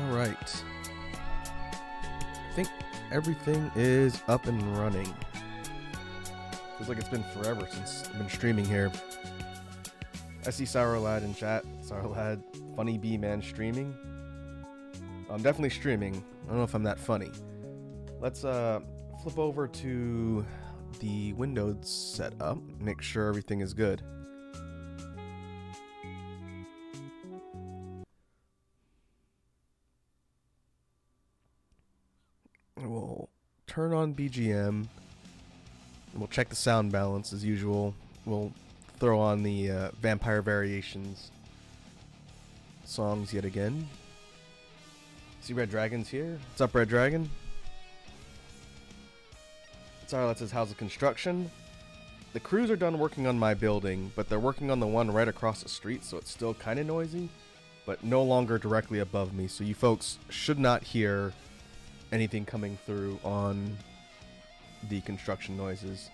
Alright. I think everything is up and running. Feels like it's been forever since I've been streaming here. I see Sourlad in chat. Sourlad, funny B-man streaming. I'm definitely streaming. I don't know if I'm that funny. Let's flip over to the Windows setup. Make sure everything is good. We'll turn on BGM. We'll check the sound balance as usual. We'll throw on the Vampire Variations songs yet again. See Red Dragon's here. What's up, Red Dragon? Sarlet says, how's the construction? The crews are done working on my building, but they're working on the one right across the street, so it's still kind of noisy, but no longer directly above me, so you folks should not hear anything coming through on the construction noises.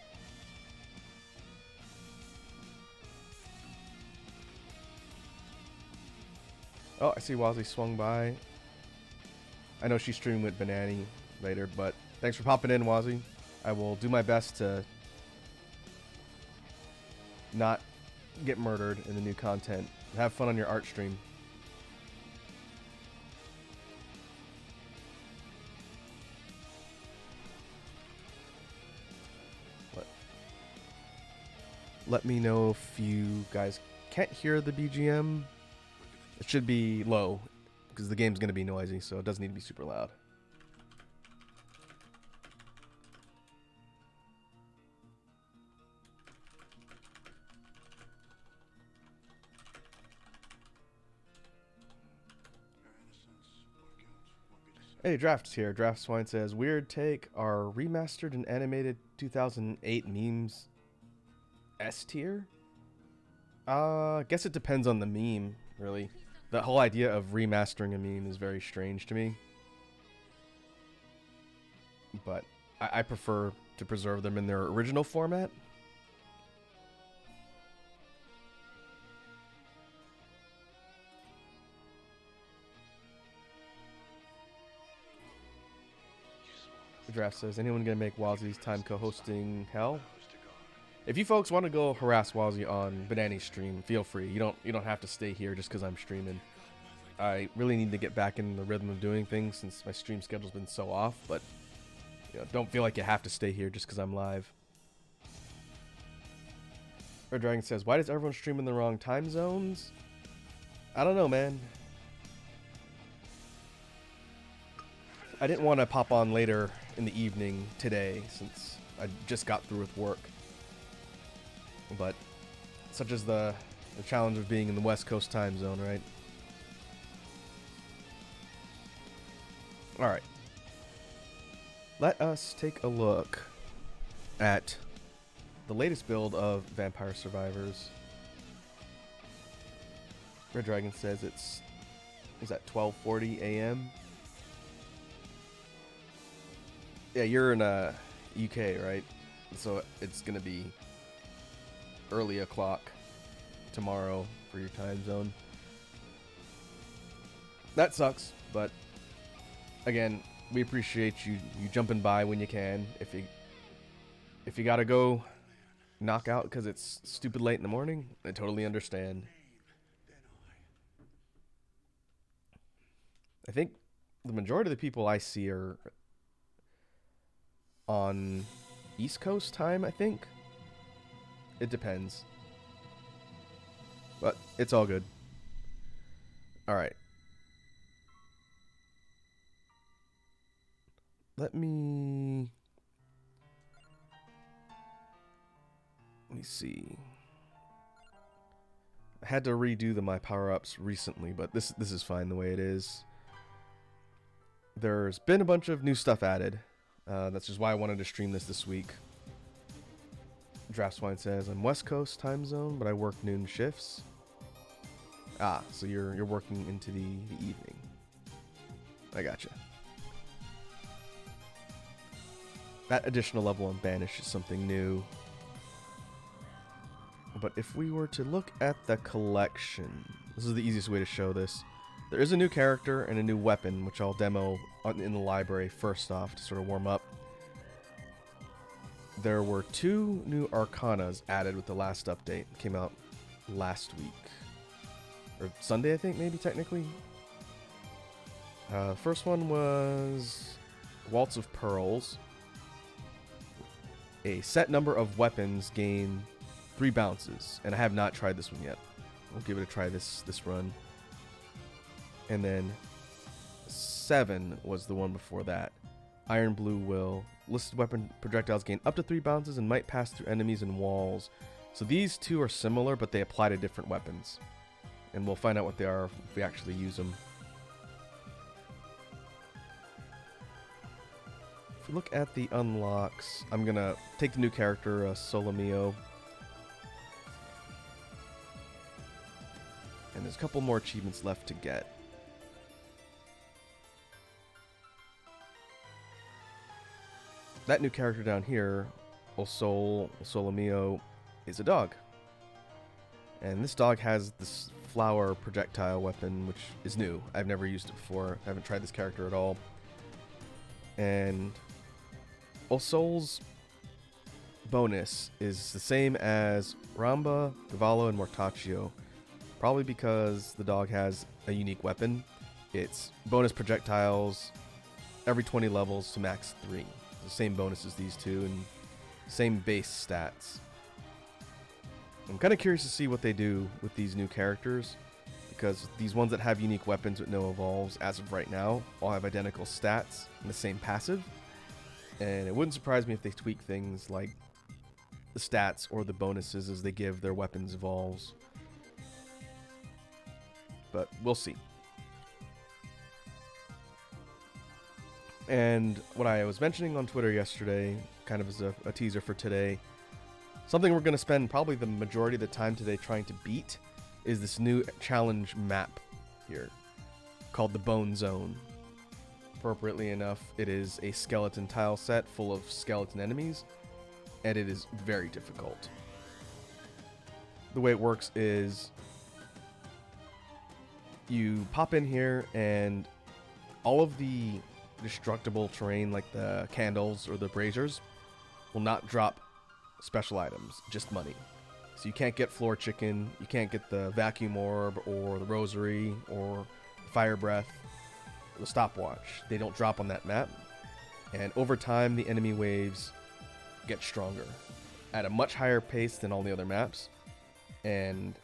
Oh, I see Wazzy swung by. I know she's streaming with Banani later, but thanks for popping in, Wazzy. I will do my best to not get murdered in the new content. Have fun on your art stream. Let me know if you guys can't hear the BGM. It should be low, because the game's going to be noisy, so it doesn't need to be super loud. Hey, Drafts here. Draft Swine says, weird take. Are remastered and animated 2008 memes S tier? I guess it depends on the meme, really. The whole idea of remastering a meme is very strange to me. But I prefer to preserve them in their original format. The Draft says, anyone gonna make Wazzy's time co-hosting hell? If you folks want to go harass Wazzy on Banani's stream, feel free. You don't have to stay here just because I'm streaming. I really need to get back in the rhythm of doing things since my stream schedule's been so off, but you know, don't feel like you have to stay here just because I'm live. Red Dragon says, why does everyone stream in the wrong time zones? I don't know, man. I didn't want to pop on later in the evening today since I just got through with work. But such is the challenge of being in the West Coast time zone, right? Alright. Let us take a look at the latest build of Vampire Survivors. Red Dragon says it's at 12:40 a.m. Yeah, you're in UK, right? So it's gonna be early o'clock tomorrow for your time zone. That sucks, but again, we appreciate you jumping by when you can. If you gotta go knock out because it's stupid late in the morning, I totally understand. I think the majority of the people I see are on East Coast time, I think. It depends. But it's all good. Alright. Let me see. I had to redo my power-ups recently, but this is fine the way it is. There's been a bunch of new stuff added. That's just why I wanted to stream this week. Draftswine says, I'm West Coast time zone, but I work noon shifts. Ah, so you're working into the evening. I gotcha. That additional level on Banish is something new. But if we were to look at the collection, this is the easiest way to show this. There is a new character and a new weapon, which I'll demo in the library first off to sort of warm up. There were 2 new Arcanas added with the last update. It came out last week. Or Sunday, I think, maybe, technically. First one was Waltz of Pearls. A set number of weapons gain 3 bounces, and I have not tried this one yet. I'll give it a try this run. And then 7 was the one before that. Iron Blue Will. Listed weapon projectiles gain up to 3 bounces and might pass through enemies and walls. So these 2 are similar, but they apply to different weapons. And we'll find out what they are if we actually use them. If we look at the unlocks, I'm going to take the new character, Solomio. And there's a couple more achievements left to get. That new character down here, Solomio, is a dog. And this dog has this flower projectile weapon, which is new. I've never used it before. I haven't tried this character at all. And Sol's bonus is the same as Ramba, Cavallo, and Mortaccio. Probably because the dog has a unique weapon. It's bonus projectiles every 20 levels to max 3. The same bonus as these 2 and same base stats. I'm kind of curious to see what they do with these new characters, because these ones that have unique weapons with no evolves as of right now all have identical stats and the same passive, and it wouldn't surprise me if they tweak things like the stats or the bonuses as they give their weapons evolves, but we'll see. And what I was mentioning on Twitter yesterday, kind of as a teaser for today, something we're going to spend probably the majority of the time today trying to beat is this new challenge map here called the Bone Zone. Appropriately enough, it is a skeleton tile set full of skeleton enemies, and it is very difficult. The way it works is you pop in here and all of the destructible terrain like the candles or the braziers will not drop special items, just money. So you can't get floor chicken, you can't get the vacuum orb or the rosary or fire breath, the stopwatch. They don't drop on that map, and over time the enemy waves get stronger at a much higher pace than all the other maps, and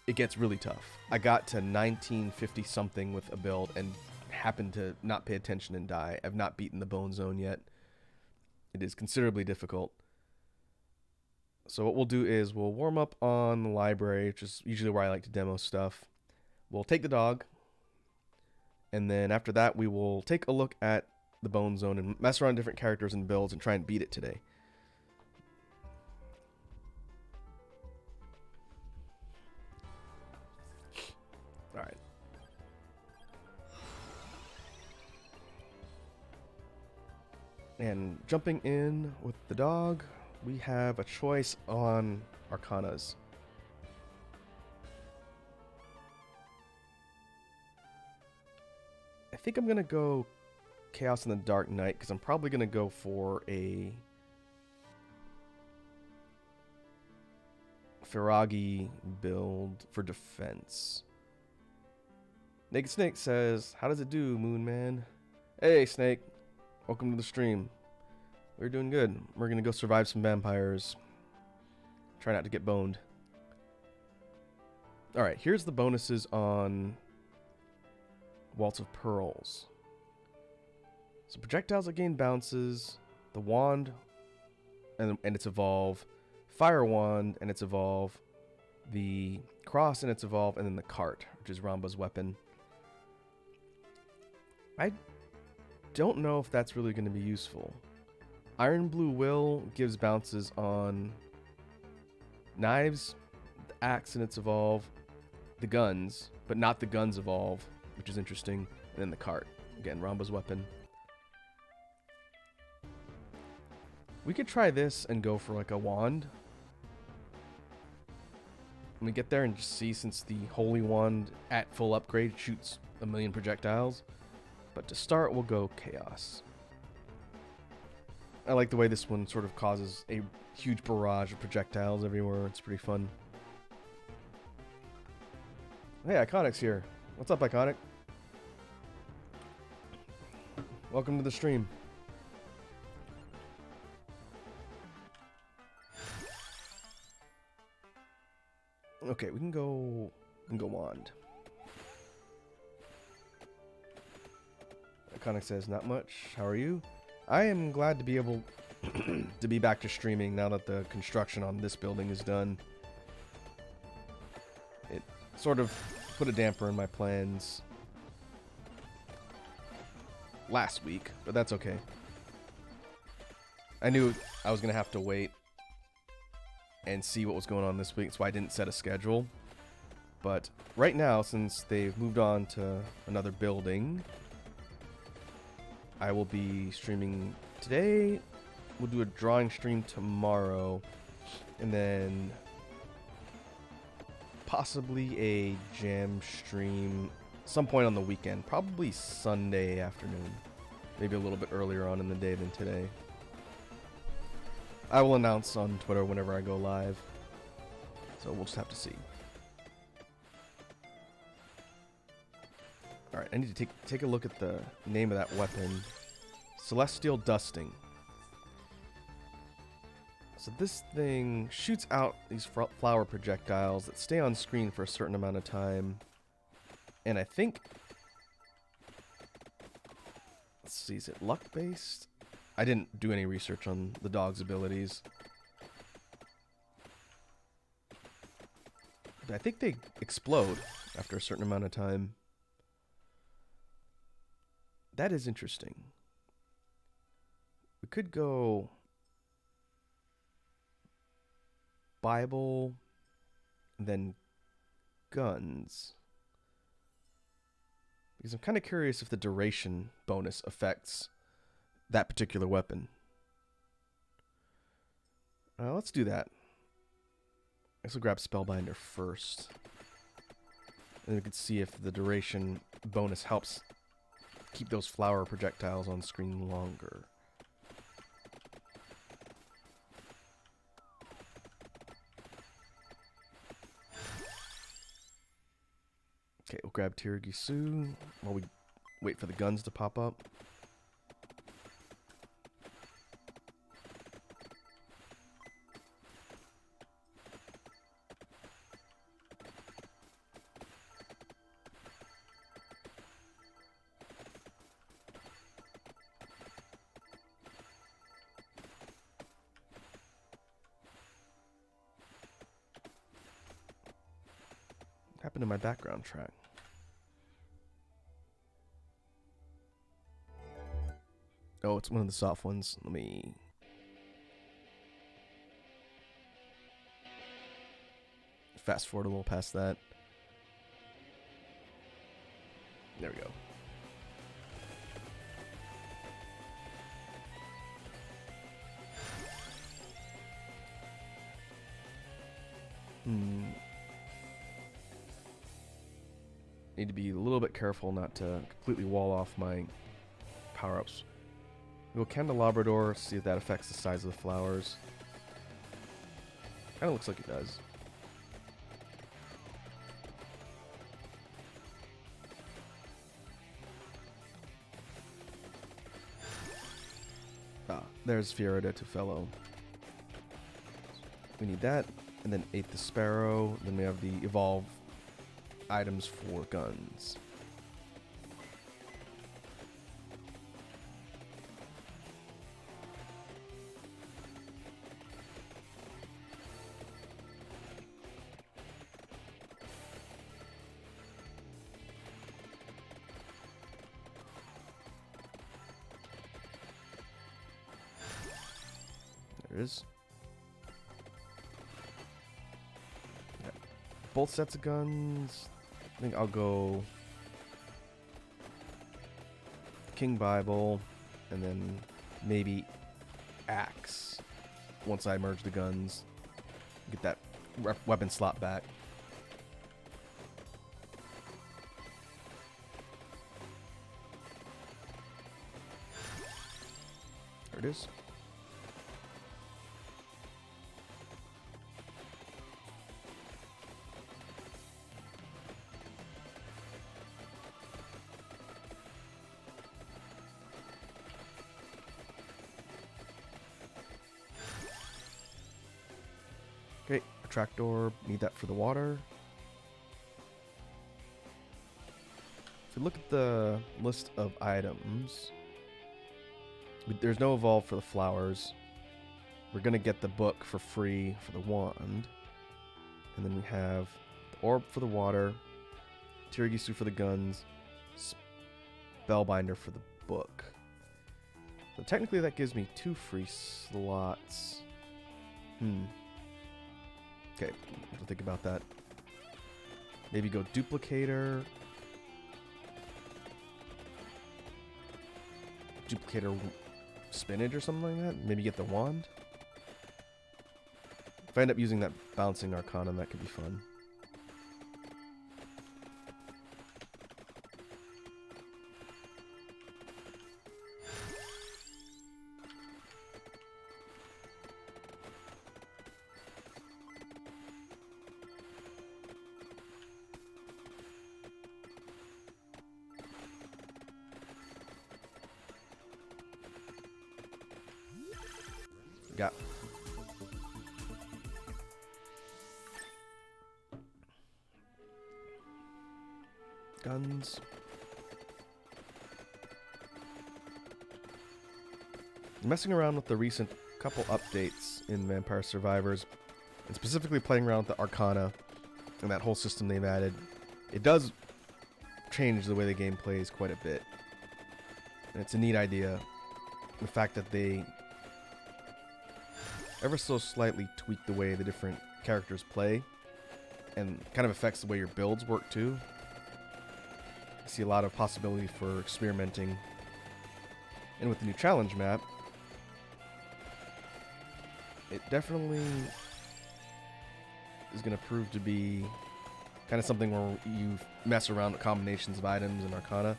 it gets really tough. I got to 1950 something with a build and happened to not pay attention and die. I've not beaten the Bone Zone yet. It is considerably difficult. So what we'll do is we'll warm up on the library, which is usually where I like to demo stuff. We'll take the dog, and then after that we will take a look at the Bone Zone and mess around different characters and builds and try and beat it today. Alright. And jumping in with the dog, we have a choice on Arcanas. I think I'm going to go Chaos in the Dark Knight, because I'm probably going to go for a Firagi build for defense. Naked Snake says, "How does it do, Moon Man?" Hey, Snake. Welcome to the stream. We're doing good. We're going to go survive some vampires. Try not to get boned. Alright, here's the bonuses on Waltz of Pearls. So projectiles that gain bounces, the wand and its evolve, fire wand and its evolve, the cross and its evolve, and then the cart, which is Ramba's weapon. I don't know if that's really going to be useful. Iron Blue Will gives bounces on knives, the axe and its evolve, the guns, but not the guns evolve, which is interesting, and then the cart. Again, Ramba's weapon. We could try this and go for like a wand. When we get there and just see, since the Holy Wand at full upgrade shoots a million projectiles. But to start, we'll go Chaos. I like the way this one sort of causes a huge barrage of projectiles everywhere. It's pretty fun. Hey, Iconic's here. What's up, Iconic? Welcome to the stream. Okay, we can go Wand. Iconic says, not much. How are you? I am glad to be able to be back to streaming now that the construction on this building is done. It sort of put a damper in my plans last week, but that's okay. I knew I was going to have to wait and see what was going on this week, so I didn't set a schedule. But right now, since they've moved on to another building, I will be streaming today. We'll do a drawing stream tomorrow, and then possibly a jam stream some point on the weekend, probably Sunday afternoon, maybe a little bit earlier on in the day than today. I will announce on Twitter whenever I go live, so we'll just have to see. Alright, I need to take a look at the name of that weapon. Celestial Dusting. So this thing shoots out these flower projectiles that stay on screen for a certain amount of time. And I think... Let's see, is it luck-based? I didn't do any research on the dog's abilities. But I think they explode after a certain amount of time. That is interesting. We could go Bible, then guns. Because I'm kind of curious if the duration bonus affects that particular weapon. Let's do that. I guess we'll grab Spellbinder first. And we can see if the duration bonus helps keep those flower projectiles on screen longer. Okay, we'll grab Tirigisu while we wait for the guns to pop up. Happened to my background track? Oh, it's one of the soft ones. Let me... fast forward a little past that. There we go. Need to be a little bit careful not to completely wall off my power-ups. We'll Candelabrador, see if that affects the size of the flowers. Kinda looks like it does. Ah, there's Fiera de Tufello. We need that, and then Ate the Sparrow, then we have the Evolve items for guns. There it is. Yeah. Both sets of guns. I think I'll go King Bible and then maybe Axe once I merge the guns. Get that weapon slot back. it is. Okay, attract orb, need that for the water. If we look at the list of items, there's no evolve for the flowers. We're gonna get the book for free for the wand. And then we have the orb for the water, Tirigisu for the guns, Spellbinder for the book. So technically that gives me 2 free slots. Okay, have to think about that. Maybe go Duplicator. Duplicator Spinach or something like that. Maybe get the wand. If I end up using that Bouncing Arcana, that could be fun. Got guns. Messing around with the recent couple updates in Vampire Survivors, and specifically playing around with the Arcana and that whole system they've added, it does change the way the game plays quite a bit. And it's a neat idea. The fact that they ever so slightly tweak the way the different characters play and kind of affects the way your builds work too. I see a lot of possibility for experimenting. And with the new challenge map, it definitely is going to prove to be kind of something where you mess around with combinations of items and Arcana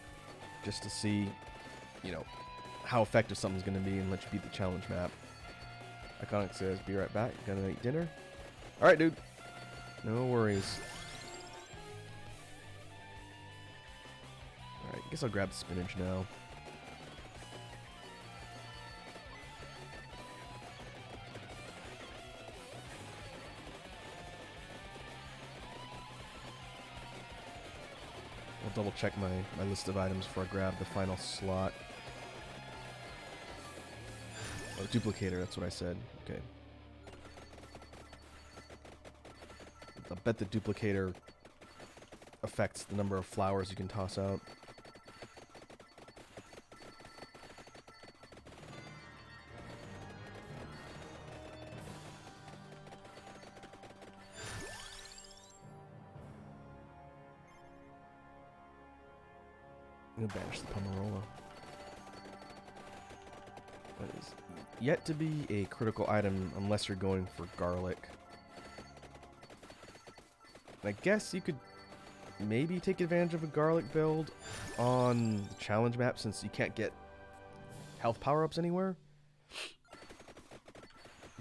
just to see, you know, how effective something's going to be and let you beat the challenge map. Iconic says, be right back. Gonna eat dinner? Alright, dude. No worries. Alright, I guess I'll grab the spinach now. I'll double check my list of items before I grab the final slot. Oh, Duplicator, that's what I said. Okay. I bet the Duplicator affects the number of flowers you can toss out. I'm gonna banish the Pomerola. That is yet to be a critical item unless you're going for garlic. And I guess you could maybe take advantage of a garlic build on the challenge map since you can't get health power-ups anywhere.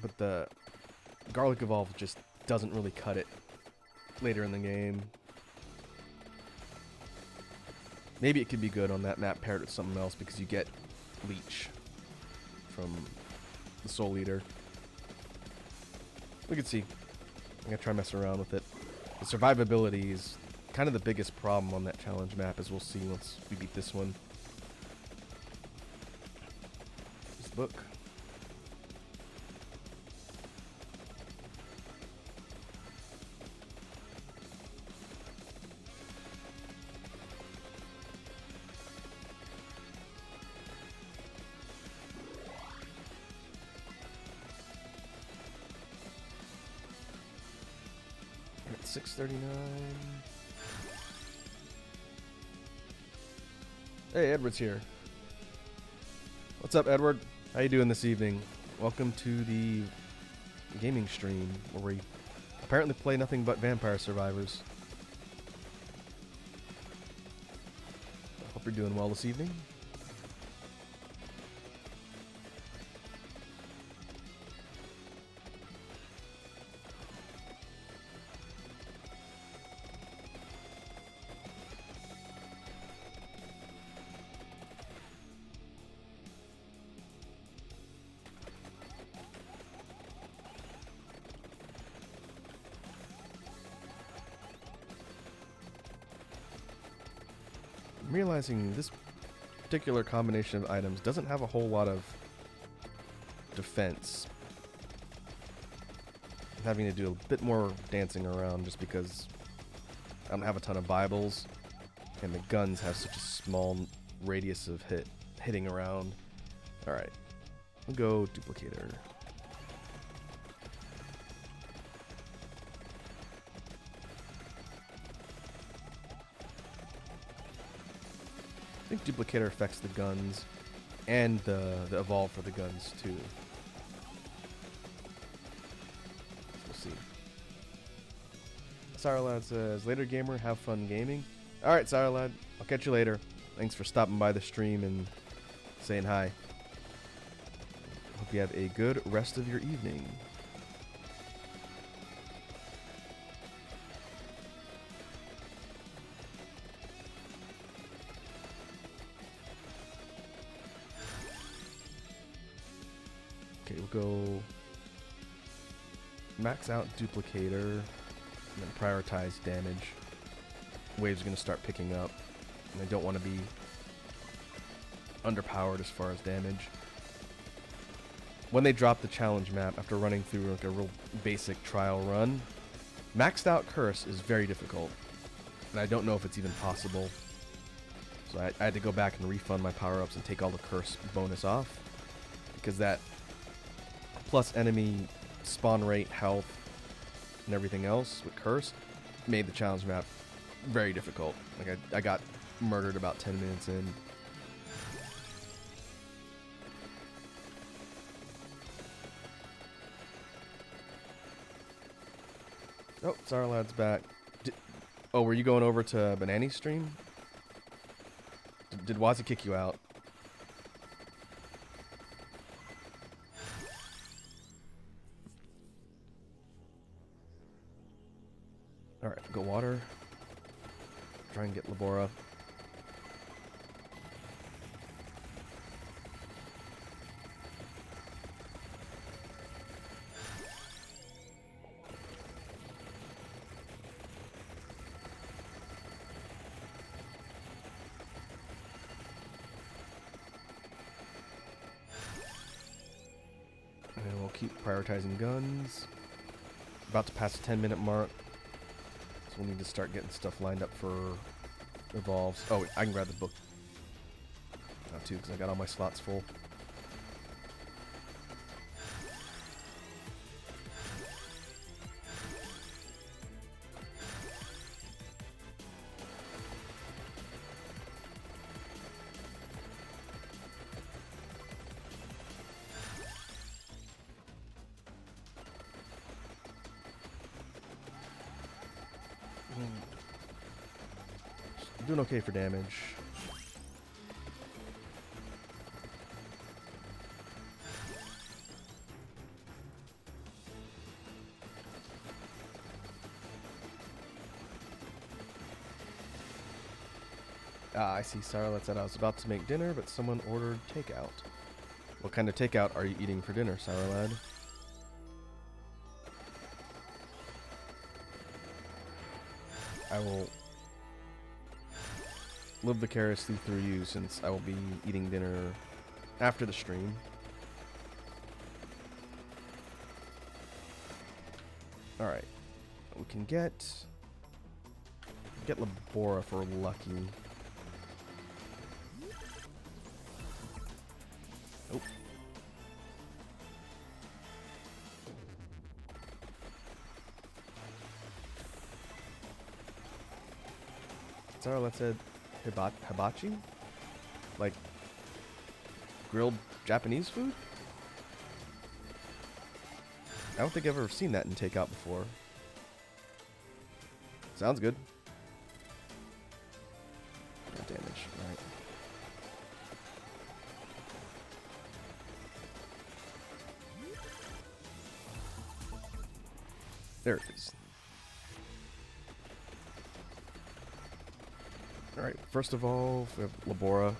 But the garlic evolve just doesn't really cut it later in the game. Maybe it could be good on that map paired with something else because you get leech from the Soul Eater. We could see. I'm gonna try messing around with it. The survivability is kind of the biggest problem on that challenge map, as we'll see once we beat this one. This book. At 6:39. Hey, Edward's here. What's up, Edward? How you doing this evening? Welcome to the gaming stream where we apparently play nothing but Vampire Survivors. I hope you're doing well this evening. I'm realizing this particular combination of items doesn't have a whole lot of defense. I'm having to do a bit more dancing around just because I don't have a ton of Bibles, and the guns have such a small radius of hitting around. Alright, we'll go Duplicator. I think Duplicator affects the guns and the evolve for the guns too. We'll see. Saralad says, later gamer, have fun gaming. Alright, Saralad, I'll catch you later. Thanks for stopping by the stream and saying hi. Hope you have a good rest of your evening. Okay, we'll go max out Duplicator and then prioritize damage. Waves are going to start picking up, and I don't want to be underpowered as far as damage. When they drop the challenge map after running through like a real basic trial run, maxed out Curse is very difficult, and I don't know if it's even possible. So I had to go back and refund my power-ups and take all the Curse bonus off, because that plus enemy spawn rate, health, and everything else with Curse made the challenge map very difficult. Like I got murdered about 10 minutes in. Oh, Sarlad's back. Oh, were you going over to Banani's stream? Did Wazzy kick you out? Alright, go water. Try and get Labora. And we'll keep prioritizing guns. About to pass the 10-minute mark. So we'll need to start getting stuff lined up for evolves. Oh, wait, I can grab the book now too, because I got all my slots full. Doing okay for damage. Ah, I see. Sarla said I was about to make dinner, but someone ordered takeout. What kind of takeout are you eating for dinner, Saralad? I will live vicariously through you, since I will be eating dinner after the stream. Alright. We can get Labora for lucky. Oh. Sorry, let's said hibachi? Like grilled Japanese food? I don't think I've ever seen that in takeout before. Sounds good. No damage, alright. There it is. Alright, first of all, we have Labora.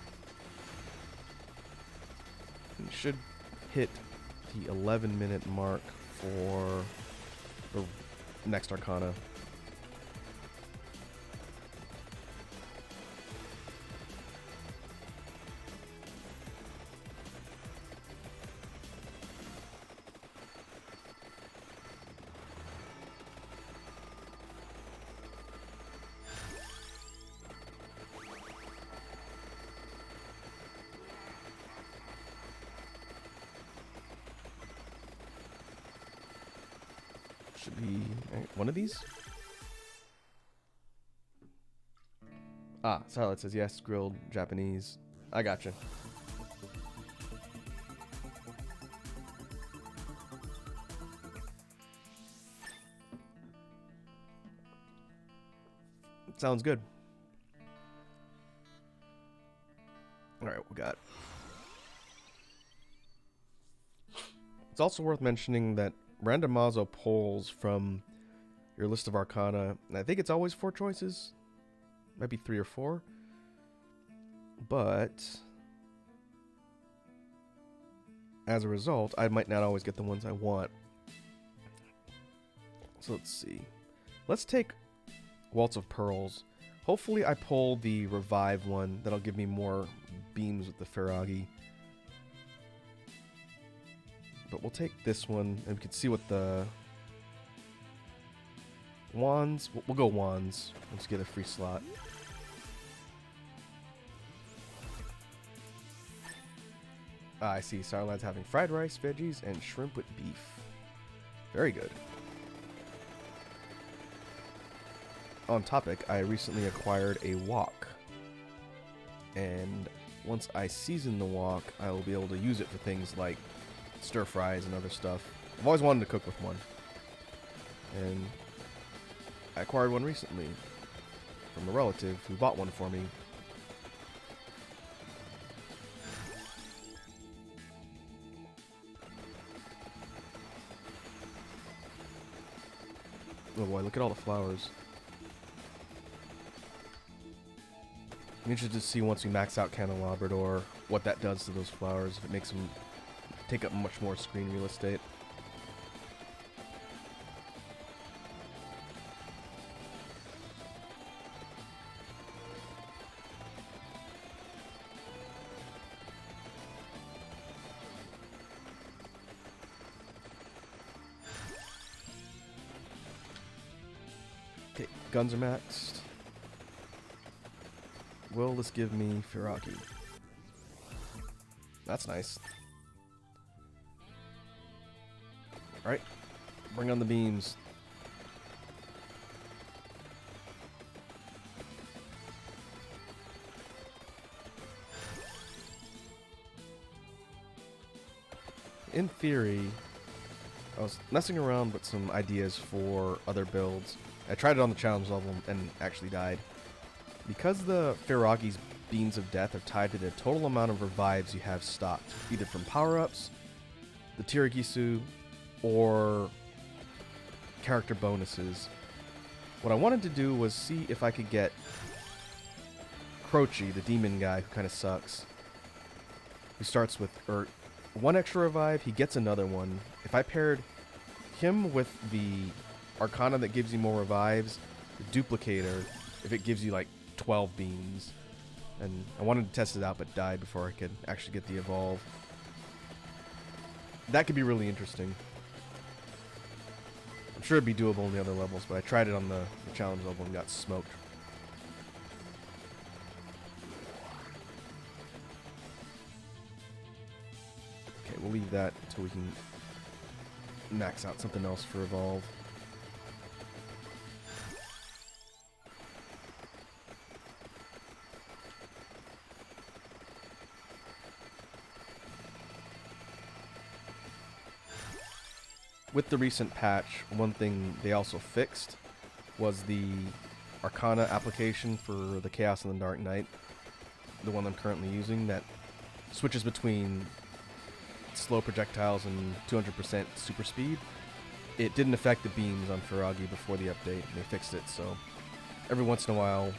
We should hit the 11-minute mark for the next Arcana. should be one of these. Ah, Starlight says yes, grilled Japanese. I gotcha. Sounds good. Alright, we got. It's also worth mentioning that Randomazo pulls from your list of Arcana, and I think it's always 4 choices. Might be 3 or 4. But as a result, I might not always get the ones I want. So let's see. Let's take Waltz of Pearls. Hopefully I pull the Revive one. That'll give me more beams with the Feragi. But we'll take this one, and we can see what the wands. We'll go wands. Let's get a free slot. I see Starlad's having fried rice, veggies, and shrimp with beef. Very good. On topic, I recently acquired a wok. And once I season the wok, I will be able to use it for things like stir fries and other stuff. I've always wanted to cook with one. And I acquired one recently from a relative who bought one for me. Oh boy, look at all the flowers. I'm interested to see once we max out Candelabrador what that does to those flowers, if it makes them take up much more screen real estate. Okay, guns are maxed. Will this give me Feragi? That's nice. Alright, bring on the beams. In theory, I was messing around with some ideas for other builds. I tried it on the challenge level and actually died. Because the Firagi's Beans of Death are tied to the total amount of revives you have stocked, either from power-ups, the Tiragisu, or character bonuses. What I wanted to do was see if I could get Croce, the demon guy who kind of sucks, who starts with one extra revive, he gets another one. If I paired him with the Arcana that gives you more revives, the Duplicator, if it gives you like 12 beams. And I wanted to test it out but died before I could actually get the evolve. That could be really interesting. I'm sure it'd be doable in the other levels, but I tried it on the challenge level and got smoked. Okay, we'll leave that until we can max out something else for evolve. With the recent patch, one thing they also fixed was the Arcana application for the Chaos and the Dark Knight, the one I'm currently using, that switches between slow projectiles and 200% super speed. It didn't affect the beams on Feragi before the update, and they fixed it, so every once in a while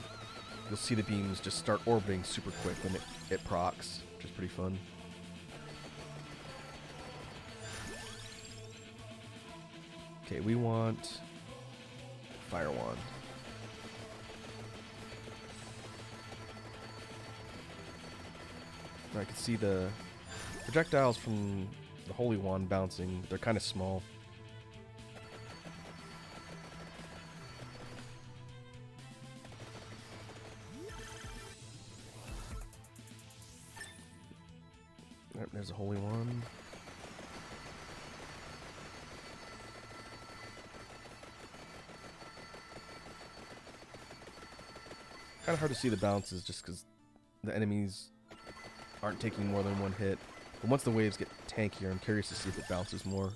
you'll see the beams just start orbiting super quick when it procs, which is pretty fun. Okay, we want Fire Wand. I can see the projectiles from the Holy Wand bouncing. They're kind of small. There's a Holy Wand. Kind of hard to see the bounces just because the enemies aren't taking more than one hit. But once the waves get tankier, I'm curious to see if it bounces more.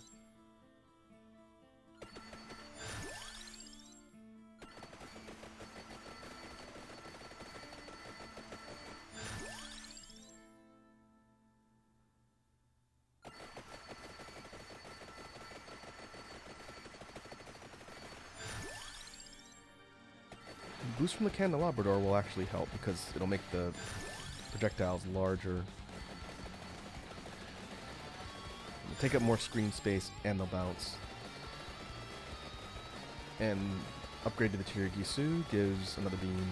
Boost from the Candelabrador will actually help because it'll make the projectiles larger. They'll take up more screen space and they'll bounce. And upgrade to the Tirigisu gives another beam.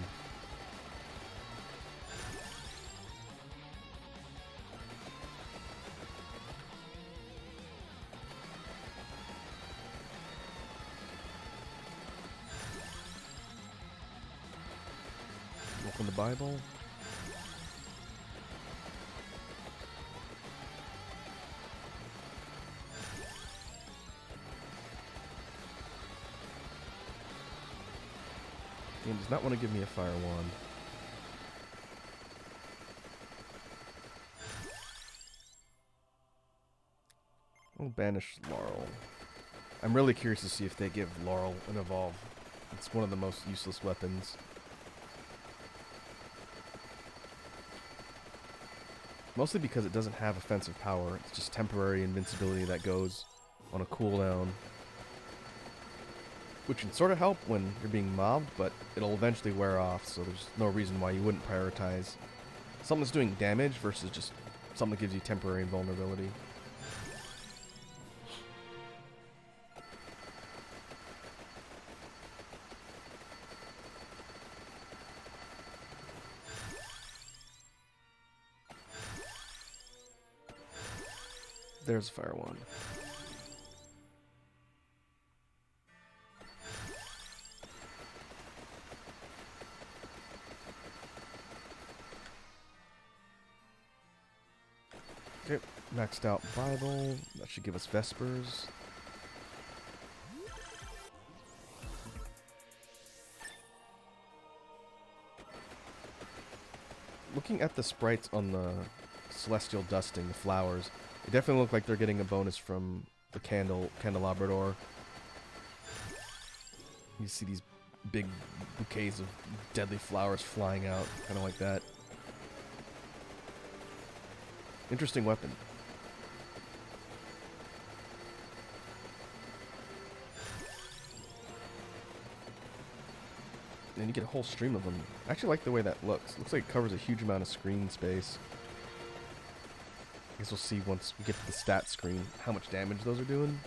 Open the Bible. Game does not want to give me a fire wand. I'll banish Laurel. I'm really curious to see if they give Laurel an evolve. It's one of the most useless weapons. Mostly because it doesn't have offensive power. It's just temporary invincibility that goes on a cooldown. Which can sort of help when you're being mobbed, but it'll eventually wear off, so there's no reason why you wouldn't prioritize something that's doing damage versus just something that gives you temporary invulnerability. There's a fire wand. Okay, maxed out Bible. That should give us Vespers. Looking at the sprites on the Celestial Dusting, the flowers, they definitely look like they're getting a bonus from the Candelabrador. You see these big bouquets of deadly flowers flying out, kind of like that. Interesting weapon. And you get a whole stream of them. I actually like the way that looks. Looks like it covers a huge amount of screen space. I guess we'll see once we get to the stat screen how much damage those are doing.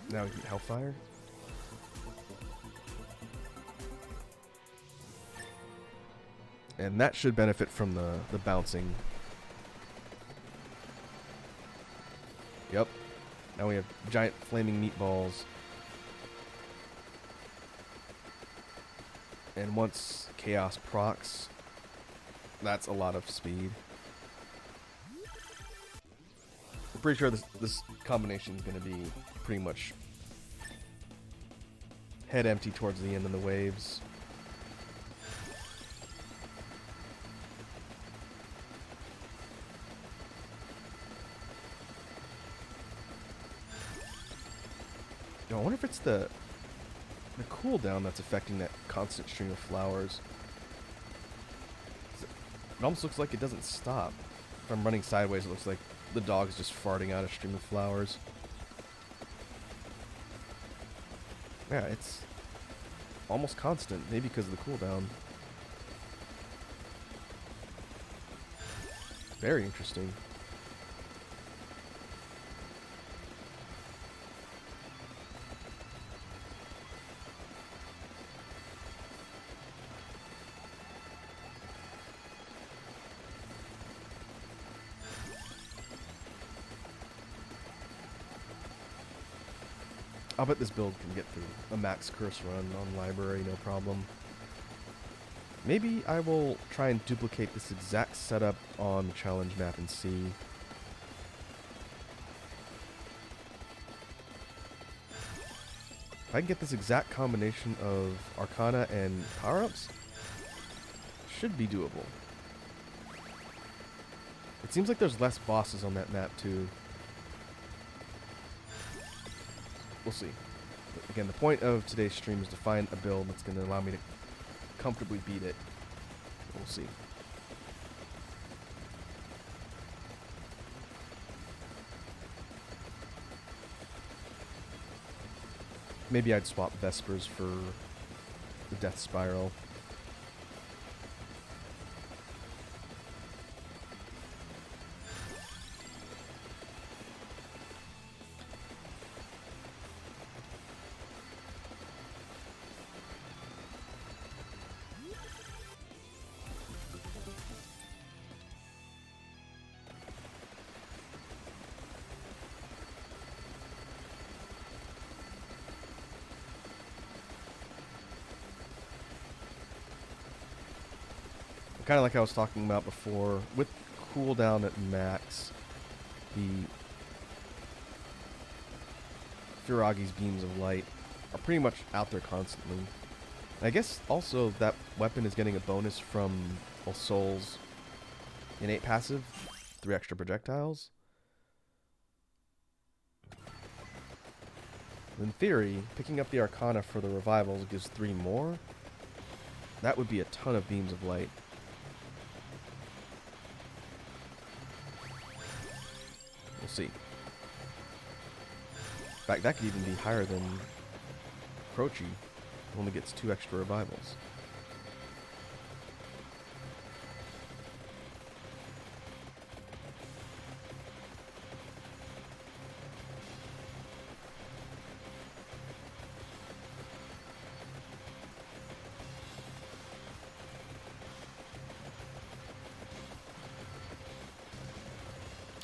Now we get Hellfire. And that should benefit from the bouncing. Yep. Now we have giant flaming meatballs. And once Chaos procs, that's a lot of speed. I'm pretty sure this combination is going to be pretty much head empty towards the end of the waves. I wonder if it's the cooldown that's affecting that constant stream of flowers. It almost looks like it doesn't stop. If I'm running sideways, it looks like the dog's just farting out a stream of flowers. Yeah, it's almost constant, maybe because of the cooldown. Very interesting. I'll bet this build can get through a max curse run on library, no problem. Maybe I will try and duplicate this exact setup on the challenge map and see. If I can get this exact combination of Arcana and power-ups, should be doable. It seems like there's less bosses on that map too. We'll see. But again, the point of today's stream is to find a build that's going to allow me to comfortably beat it. We'll see. Maybe I'd swap Vespers for the Death Spiral. Kind of like I was talking about before, with cooldown at max, the Firagi's beams of light are pretty much out there constantly. And I guess also that weapon is getting a bonus from Soul's innate passive, 3 extra projectiles. In theory, picking up the Arcana for the revivals gives 3 more. That would be a ton of beams of light. We'll see. In fact, that could even be higher than Croce, who only gets 2 extra revivals.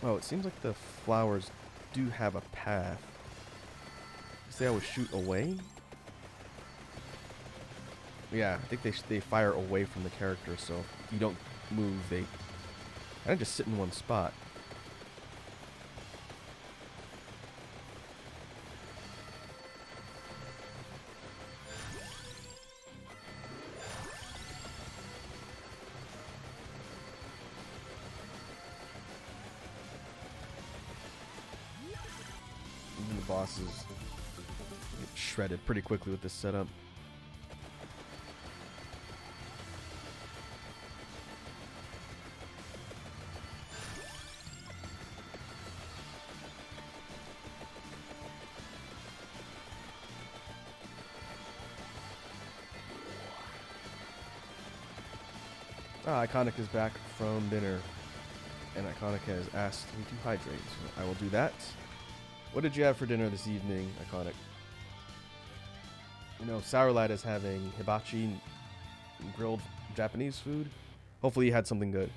Oh, it seems like the flowers do have a path. You say I would shoot away? Yeah, I think they fire away from the character, so if you don't move, they kind of just sit in one spot. Even the bosses get shredded pretty quickly with this setup. Iconic is back from dinner, and Iconic has asked me to hydrate, so I will do that. What did you have for dinner this evening, Iconic? You know, Sour Lad is having hibachi, grilled Japanese food. Hopefully you had something good.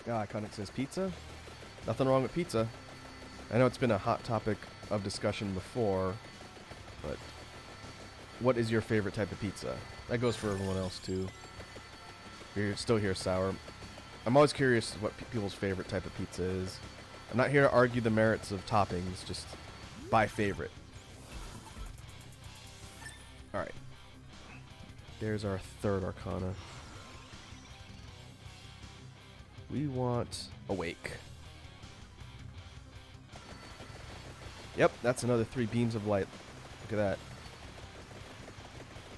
Yeah, Iconic says pizza. Nothing wrong with pizza. I know it's been a hot topic of discussion before, but what is your favorite type of pizza? That goes for everyone else too. You're still here, Sour. I'm always curious what people's favorite type of pizza is. I'm not here to argue the merits of toppings, just by favorite. Alright. There's our third Arcana. We want Awake. Yep, that's another 3 beams of light. Look at that.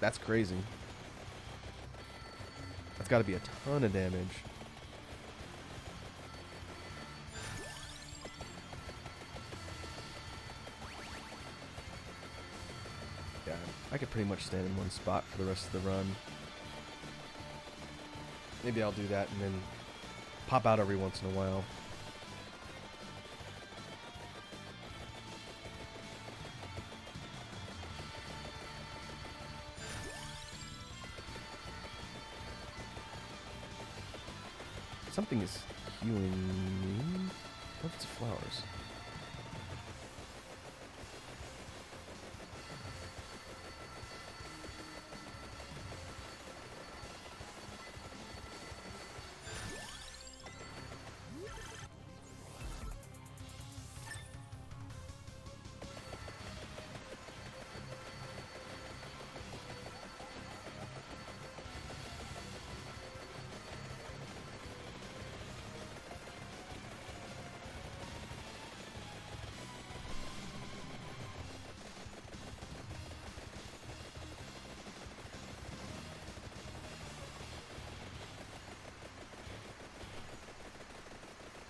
That's crazy. That's got to be a ton of damage. Yeah, I could pretty much stand in one spot for the rest of the run. Maybe I'll do that and then pop out every once in a while. Something is healing me. What if it's flowers?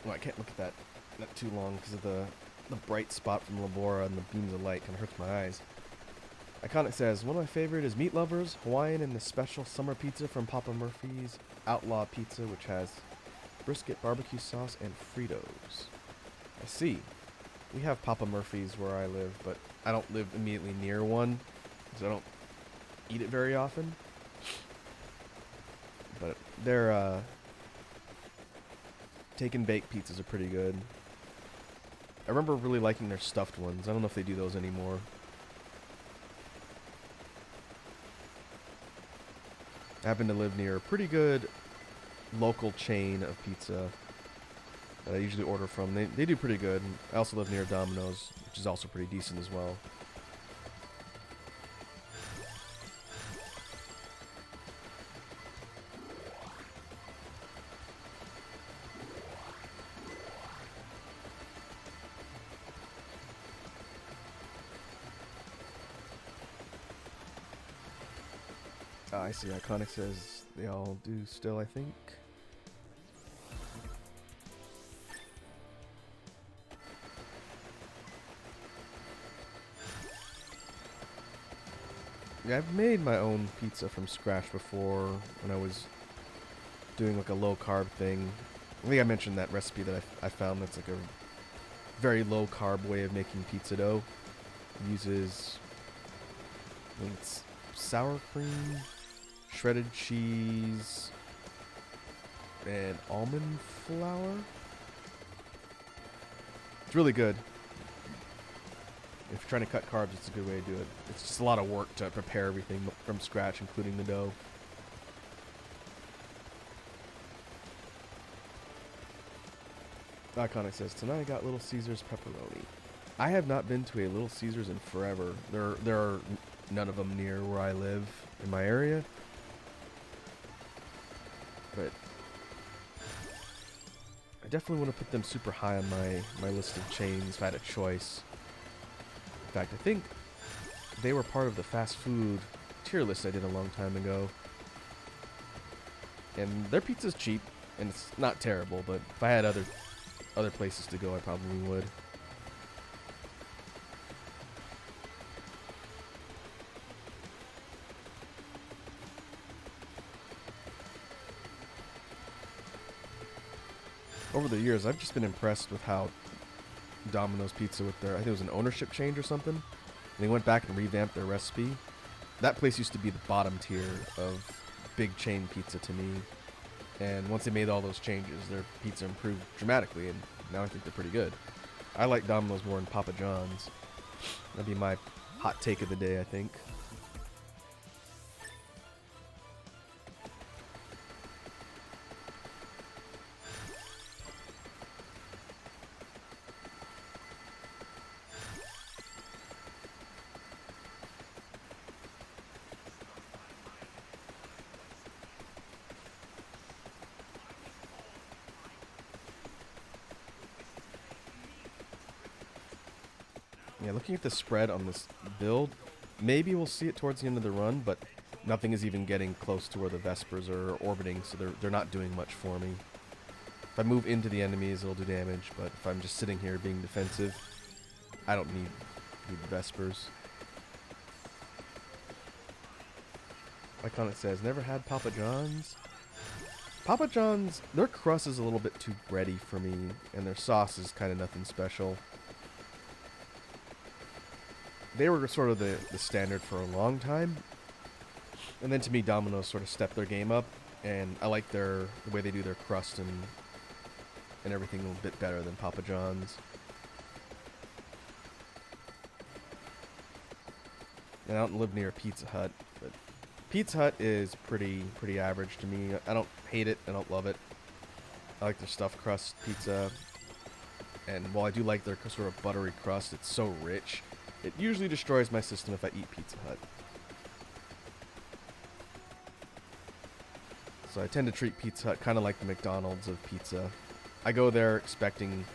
Well, I can't look at that not too long because of the bright spot from Labora and the beams of light kind of hurts my eyes. Iconic says, one of my favorite is Meat Lovers, Hawaiian, and the special summer pizza from Papa Murphy's Outlaw Pizza, which has brisket, barbecue sauce, and Fritos. I see. We have Papa Murphy's where I live, but I don't live immediately near one, so I don't eat it very often. But their take and bake pizzas are pretty good. I remember really liking their stuffed ones. I don't know if they do those anymore. I happen to live near a pretty good local chain of pizza that I usually order from. They do pretty good. I also live near Domino's, which is also pretty decent as well. I see. Iconic says they all do still, I think. Yeah, I've made my own pizza from scratch before when I was doing like a low carb thing. I think I mentioned that recipe that I found that's like a very low carb way of making pizza dough. It uses, I think it's sour cream, shredded cheese, and almond flour. It's really good. If you're trying to cut carbs, it's a good way to do it. It's just a lot of work to prepare everything from scratch, including the dough. Iconic says, tonight I got Little Caesars pepperoni. I have not been to a Little Caesars in forever. There are none of them near where I live in my area. But I definitely want to put them super high on my list of chains if I had a choice. In fact, I think they were part of the fast food tier list I did a long time ago. And their pizza's cheap, and it's not terrible, but if I had other places to go, I probably would. Over the years, I've just been impressed with how Domino's Pizza with their, I think it was an ownership change or something, and they went back and revamped their recipe. That place used to be the bottom tier of big chain pizza to me, and once they made all those changes, their pizza improved dramatically, and now I think they're pretty good. I like Domino's more than Papa John's. That'd be my hot take of the day, I think. Yeah, looking at the spread on this build, maybe we'll see it towards the end of the run, but nothing is even getting close to where the Vespers are orbiting, so they're not doing much for me. If I move into the enemies, it'll do damage, but if I'm just sitting here being defensive, I don't need the Vespers. Iconic says, never had Papa John's. Papa John's, their crust is a little bit too bready for me, and their sauce is kind of nothing special. They were sort of the standard for a long time. And then to me, Domino's sort of stepped their game up. and I like the way they do their crust and everything a little bit better than Papa John's. And I don't live near Pizza Hut, but Pizza Hut is pretty average to me. I don't hate it, I don't love it. I like their stuffed crust pizza, and while I do like their sort of buttery crust, it's so rich. It usually destroys my system if I eat Pizza Hut. So I tend to treat Pizza Hut kind of like the McDonald's of pizza. I go there expecting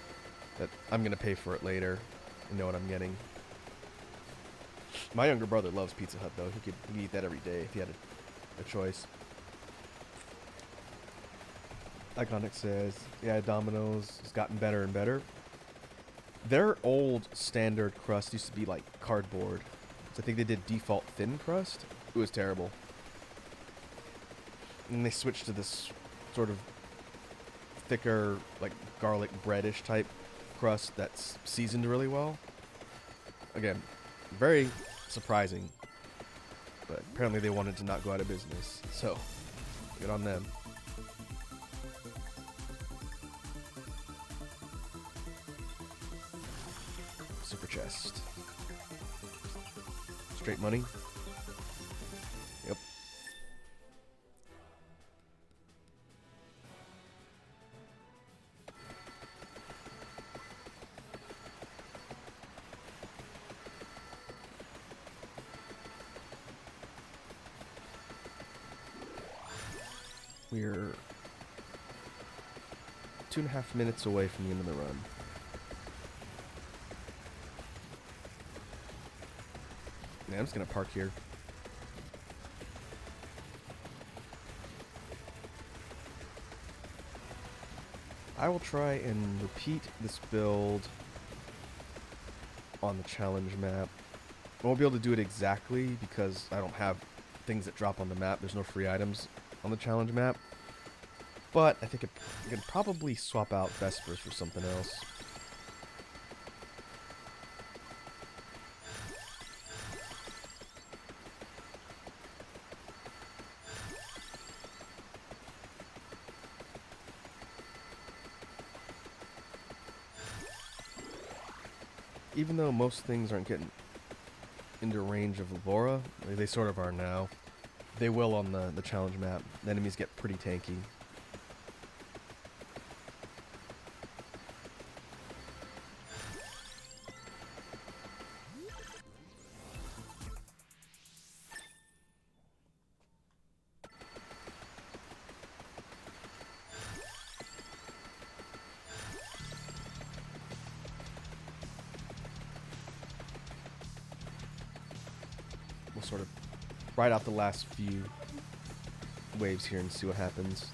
that I'm going to pay for it later and know what I'm getting. My younger brother loves Pizza Hut, though. He could eat that every day if he had a choice. Iconic says, yeah, Domino's has gotten better and better. Their old standard crust used to be like cardboard. So I think they did default thin crust. It was terrible. And they switched to this sort of thicker, like garlic breadish type crust that's seasoned really well. Again, very surprising. But apparently they wanted to not go out of business. So, good on them. Super chest. Straight money. Yep. We're 2.5 minutes away from the end of the run. Yeah, I'm just gonna park here. I will try and repeat this build on the challenge map. I won't be able to do it exactly because I don't have things that drop on the map. There's no free items on the challenge map. But I think I can probably swap out Vespers for something else. Even though most things aren't getting into range of Laura, they sort of are now. They will on the challenge map. The enemies get pretty tanky. We'll sort of ride out the last few waves here and see what happens.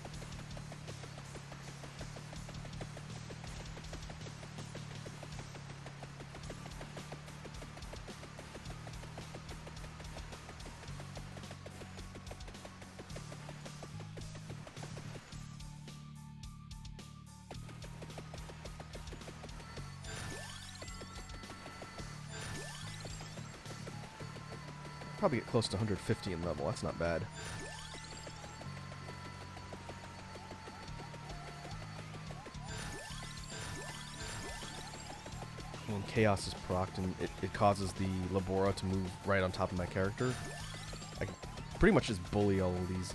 Probably get close to 150 in level. That's not bad. When Chaos is procced and it causes the Labora to move right on top of my character, I can pretty much just bully all of these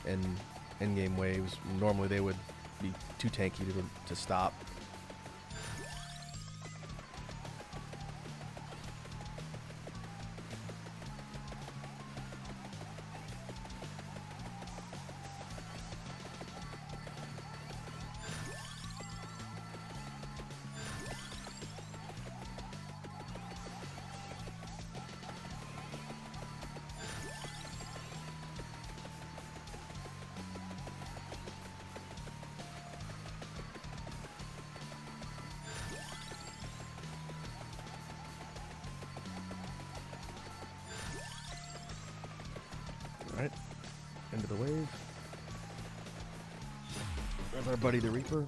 endgame waves. Normally they would be too tanky to stop. Alright, end of the wave. There's our buddy the Reaper.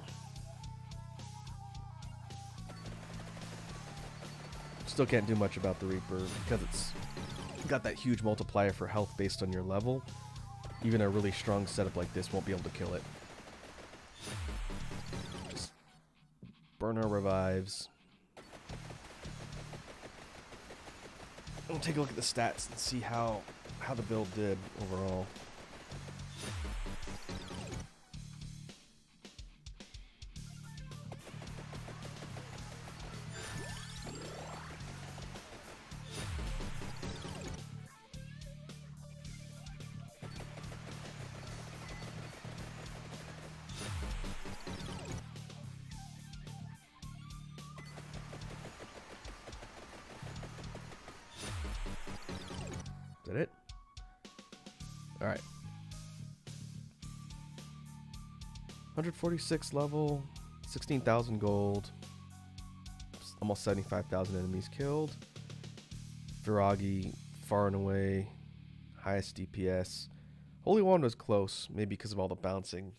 Still can't do much about the Reaper because it's got that huge multiplier for health based on your level. Even a really strong setup like this won't be able to kill it. Just burn our revives. We'll take a look at the stats and see how the build did overall. Is that it? All right. 146 level, 16,000 gold, almost 75,000 enemies killed. Viragi, far and away, highest DPS. Holy Wand was close, maybe because of all the bouncing.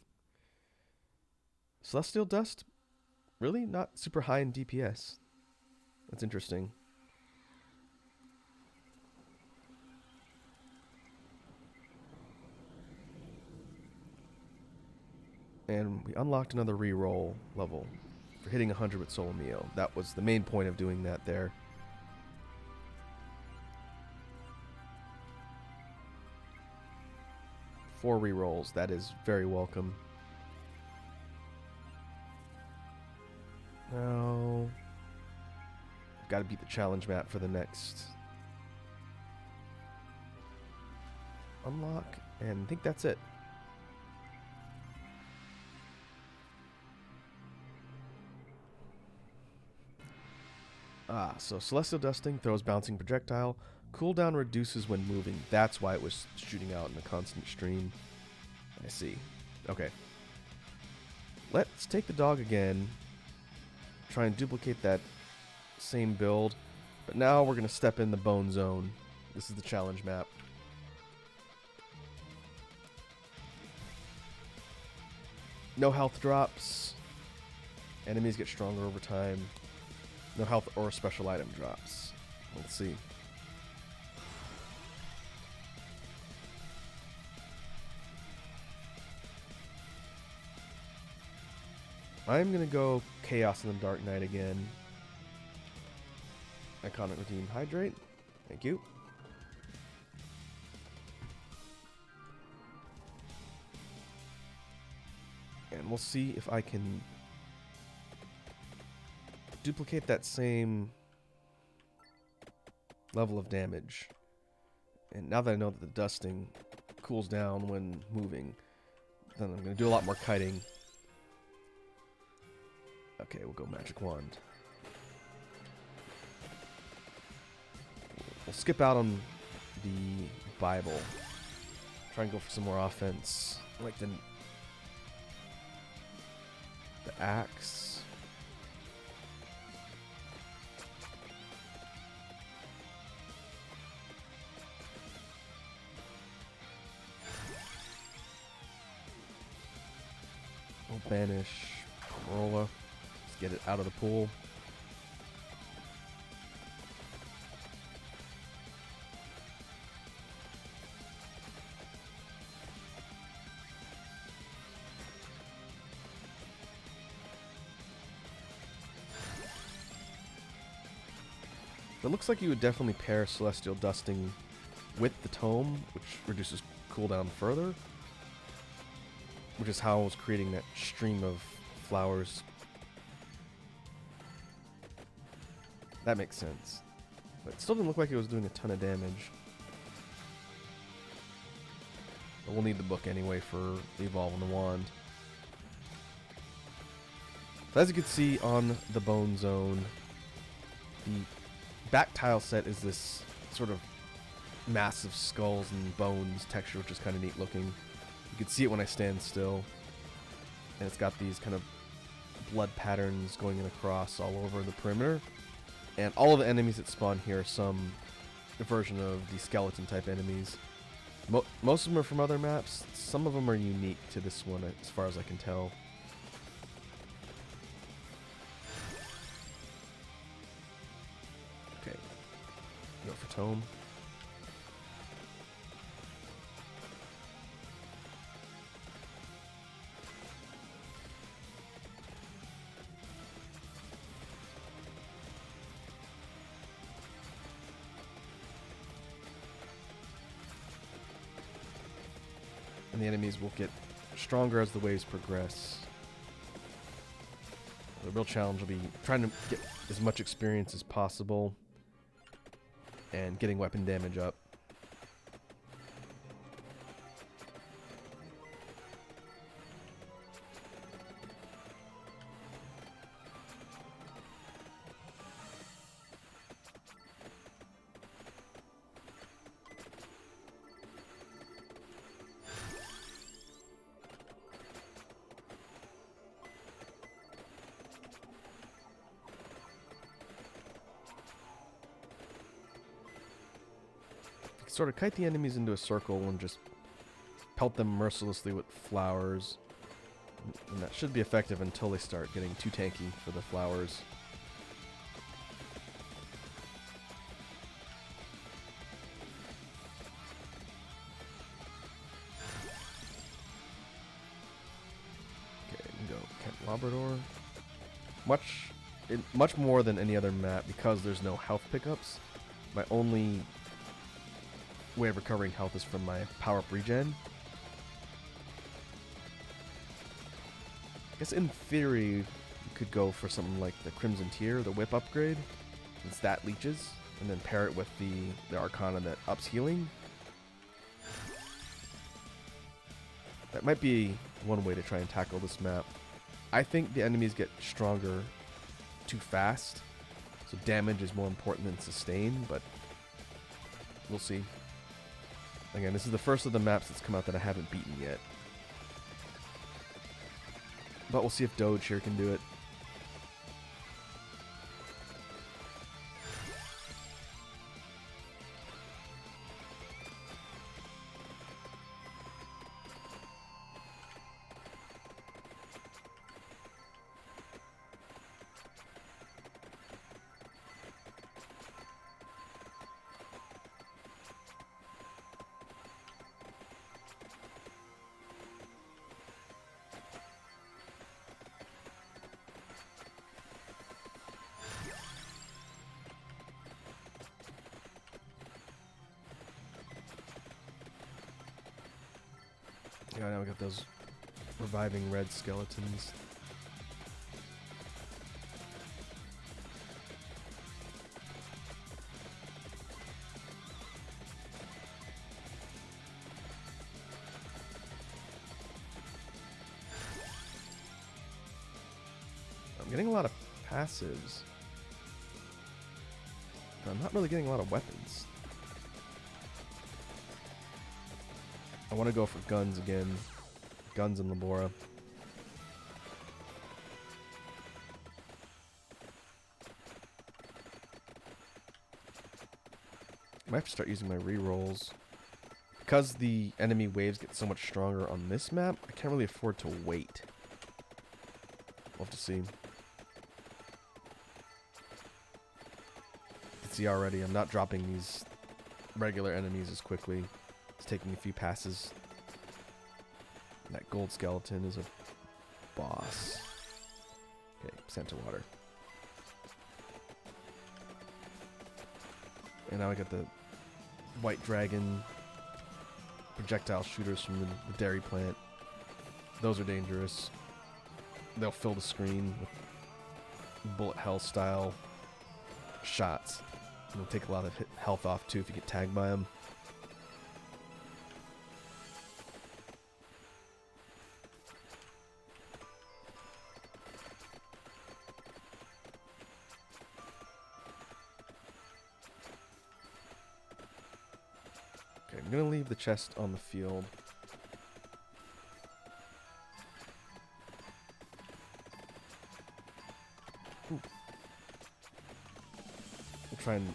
Celestial Dust, really not super high in DPS. That's interesting. And we unlocked another reroll level for hitting 100 with Solomio. That was the main point of doing that there. Four rerolls, that is very welcome. Now, got to beat the challenge map for the next unlock, and I think that's it. So Celestial Dusting throws bouncing projectile. Cooldown reduces when moving. That's why it was shooting out in a constant stream. I see. Okay. Let's take the dog again. Try and duplicate that same build. But now we're going to step in the bone zone. This is the challenge map. No health drops. Enemies get stronger over time. No health or special item drops. Let's see. I'm going to go Chaos in the Dark Knight again. Iconic Redeem Hydrate. Thank you. And we'll see if I can duplicate that same level of damage. And now that I know that the dusting cools down when moving, then I'm going to do a lot more kiting. Okay, we'll go Magic Wand. We'll skip out on the Bible. Try and go for some more offense. I like the axe. We'll banish Corolla. Let's get it out of the pool. It looks like you would definitely pair Celestial Dusting with the Tome, which reduces cooldown further. Which is how I was creating that stream of flowers. That makes sense. But it still didn't look like it was doing a ton of damage. But we'll need the book anyway for the Evolve on the Wand. So as you can see on the Bone Zone, the back tile set is this sort of massive skulls and bones texture, which is kind of neat looking. You can see it when I stand still. And it's got these kind of blood patterns going in across all over the perimeter. And all of the enemies that spawn here are some version of the skeleton type enemies. Most of them are from other maps. Some of them are unique to this one as far as I can tell. Okay. Go for Tome. And the enemies will get stronger as the waves progress. The real challenge will be trying to get as much experience as possible and getting weapon damage up. Sort of kite the enemies into a circle and just pelt them mercilessly with flowers. And that should be effective until they start getting too tanky for the flowers. Okay, we can go Kent Labrador. Much more than any other map because there's no health pickups. My only way of recovering health is from my power-up regen. I guess in theory, you could go for something like the Crimson Tier, the whip upgrade, since that leeches, and then pair it with the Arcana that ups healing. That might be one way to try and tackle this map. I think the enemies get stronger too fast, so damage is more important than sustain, but we'll see. Again, this is the first of the maps that's come out that I haven't beaten yet. But we'll see if Doge here can do it. Yeah, now we got those reviving red skeletons. I'm getting a lot of passives. But I'm not really getting a lot of weapons. I want to go for guns again. Guns and Labora. I might have to start using my rerolls. Because the enemy waves get so much stronger on this map, I can't really afford to wait. We'll have to see. You can see already I'm not dropping these regular enemies as quickly. It's taking a few passes. And that gold skeleton is a boss. Okay, sent to water. And now I got the white dragon projectile shooters from the dairy plant. Those are dangerous. They'll fill the screen with bullet hell style shots. And they'll take a lot of health off too if you get tagged by them. Okay, I'm gonna leave the chest on the field. Ooh. We'll try and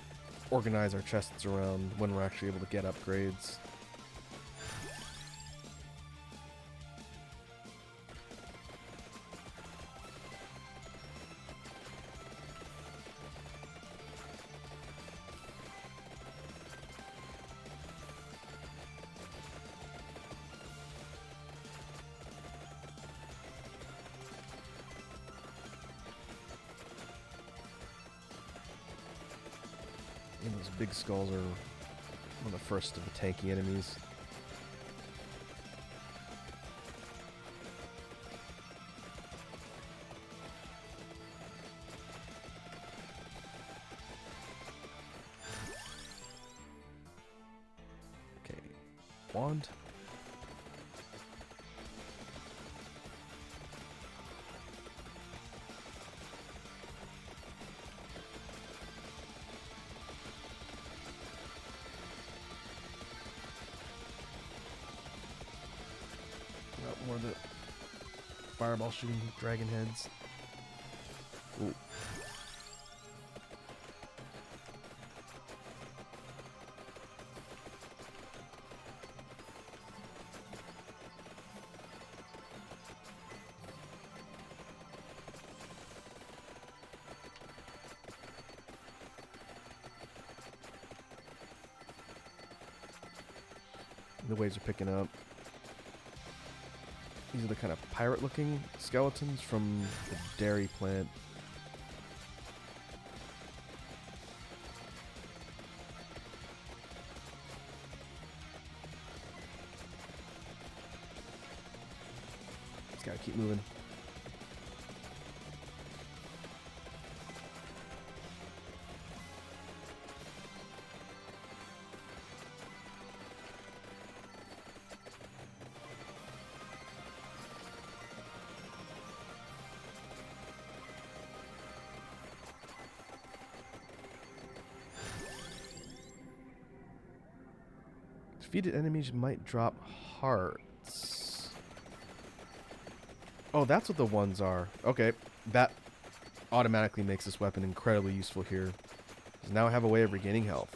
organize our chests around when we're actually able to get upgrades. And those big skulls are one of the first of the tanky enemies. wand. More of the fireball shooting dragon heads. Ooh. The waves are picking up. These are the kind of pirate-looking skeletons from the dairy plant. Just gotta keep moving. Defeated enemies might drop hearts. Oh, that's what the ones are. Okay, that automatically makes this weapon incredibly useful here. Now I have a way of regaining health.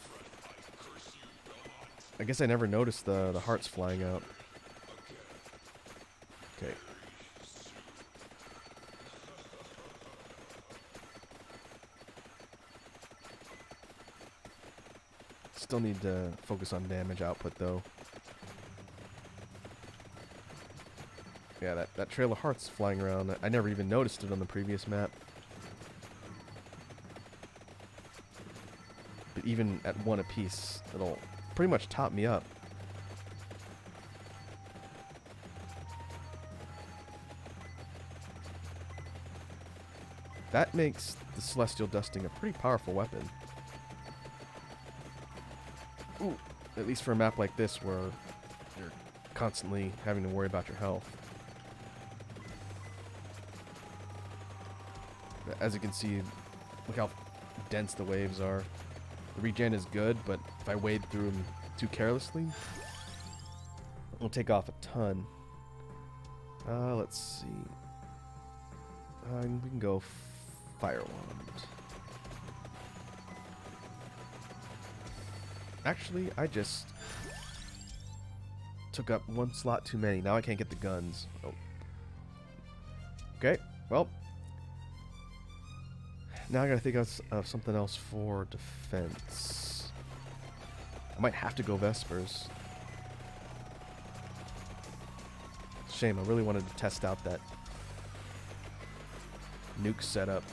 I guess I never noticed the hearts flying out. Okay. Still need to focus on damage output though. Yeah, that trail of hearts flying around. I never even noticed it on the previous map. But even at one apiece, it'll pretty much top me up. That makes the Celestial Dusting a pretty powerful weapon. Ooh, at least for a map like this where you're constantly having to worry about your health. As you can see, look how dense the waves are. The regen is good, but if I wade through them too carelessly, it'll take off a ton. Let's see. We can go Fire Wand. Actually, I just took up one slot too many. Now I can't get the guns. Oh. Okay, well. Now I gotta think of something else for defense. I might have to go Vespers. Shame, I really wanted to test out that nuke setup.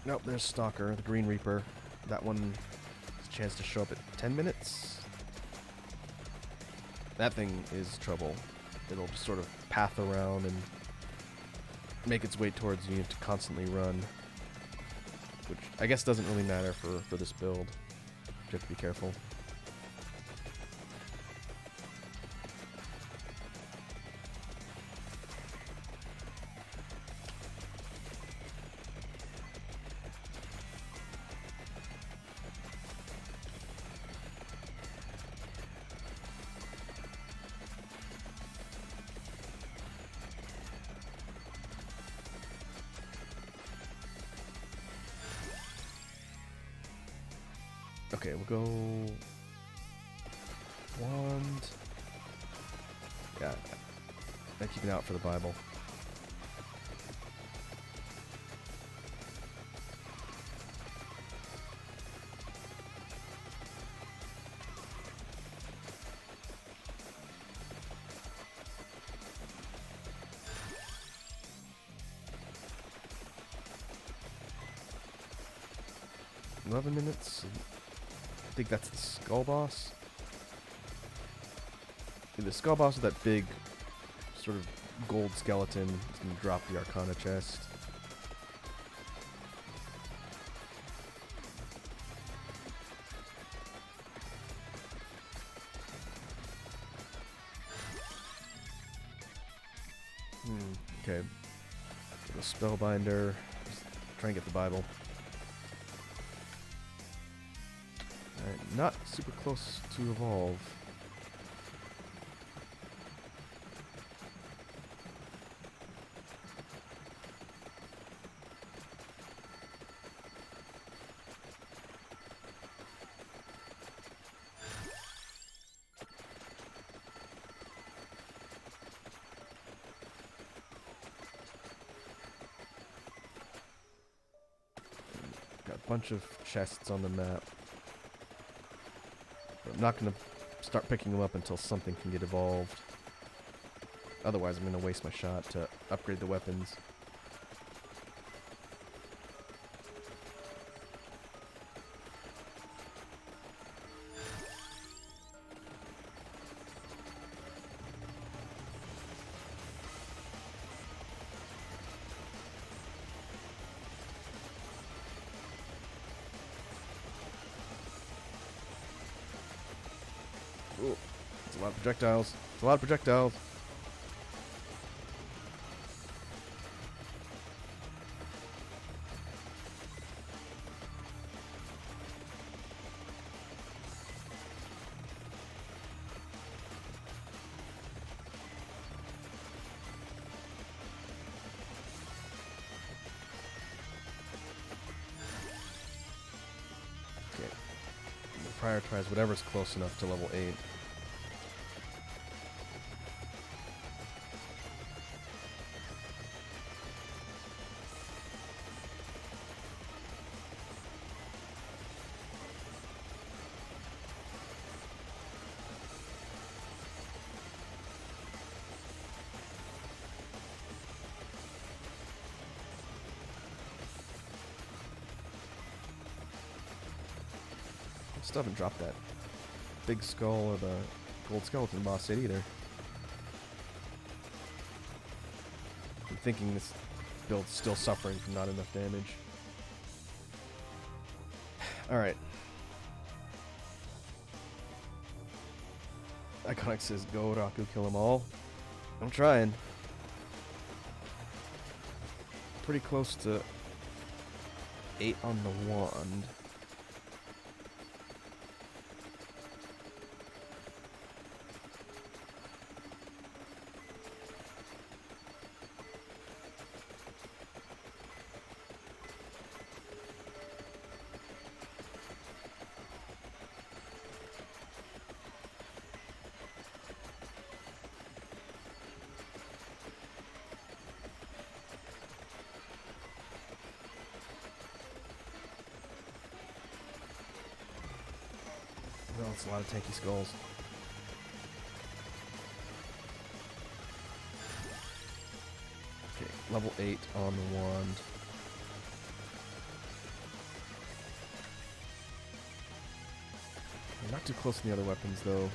Nope, there's Stalker, the Green Reaper. That one has a chance to show up at 10 minutes. That thing is trouble. It'll just sort of path around and make its way towards you. You have to constantly run. Which I guess doesn't really matter for this build. You have to be careful. Okay, we'll go wand. Yeah, I keep it out for the Bible. 11 minutes. I think that's the skull boss. Yeah, the skull boss is that big, sort of gold skeleton. He's gonna drop the Arcana chest. Okay. So the Spellbinder. Just try and get the Bible. Alright, not super close to evolve. Got a bunch of chests on the map. But I'm not going to start picking them up until something can get evolved. Otherwise, I'm going to waste my shot to upgrade the weapons. Ooh, it's a lot of projectiles. It's a lot of projectiles. Okay. We'll prioritize whatever's close enough to level 8. Still haven't dropped that big skull or the gold skeleton boss yet either. I'm thinking this build's still suffering from not enough damage. Alright. Iconic says, go Raku, kill them all. I'm trying. Pretty close to 8 on the wand. Well, it's a lot of tanky skulls. Okay, level 8 on the wand. I'm not too close to the other weapons, though.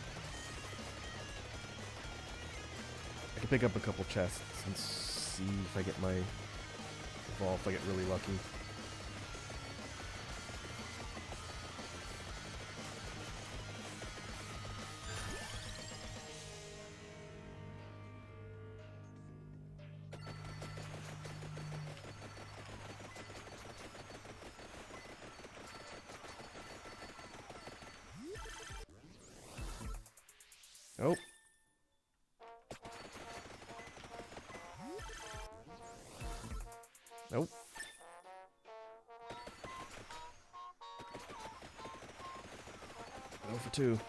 I can pick up a couple chests and see if I get my evolve, if I get really lucky. Oh. Nope. Go for 2.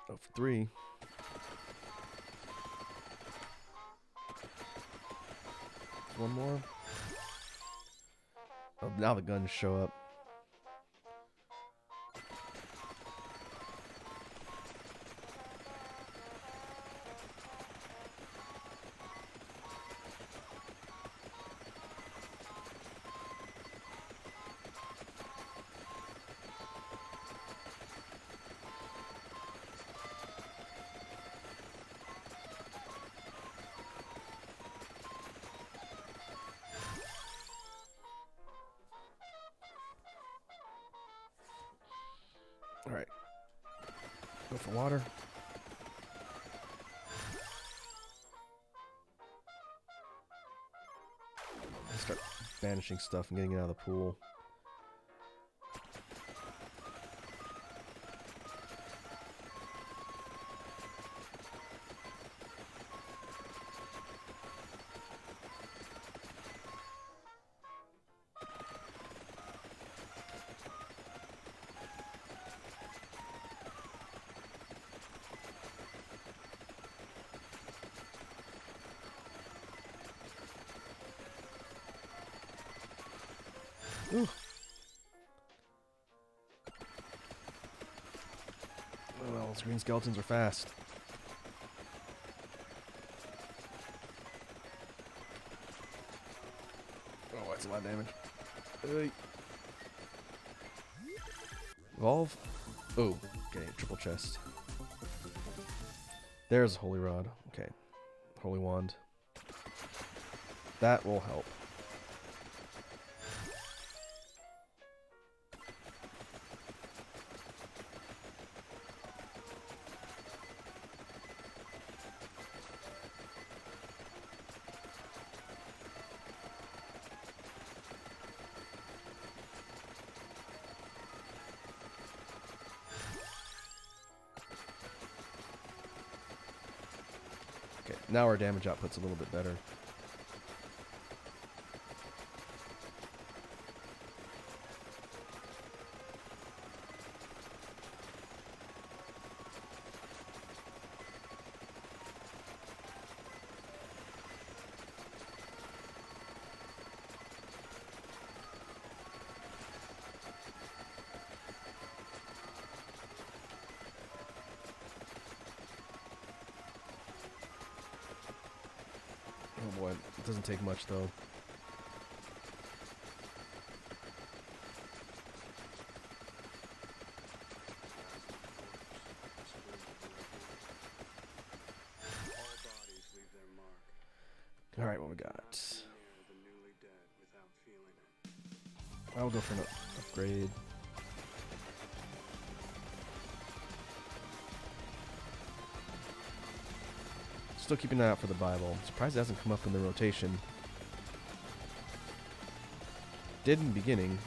Go for 3. One more. Oh, now the guns show up. Alright. Go for water. Start banishing stuff and getting it out of the pool. Ooh. Oh, well, those green skeletons are fast. Oh, that's a lot of damage. Evolve. Oh, okay, triple chest. There's a holy rod. Okay, holy wand. That will help. Okay, now our damage output's a little bit better. Oh boy, it doesn't take much though. Alright, what we got? I'll go for an upgrade. Still keeping an eye out for the Bible. I'm surprised it hasn't come up in the rotation. Did in the beginning.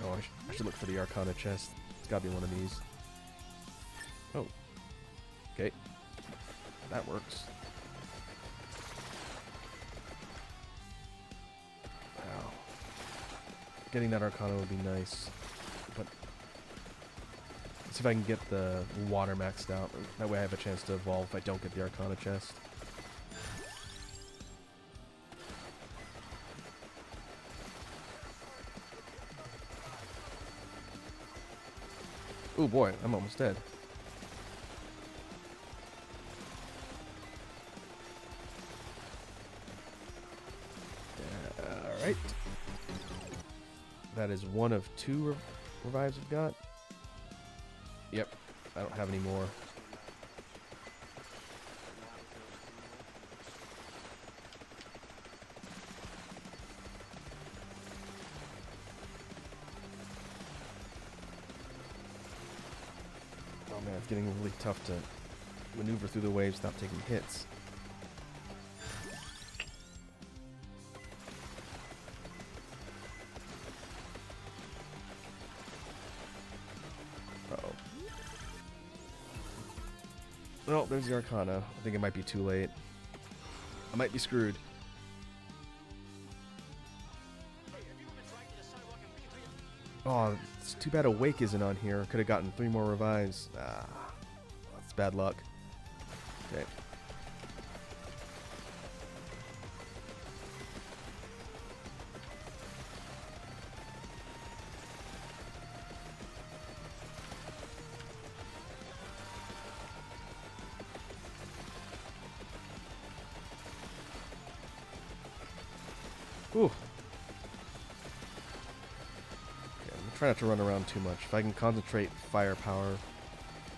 Oh, I should look for the Arcana chest. It's gotta be one of these. Oh. Okay. That works. Wow. Getting that Arcana would be nice. But let's see if I can get the water maxed out. That way I have a chance to evolve if I don't get the Arcana chest. Oh boy, I'm almost dead. Alright. That is one of two revives I've got. Yep, I don't have any more. Oh man, it's getting really tough to maneuver through the waves without taking hits. Uh-oh. Well, there's the Arcana. I think it might be too late. I might be screwed. Oh, it's too bad Awake isn't on here. Could have gotten 3 more revives. Ah, that's bad luck. Okay. Ooh. Okay, I'm gonna try not to run around too much. If I can concentrate firepower and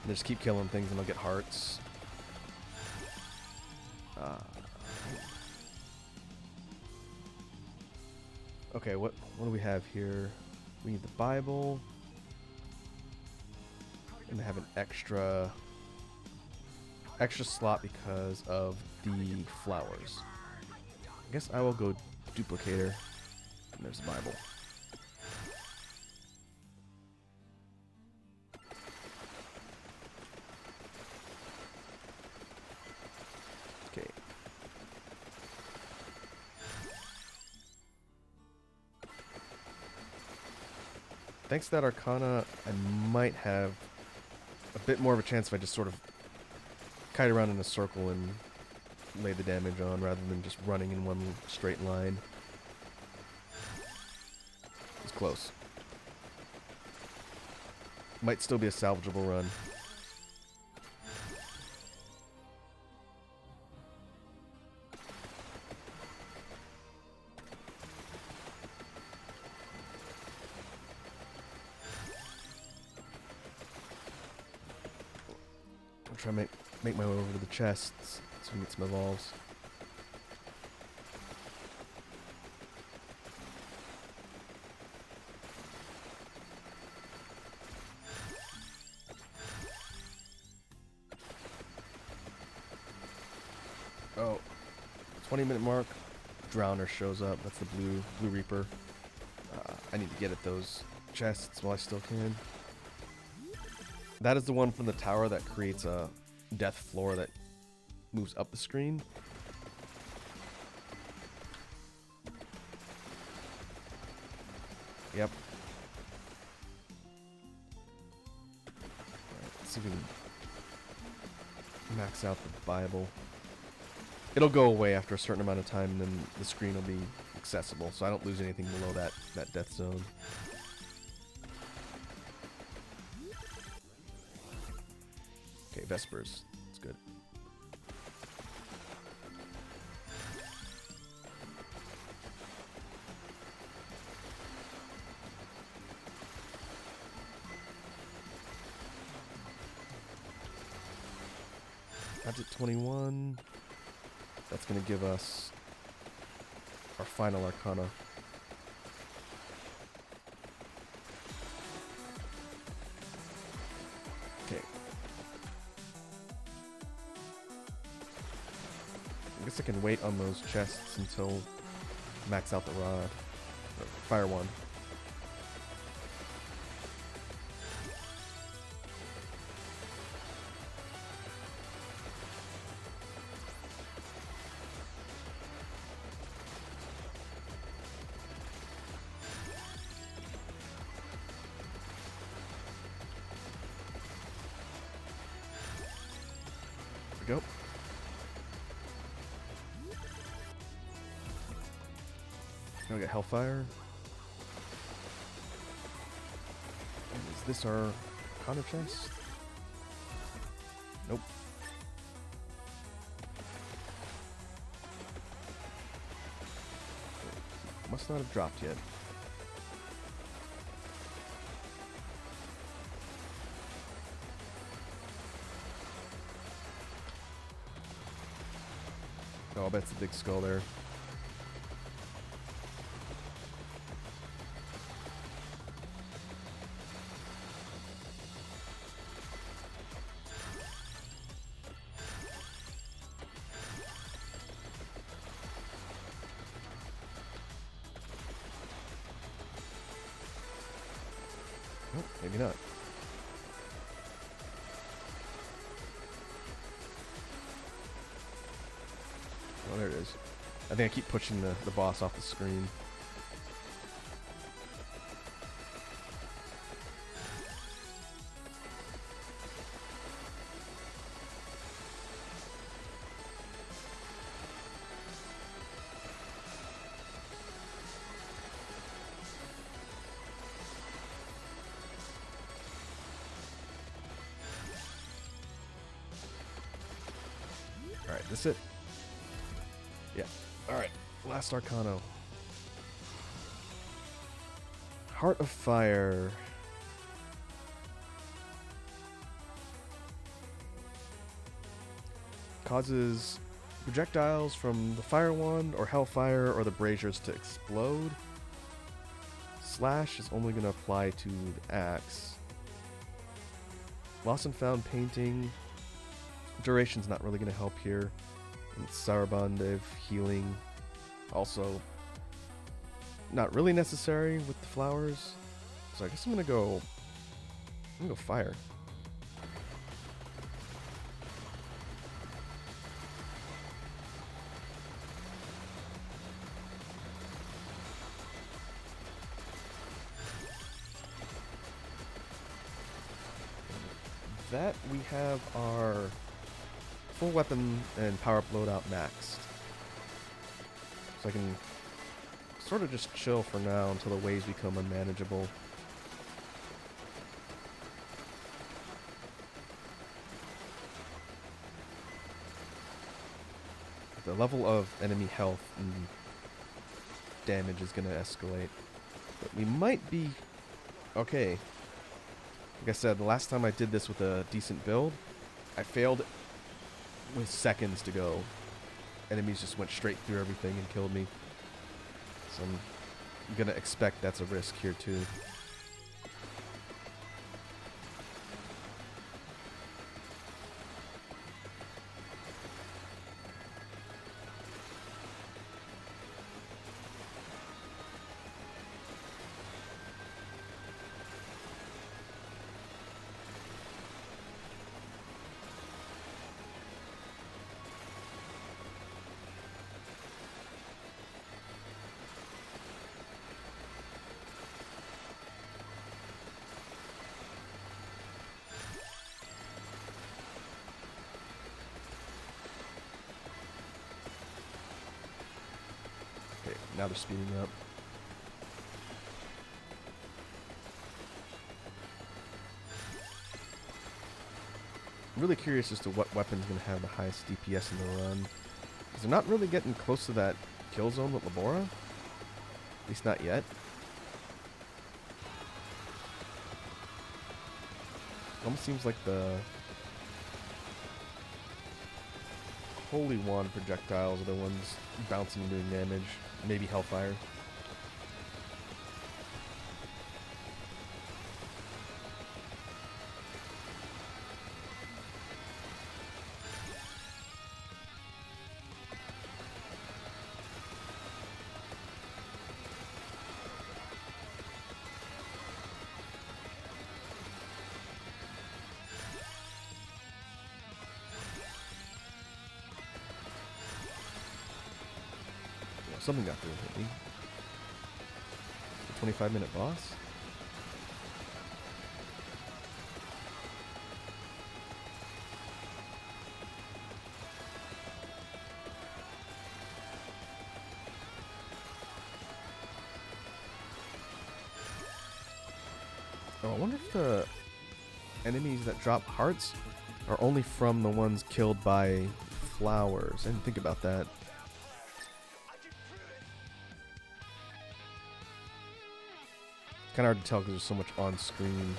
just keep killing things and I'll get hearts. Okay, what do we have here? We need the Bible. And have an extra slot because of the flowers. I guess I will go duplicator. And there's the Bible. Okay. Thanks to that Arcana, I might have a bit more of a chance if I just sort of kite around in a circle and lay the damage on rather than just running in one straight line. It's close. Might still be a salvageable run. I'll try to make my way over to the chests so we can get some evolves. Oh, 20-minute mark. Drowner shows up. That's the blue Reaper. I need to get at those chests while I still can. That is the one from the tower that creates a death floor that moves up the screen. Yep. Alright, let's see if we can max out the Bible. It'll go away after a certain amount of time, and then the screen will be accessible, so I don't lose anything below that death zone. Okay, Vespers. That's good. That's at 21. That's going to give us our final Arcana. Okay. I guess I can wait on those chests until max out the rod. Or fire one. Go. Now we got Hellfire. Is this our Arcana chest? Nope. Must not have dropped yet. Oh, I bet it's a big skull there. Oh, maybe not. Oh, there it is. I think I keep pushing the boss off the screen. Alright, this it? Yeah. Alright, last Arcano. Heart of Fire. Causes projectiles from the Fire Wand or Hellfire or the braziers to explode. Slash is only going to apply to the axe. Lost and Found Painting. Duration's not really going to help here. And Sarabande healing. Also, not really necessary with the flowers. So I guess I'm going to go fire. That we have our full weapon and power-up loadout maxed. So I can sort of just chill for now until the waves become unmanageable. The level of enemy health and damage is going to escalate. But we might be okay. Like I said, the last time I did this with a decent build, I failed with seconds to go. Enemies just went straight through everything and killed me. So I'm going to expect that's a risk here too. Now they're speeding up. I'm really curious as to what weapon's going to have the highest DPS in the run. Because they're not really getting close to that kill zone with Labora. At least not yet. Almost seems like the Holy Wand projectiles are the ones bouncing and doing damage. Maybe Hellfire. Something got through and hit me. 25-minute boss? Oh, I wonder if the enemies that drop hearts are only from the ones killed by flowers. I didn't think about that. Kind of hard to tell because there's so much on screen.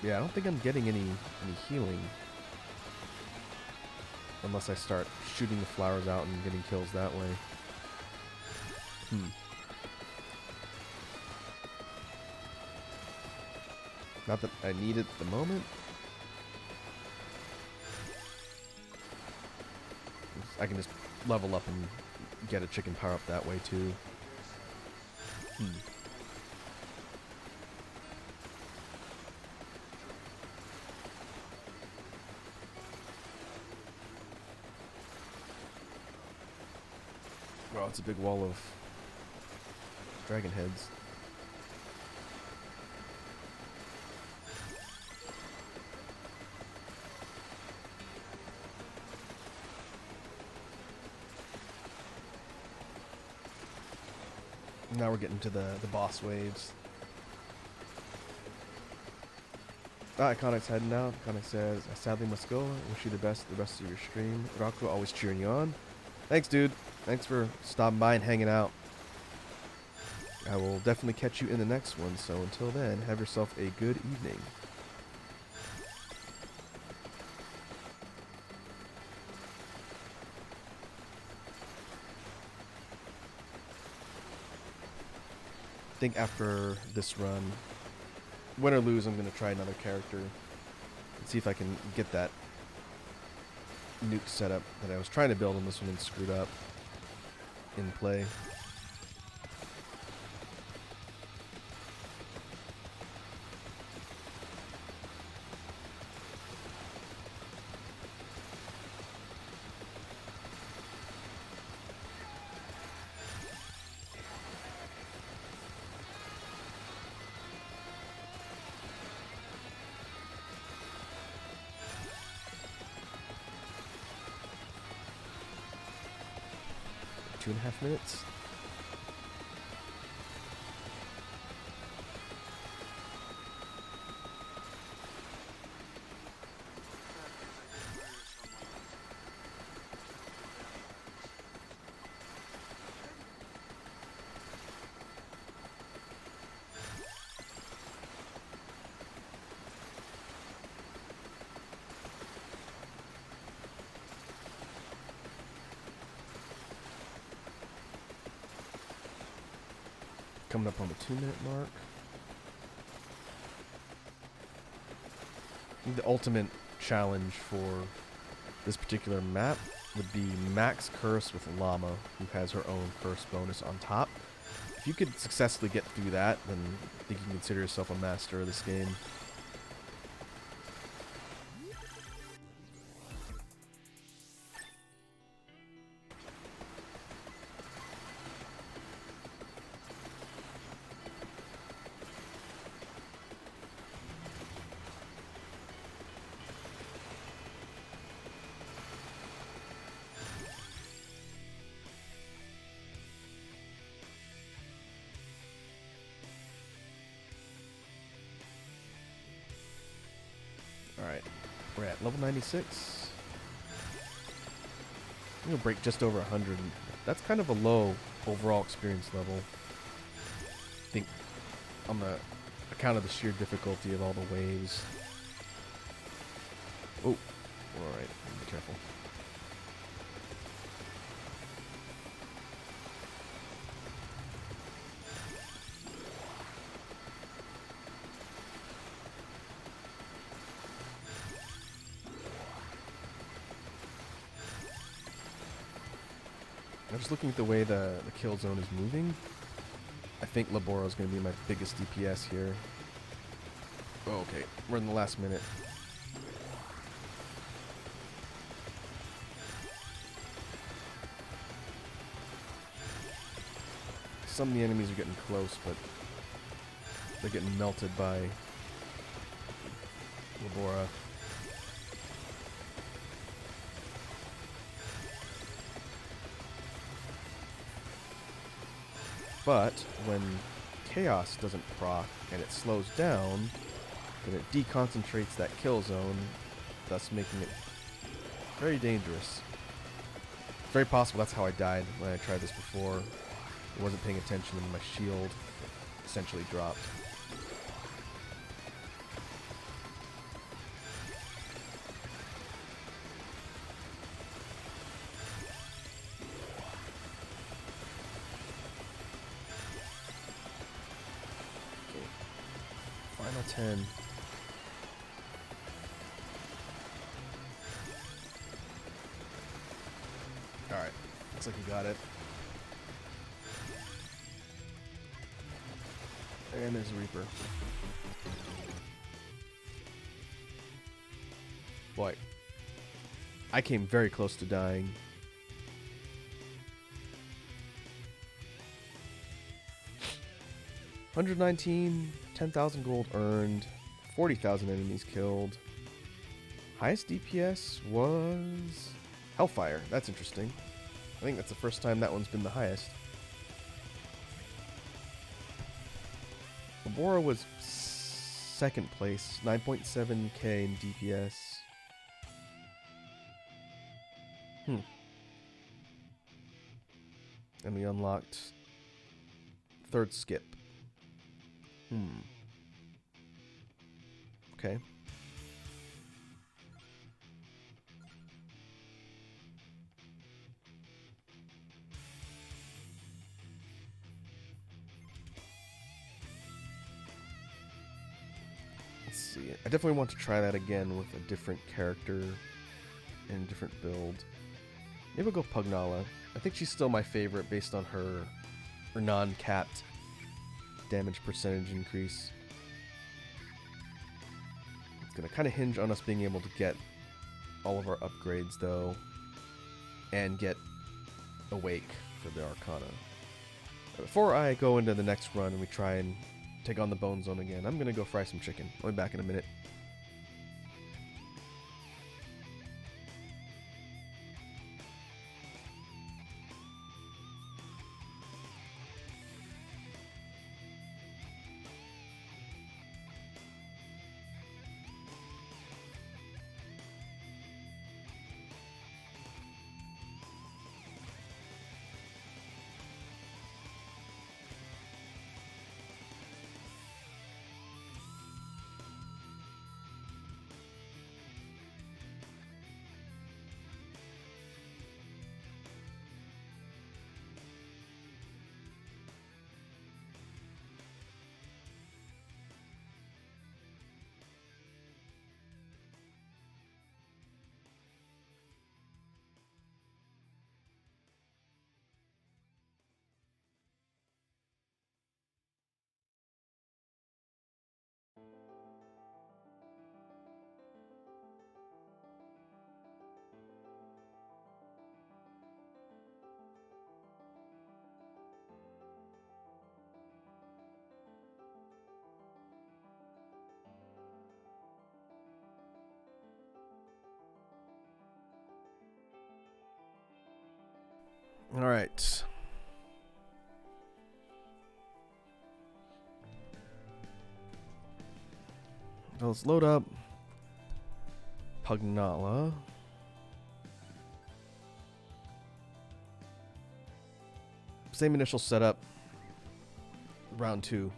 Yeah, I don't think I'm getting any healing. Unless I start shooting the flowers out and getting kills that way. Not that I need it at the moment. I can just level up and get a chicken power up that way too. Wow, it's a big wall of dragon heads. Now we're getting to the boss waves. Iconic's heading out. Iconic says, I sadly must go. I wish you the best the rest of your stream. Raku always cheering you on. Thanks, dude. Thanks for stopping by and hanging out. I will definitely catch you in the next one. So until then, have yourself a good evening. I think after this run, win or lose, I'm going to try another character and see if I can get that nuke setup that I was trying to build on this one and screwed up in play. Two and a half minutes. Coming up on the 2-minute mark. I think the ultimate challenge for this particular map would be max curse with Llama, who has her own curse bonus on top. If you could successfully get through that, then I think you can consider yourself a master of this game. Alright, we're at level 96. I'm going to break just over 100. That's kind of a low overall experience level. I think on the account of the sheer difficulty of all the waves. Oh, alright, be careful. I'm just looking at the way the kill zone is moving. I think Labora is going to be my biggest DPS here. Oh, okay, we're in the last minute. Some of the enemies are getting close, but they're getting melted by Labora. But when Chaos doesn't proc and it slows down, then it deconcentrates that kill zone, thus making it very dangerous. It's very possible that's how I died when I tried this before. I wasn't paying attention and my shield essentially dropped. Final 10. Alright, looks like we got it. And there's a Reaper. Boy, I came very close to dying. $119, 10,000 gold earned, 40,000 enemies killed. Highest DPS was Hellfire. That's interesting. I think that's the first time that one's been the highest. Labora was second place, 9.7k in DPS. And we unlocked third skip. Okay. Let's see. I definitely want to try that again with a different character and a different build. Maybe we'll go Pugnala. I think she's still my favorite based on her non-capped damage percentage increase. It's going to kind of hinge on us being able to get all of our upgrades, though, and get Awake for the Arcana. Before I go into the next run and we try and take on the Bone Zone again, I'm going to go fry some chicken. I'll be back in a minute. All right. Well, let's load up Pugnala. Same initial setup. Round 2.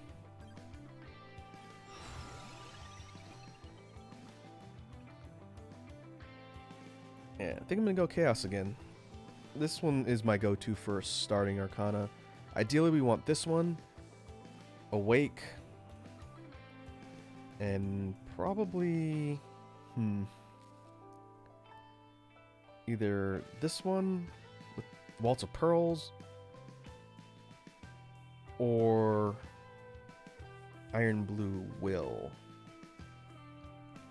Yeah, I think I'm gonna go Chaos again. This one is my go-to for starting Arcana. Ideally, we want this one, Awake, and probably, either this one with Waltz of Pearls, or Iron Blue Will.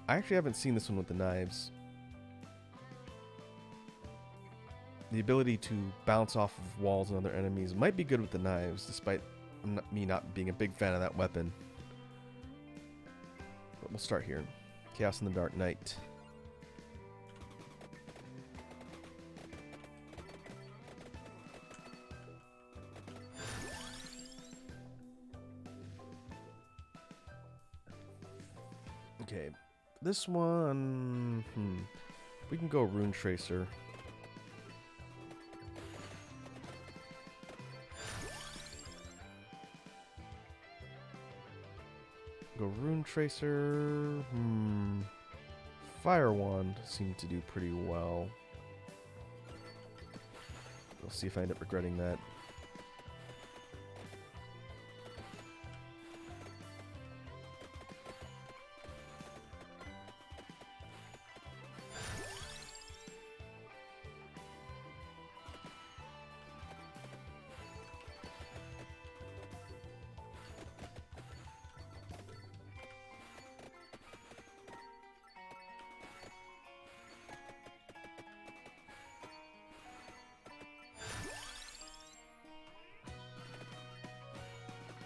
I actually haven't seen this one with the knives. The ability to bounce off of walls and other enemies might be good with the knives, despite me not being a big fan of that weapon. But we'll start here. Chaos in the Dark Knight. Okay, this one, we can go Rune Tracer. Go Rune Tracer. Fire Wand seemed to do pretty well. We'll see if I end up regretting that.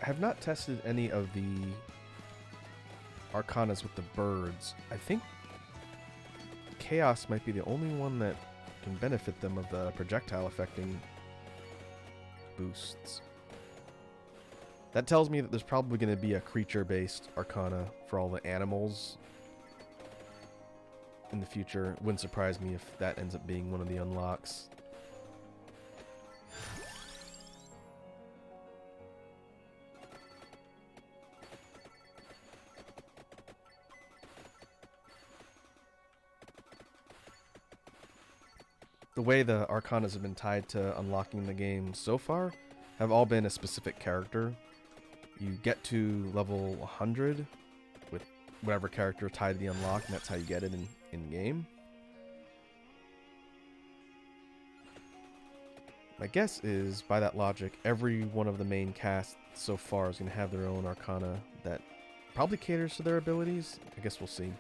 I have not tested any of the Arcanas with the birds. I think Chaos might be the only one that can benefit them of the projectile affecting boosts. That tells me that there's probably going to be a creature-based Arcana for all the animals in the future. It wouldn't surprise me if that ends up being one of the unlocks. the way the Arcanas have been tied to unlocking the game so far have all been a specific character. You get to level 100 with whatever character tied to the unlock, and that's how you get it in game. My guess is, by that logic, every one of the main cast so far is going to have their own Arcana that probably caters to their abilities. I guess we'll see.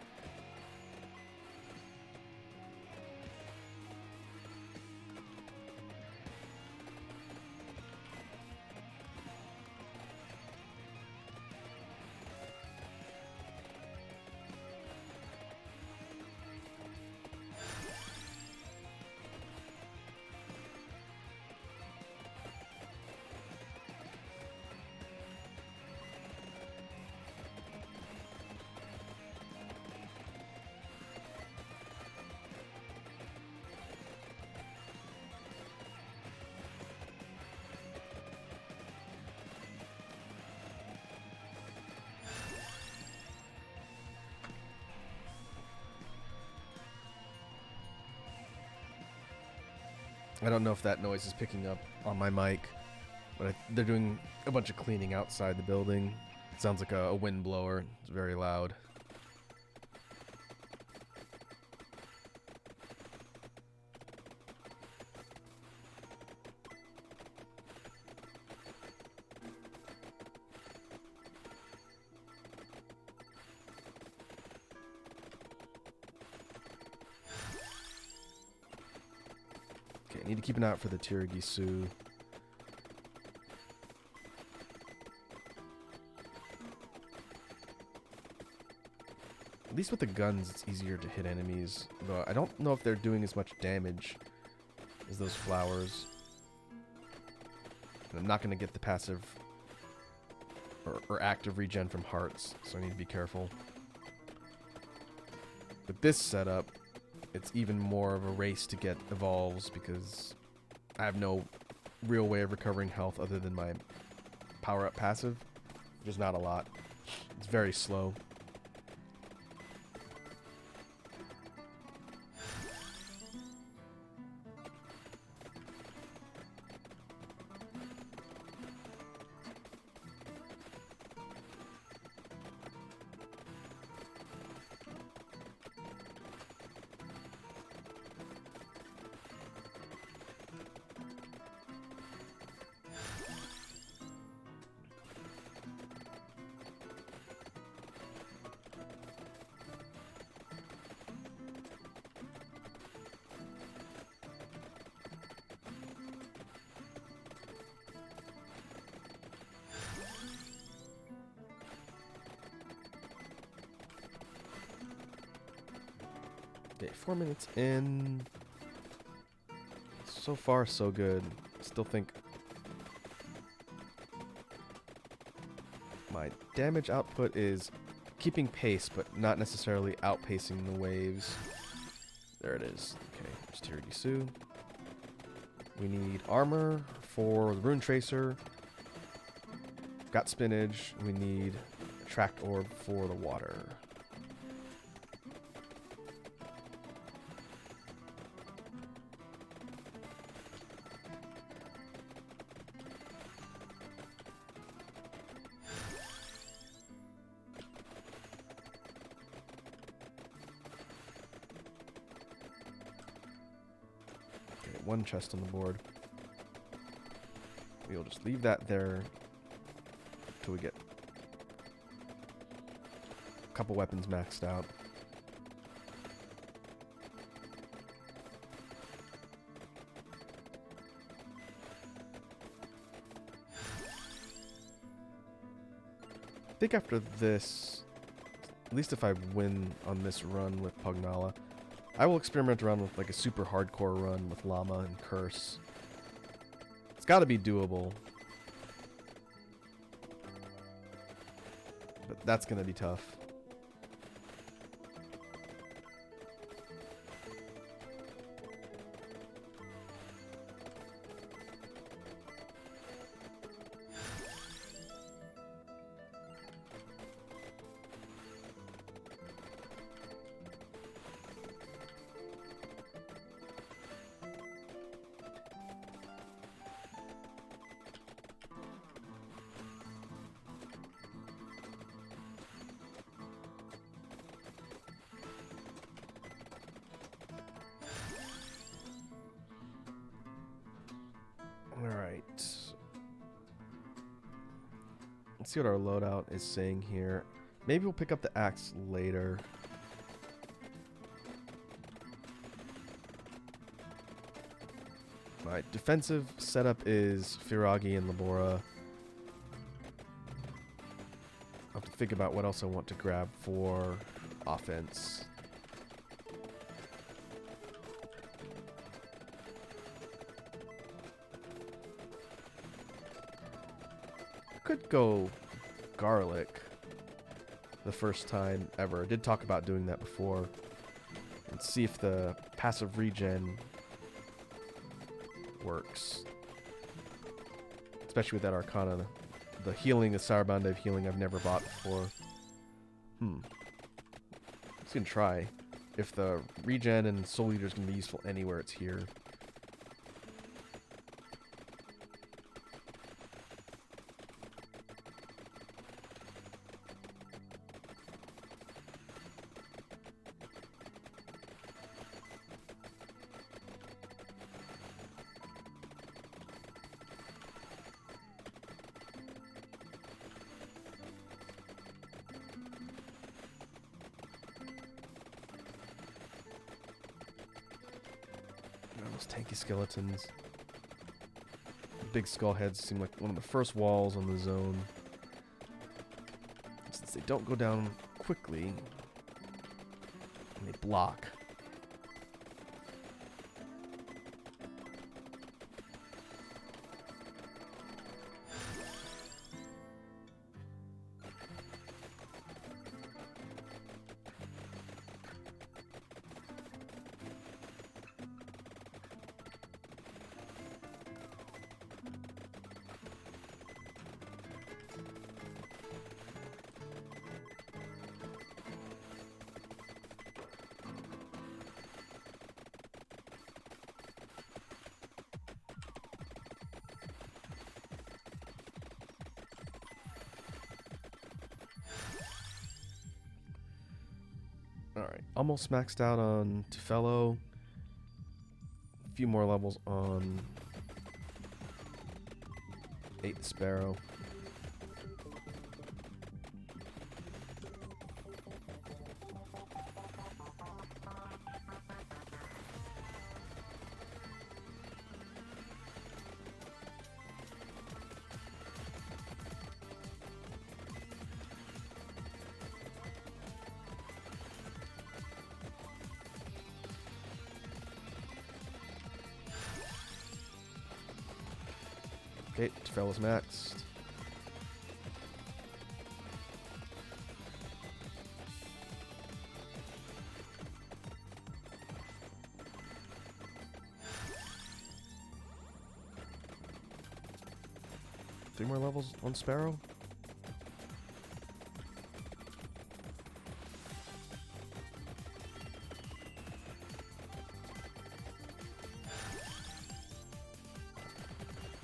I don't know if that noise is picking up on my mic, but they're doing a bunch of cleaning outside the building. It sounds like a wind blower. It's very loud. Okay, I need to keep an eye out for the Tirigisu. At least with the guns, it's easier to hit enemies. Though I don't know if they're doing as much damage as those flowers. And I'm not going to get the passive or active regen from hearts, so I need to be careful. With this setup, it's even more of a race to get evolves because I have no real way of recovering health other than my power-up passive. There's not a lot. It's very slow. Okay, 4 minutes in. So far, so good. Still think my damage output is keeping pace, but not necessarily outpacing the waves. There it is. Okay, there's Tirigisu. We need armor for the Rune Tracer. Got spinach. We need Attract Orb for the water. One chest on the board. We'll just leave that there until we get a couple weapons maxed out. I think after this, at least if I win on this run with Pugnala, I will experiment around with like a super hardcore run with Llama and Curse. It's got to be doable. But that's going to be tough. Let's see what our loadout is saying here. Maybe we'll pick up the axe later. My defensive setup is Firagi and Labora. I'll have to think about what else I want to grab for offense. Could go garlic the first time ever. I did talk about doing that before. And see if the passive regen works. Especially with that Arcana. The healing, the Sourbound Dive healing I've never bought before. Just gonna try. If the regen and Soul Eater is gonna be useful anywhere, it's here. Those tanky skeletons. The big skull heads seem like one of the first walls on the zone. Since they don't go down quickly, and they block. Alright, almost maxed out on Tefelo. A few more levels on 8 Sparrow. Okay, Tefello's maxed. Three more levels on Sparrow.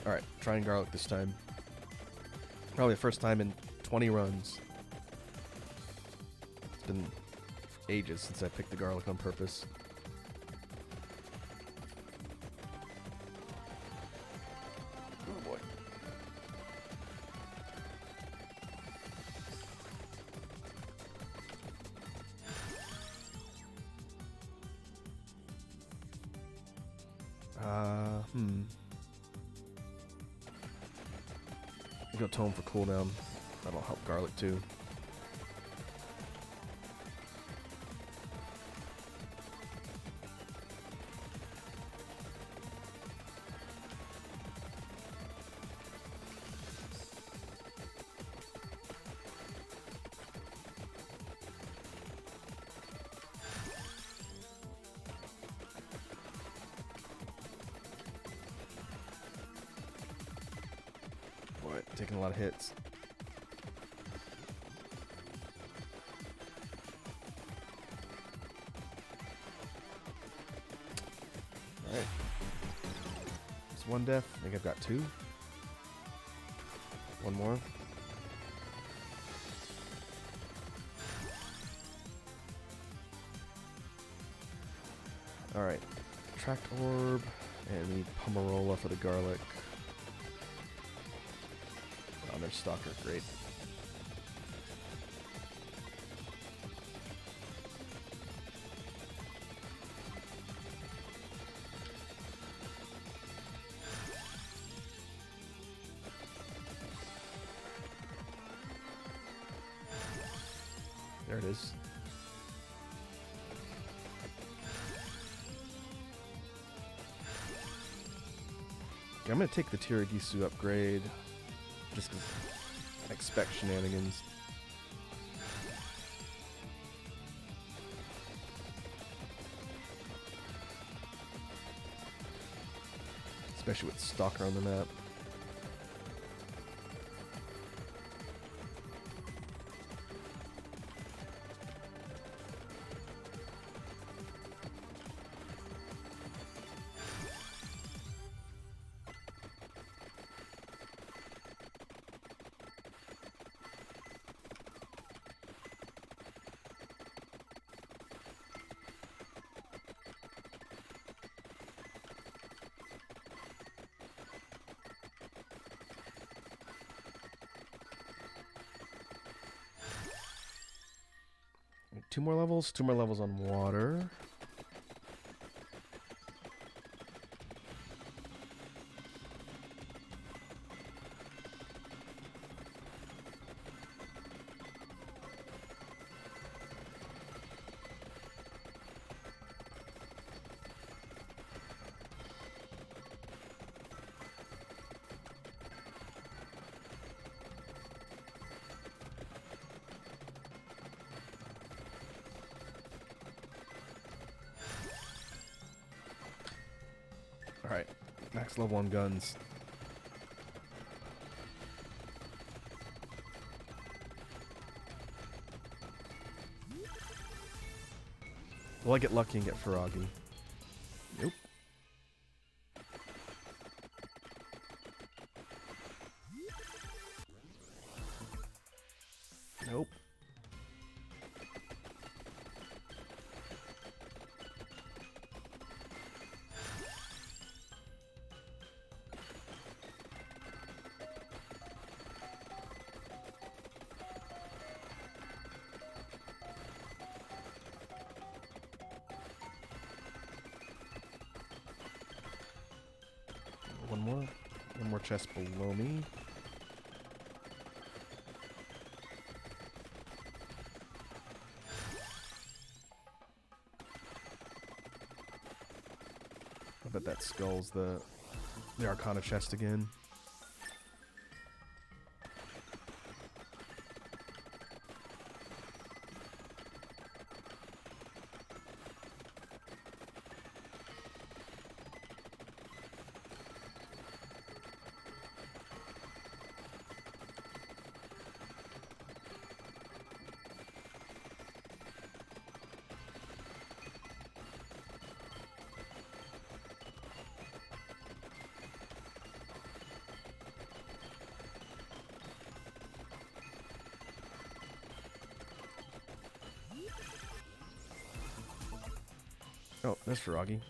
Alright, trying garlic this time. Probably the first time in 20 runs. It's been ages since I picked the garlic on purpose. Oh boy. Go Tome for cooldown. That'll help garlic too. Taking a lot of hits. Alright. It's one death. I think I've got two. One more. Alright. Tract Orb. And we need Pomarola for the garlic. There's Stalker, great. There it is. Okay, I'm gonna take the Tiragisu upgrade, just because I expect shenanigans. Especially with Stalker on the map. Two more levels on water. Alright, max level on guns. Will I get lucky and get Feragi? Nope. Nope. One more chest below me. I bet that skull's the Arcana chest again. Oh, there's Feragi.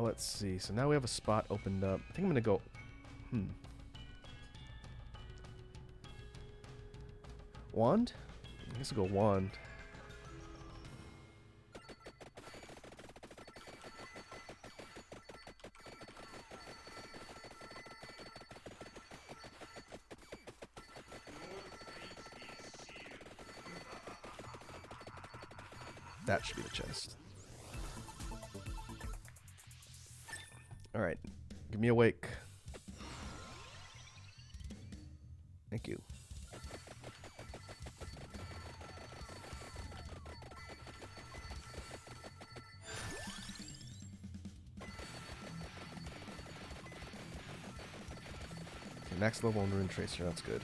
Let's see. So now we have a spot opened up. I think I'm gonna go... Wand? I guess I'll go Wand. That should be the chest. Alright. Give me a wake. Thank you. Okay, next level on Rune Tracer, that's good.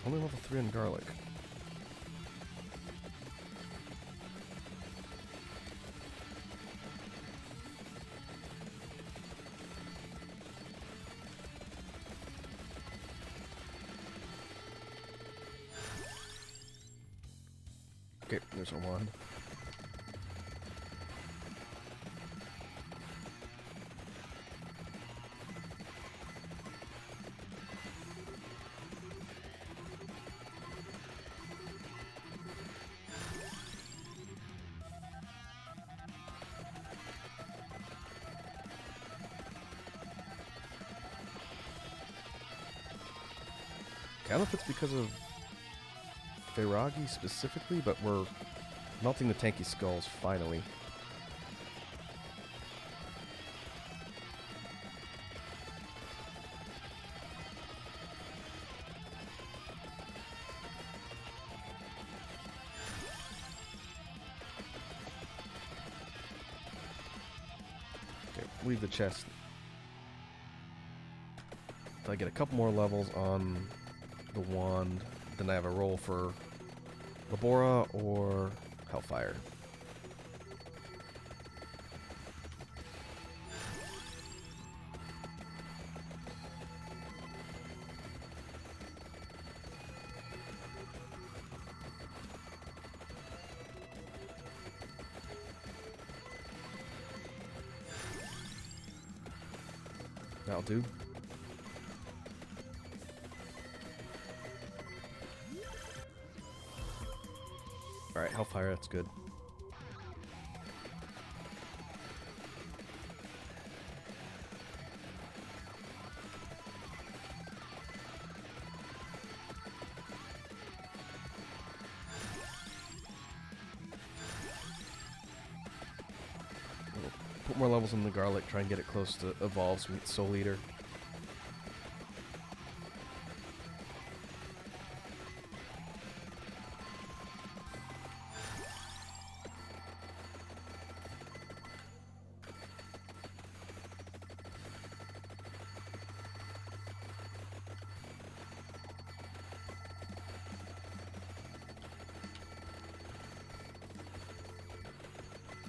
Only level 3 on garlic. Okay, there's our wand. I don't know if it's because of Feiragi specifically, but we're melting the tanky skulls finally. Okay, leave the chest. If I get a couple more levels on the wand, then I have a roll for Labora or Hellfire. That'll do. Alright, Hellfire, that's good. We'll put more levels in the Garlic, try and get it close to Evolve so we get Soul Eater.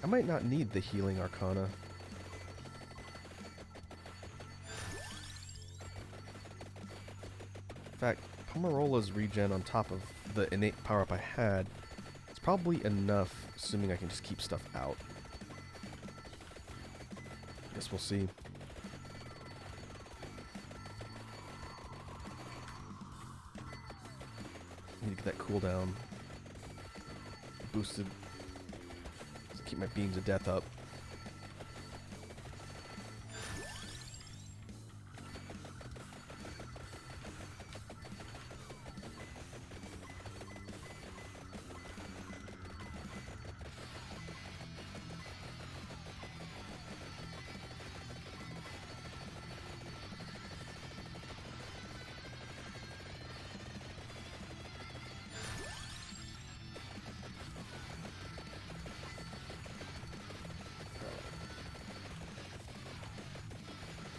I might not need the Healing Arcana. In fact, Pomerola's regen on top of the innate power-up I had is probably enough, assuming I can just keep stuff out. Guess we'll see. Need to get that cooldown boosted. Keep my beams of death up.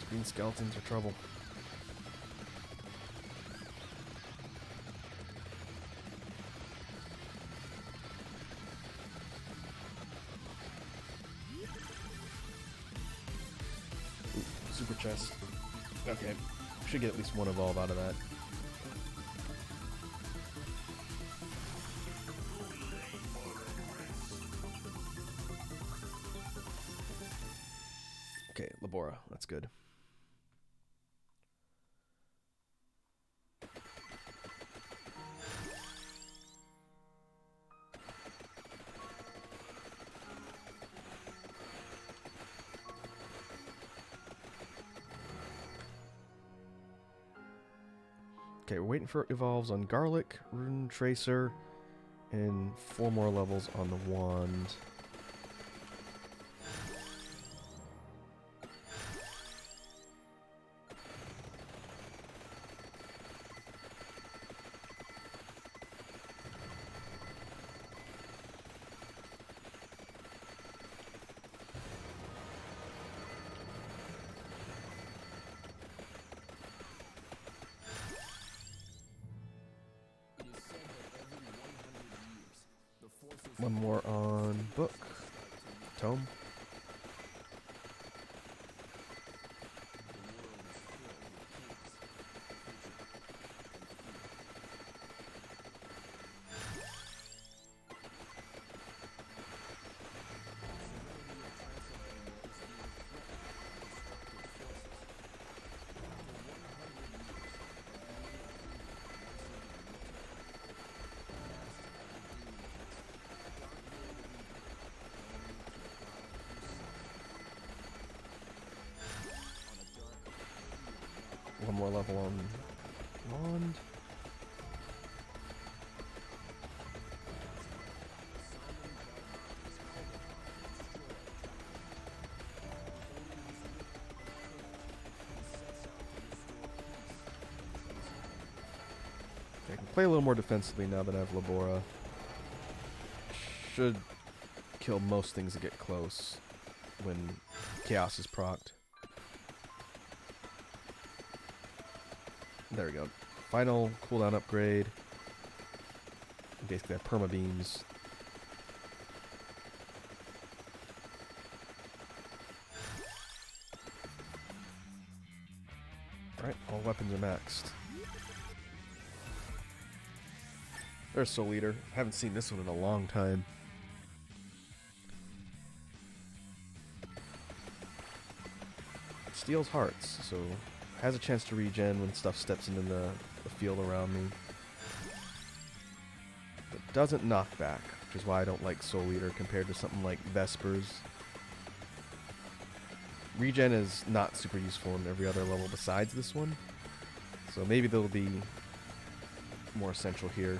Green skeletons are trouble. Ooh, super chest. Okay, should get at least one evolve out of that. Okay, Labora, that's good. Okay, we're waiting for evolves on Garlic, Rune Tracer, and 4 more levels on the wand. One more on book. Tome. one more level on wand. I can play a little more defensively now that I have Labora. Should kill most things that get close when Chaos is procced. There we go. Final cooldown upgrade. Basically have perma beams. Alright, all weapons are maxed. There's Soul Eater. Haven't seen this one in a long time. Steals hearts, so has a chance to regen when stuff steps into the field around me. But doesn't knock back, which is why I don't like Soul Eater compared to something like Vespers. Regen is not super useful in every other level besides this one, so maybe they'll be more essential here.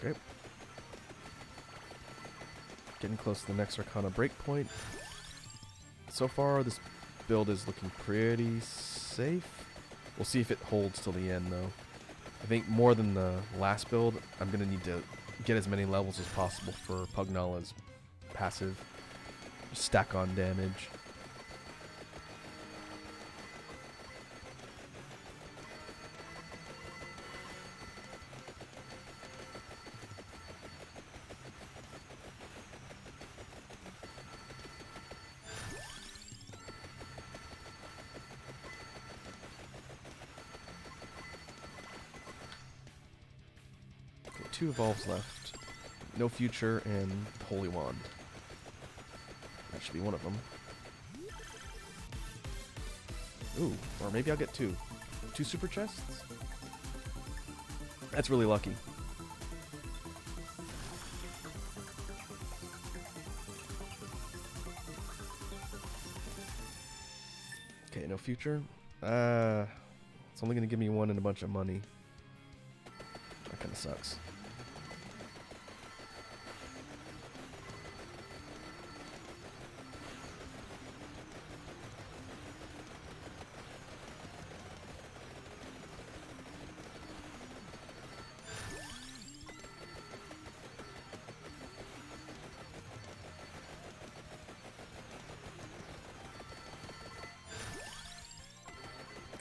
Okay. Getting close to the next Arcana breakpoint. So far, this build is looking pretty safe. We'll see if it holds till the end, though. I think more than the last build, I'm going to need to get as many levels as possible for Pugnala's passive. Just stack on damage. Two evolves left. No Future and Holy Wand. That should be one of them. Ooh, or maybe I'll get two. Two super chests? That's really lucky. Okay, no Future. It's only gonna give me one and a bunch of money. That kinda sucks.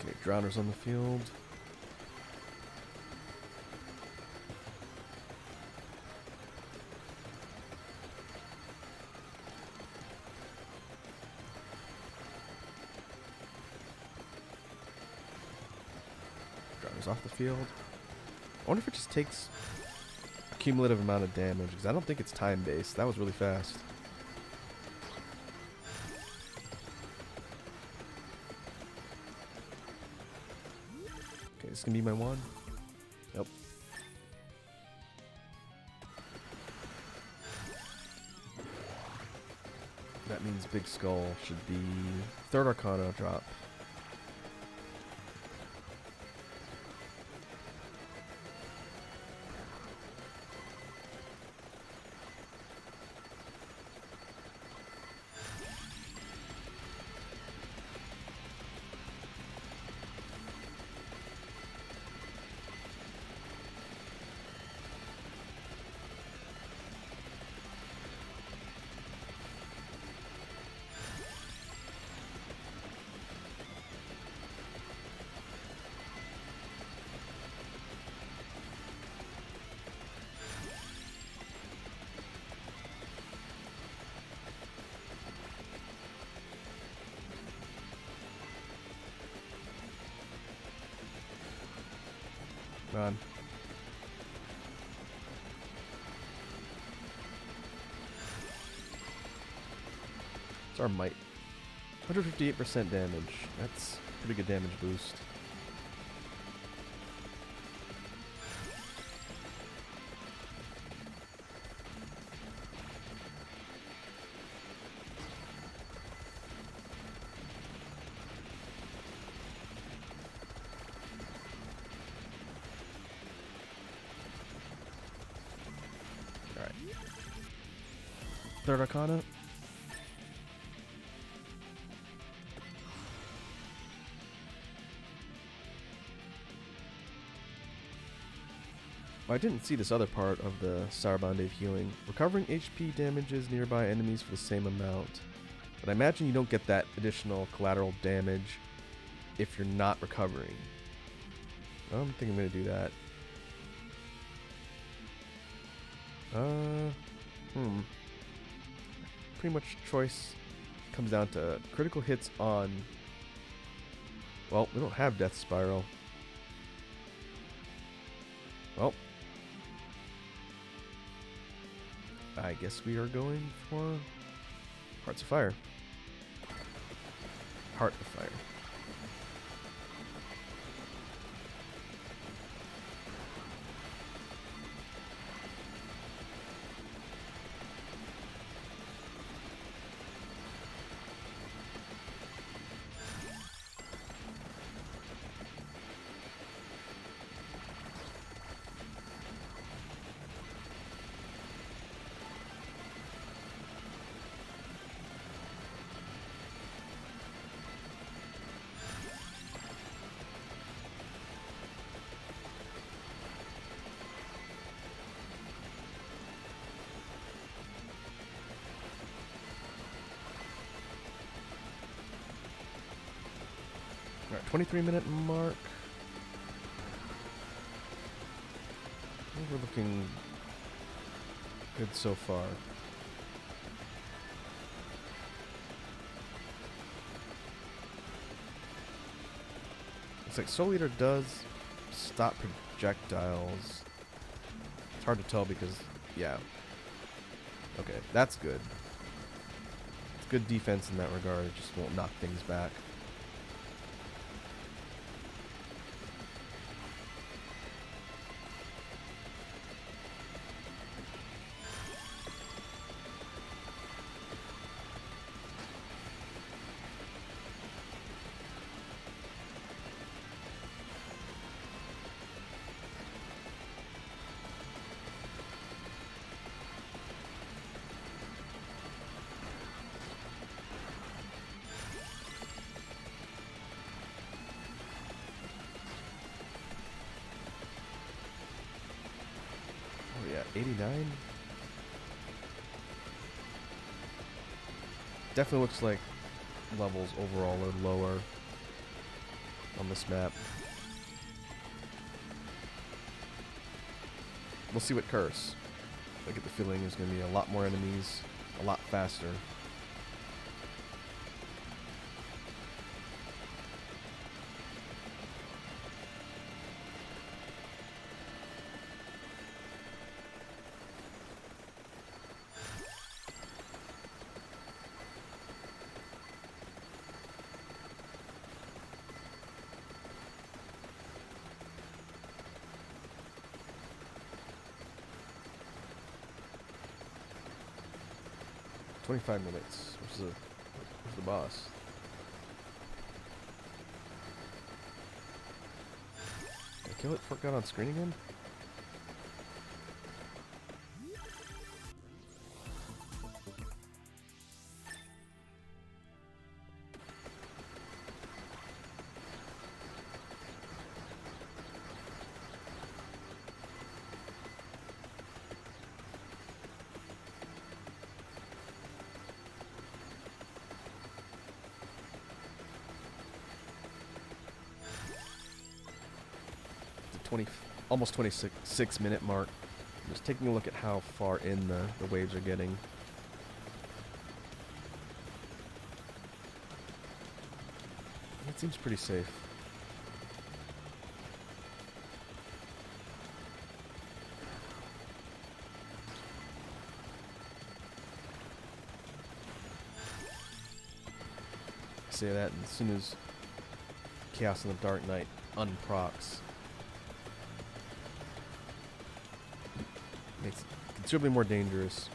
Okay, Drowners on the field. Drowners off the field. I wonder if it just takes a cumulative amount of damage, because I don't think it's time-based. That was really fast. Okay, this is gonna be my one. Yep. That means Big Skull should be third Arcana drop. Come on. It's our might. 158% damage. That's pretty good damage boost. Alright. Third Arcana. I didn't see this other part of the Sarabande healing. Recovering HP damages nearby enemies for the same amount. But I imagine you don't get that additional collateral damage if you're not recovering. I don't think I'm going to do that. Pretty much choice comes down to critical hits on... Well, we don't have Death Spiral. Well, I guess we are going for Hearts of Fire. Heart of Fire. Alright, 23-minute mark. I think we're looking good so far. Looks like Soul Eater does stop projectiles. It's hard to tell because, yeah. Okay, that's good. It's good defense in that regard. It just won't knock things back. Yeah, 89. Definitely looks like levels overall are lower on this map. We'll see what curse. I get the feeling there's going to be a lot more enemies, a lot faster. "25 minutes. Where's the boss?" Did I kill it before it got on screen again? Almost 26-minute mark. Just taking a look at how far in the waves are getting. It seems pretty safe. say that, and as soon as Chaos in the Dark Knight unprocs, makes it considerably more dangerous.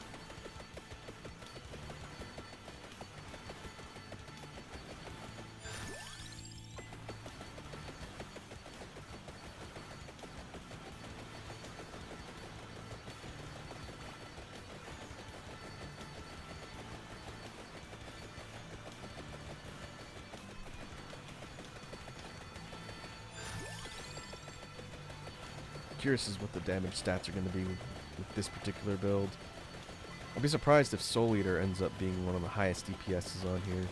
Curious as what the damage stats are going to be with this particular build. I'll be surprised if Soul Eater ends up being one of the highest DPSs on here,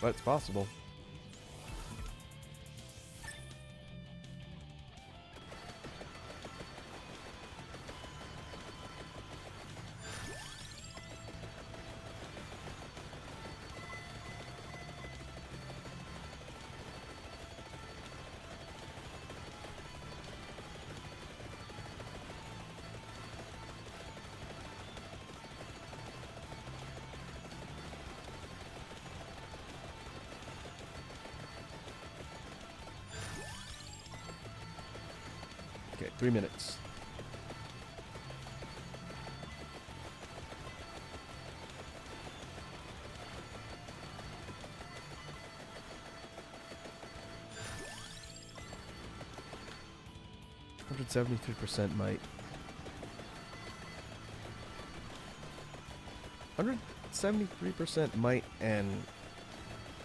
but it's possible. Okay, 3 minutes. %73% might. 173% might, and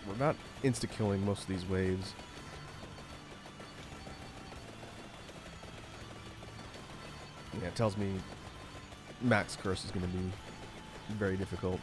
we're not insta-killing most of these waves. Yeah, it tells me max curse is going to be very difficult.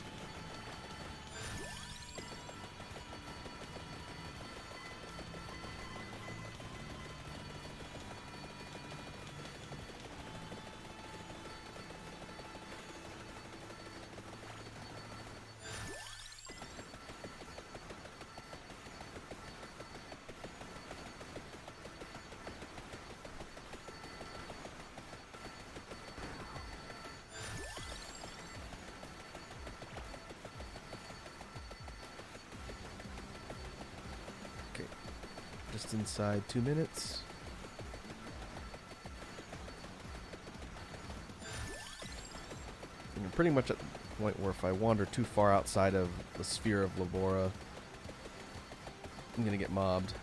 Just inside 2 minutes. And I'm pretty much at the point where if I wander too far outside of the sphere of Labora, I'm gonna get mobbed.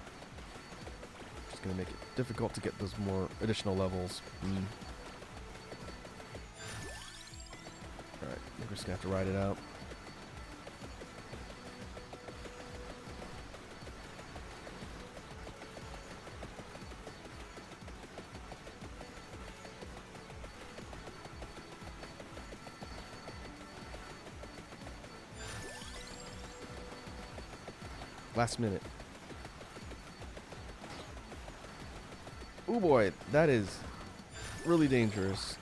Just gonna make it difficult to get those more additional levels. Alright, we're just gonna have to ride it out. Last minute. Oh boy, that is really dangerous.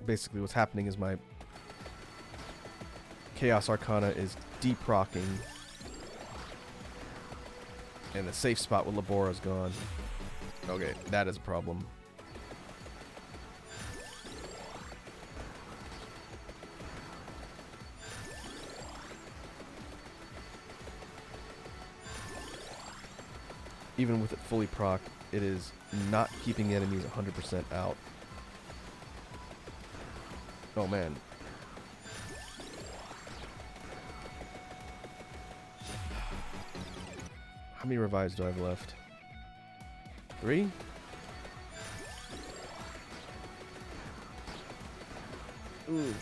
Basically what's happening is my Chaos Arcana is deprocking, and the safe spot with Labora is gone. Okay, that is a problem. Even with it fully proc, it is not keeping enemies 100% out. Oh man. How many revives do I have left? 3? Ooh.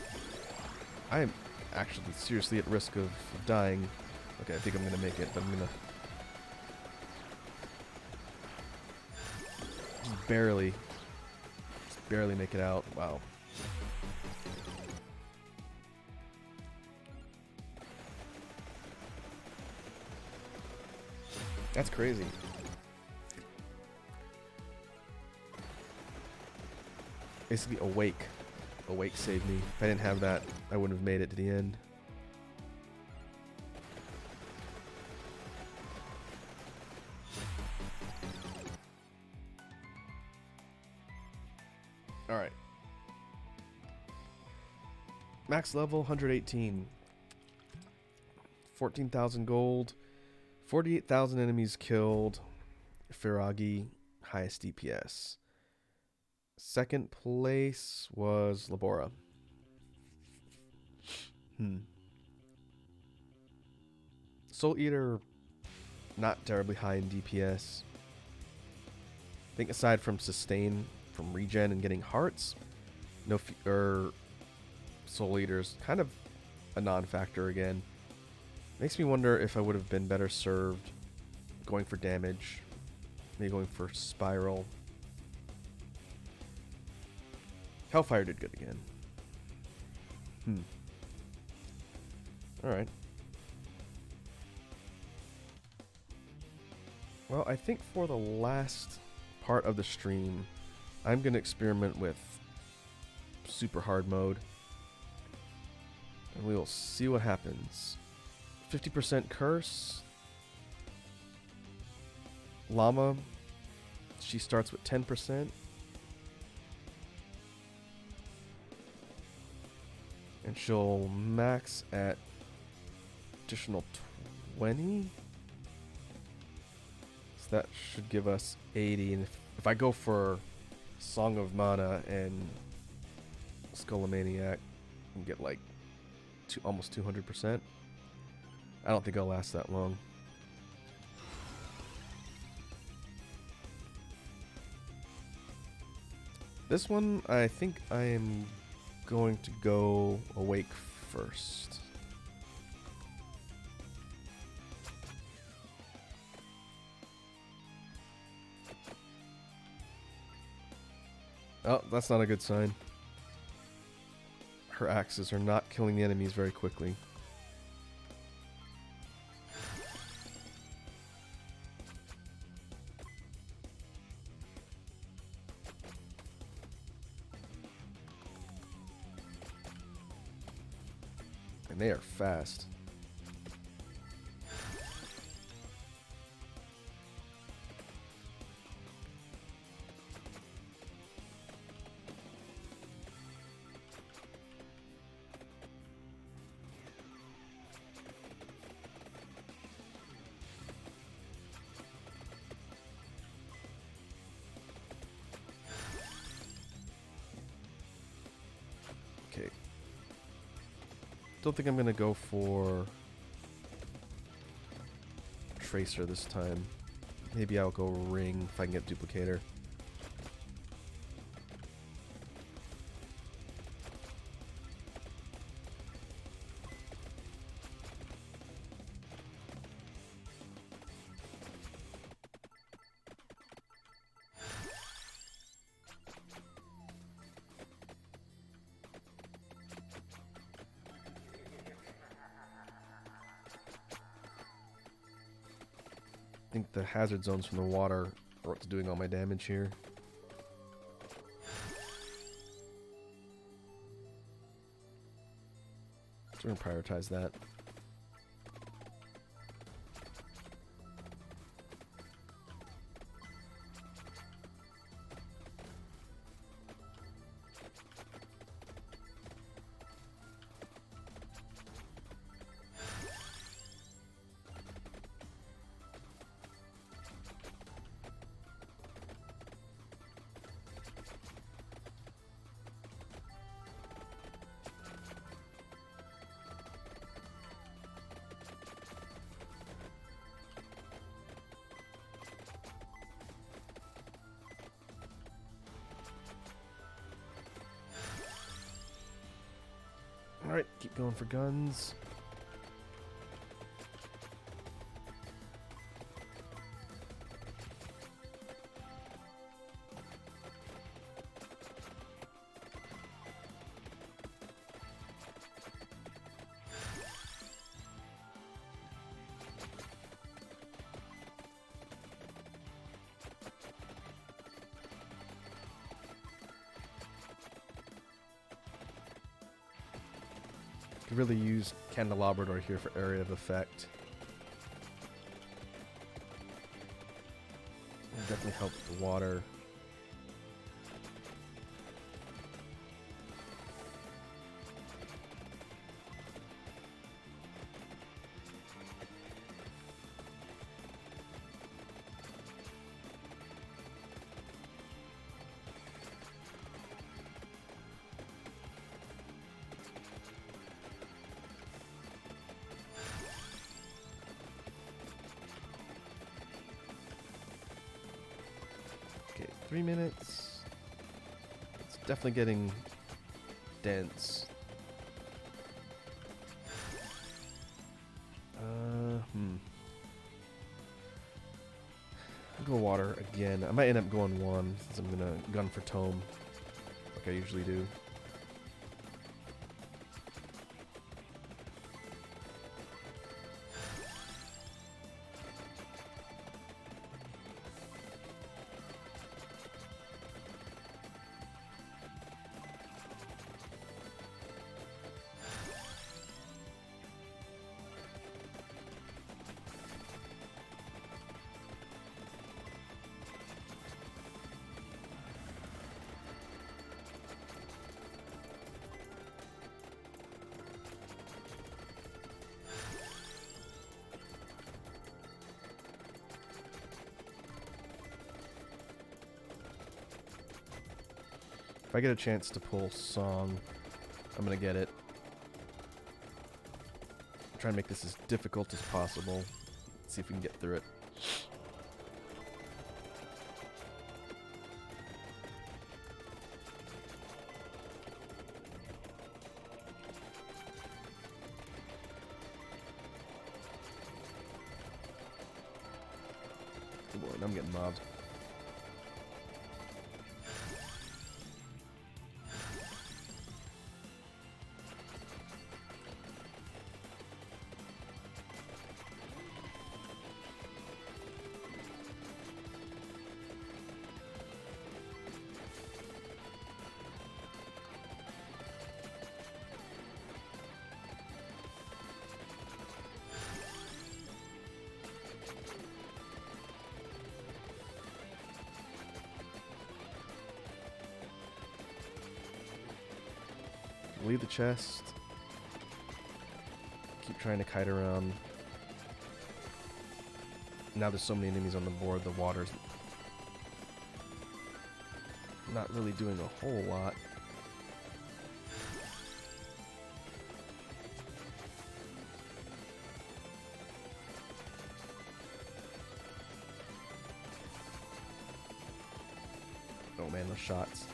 I am actually seriously at risk of dying. Okay, I think I'm gonna make it, but I'm gonna just barely make it out. Wow. That's crazy. Basically, Awake saved me. If I didn't have that, I wouldn't have made it to the end. Max level 118. 14,000 gold. 48,000 enemies killed. Firagi, highest DPS. Second place was Labora. Soul Eater, not terribly high in DPS. I think aside from sustain from regen and getting hearts, no Soul Eater's kind of a non-factor again. Makes me wonder if I would have been better served going for damage, maybe going for Spiral. Hellfire did good again. Alright. Well, I think for the last part of the stream, I'm going to experiment with super hard mode. And we will see what happens. 50% curse. Llama, she starts with 10%. And she'll max at additional 20. So that should give us 80. And if I go for Song of Mana and Skullomaniac and get like almost 200%, I don't think I'll last that long. This one, I think I am going to go Awake first. Oh, that's not a good sign. Her axes are not killing the enemies very quickly. And they are fast. Okay. Don't think I'm gonna go for Tracer this time. Maybe I'll go Ring if I can get Duplicator. I think the hazard zones from the water are what's doing all my damage here. So we're gonna prioritize that. Alright, keep going for guns. Could really use Candelabrador here for area of effect. It'll definitely help with the water. 3 minutes. It's definitely getting dense. I'll go water again. I might end up going one since I'm gonna gun for tome, like I usually do. If I get a chance to pull Song, I'm gonna get it. Try and make this as difficult as possible. See if we can get through it. Oh boy, now I'm getting mobbed. Leave the chest. Keep trying to kite around. Now there's so many enemies on the board, the water's not really doing a whole lot. Oh man, those shots.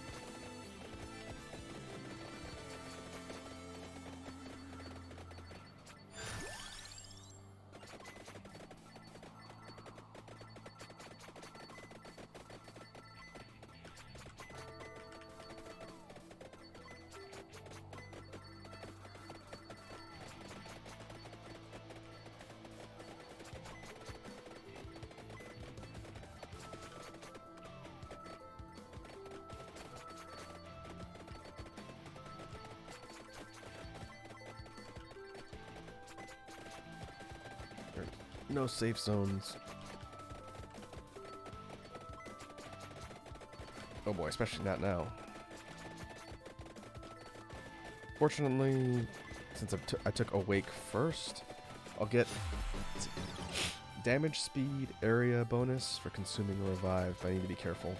No safe zones. Oh boy, especially not now. Fortunately, since I took Awake first, I'll get damage speed area bonus for consuming a revive, but I need to be careful.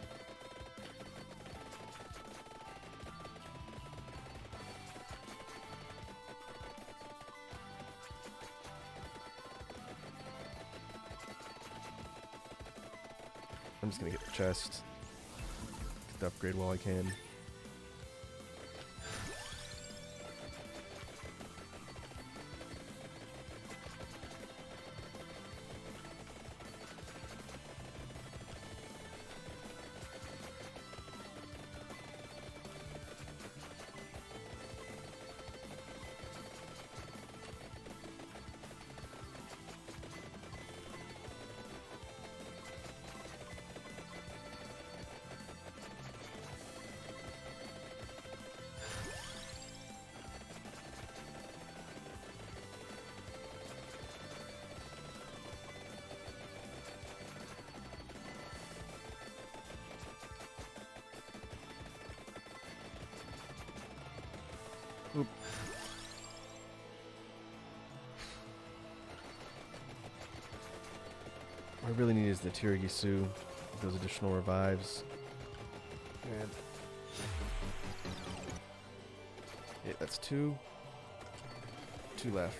I'm just gonna get the chest. Get the upgrade while I can. Oop. What I really need is the Tirigisu with those additional revives. And yeah, that's two. Two left.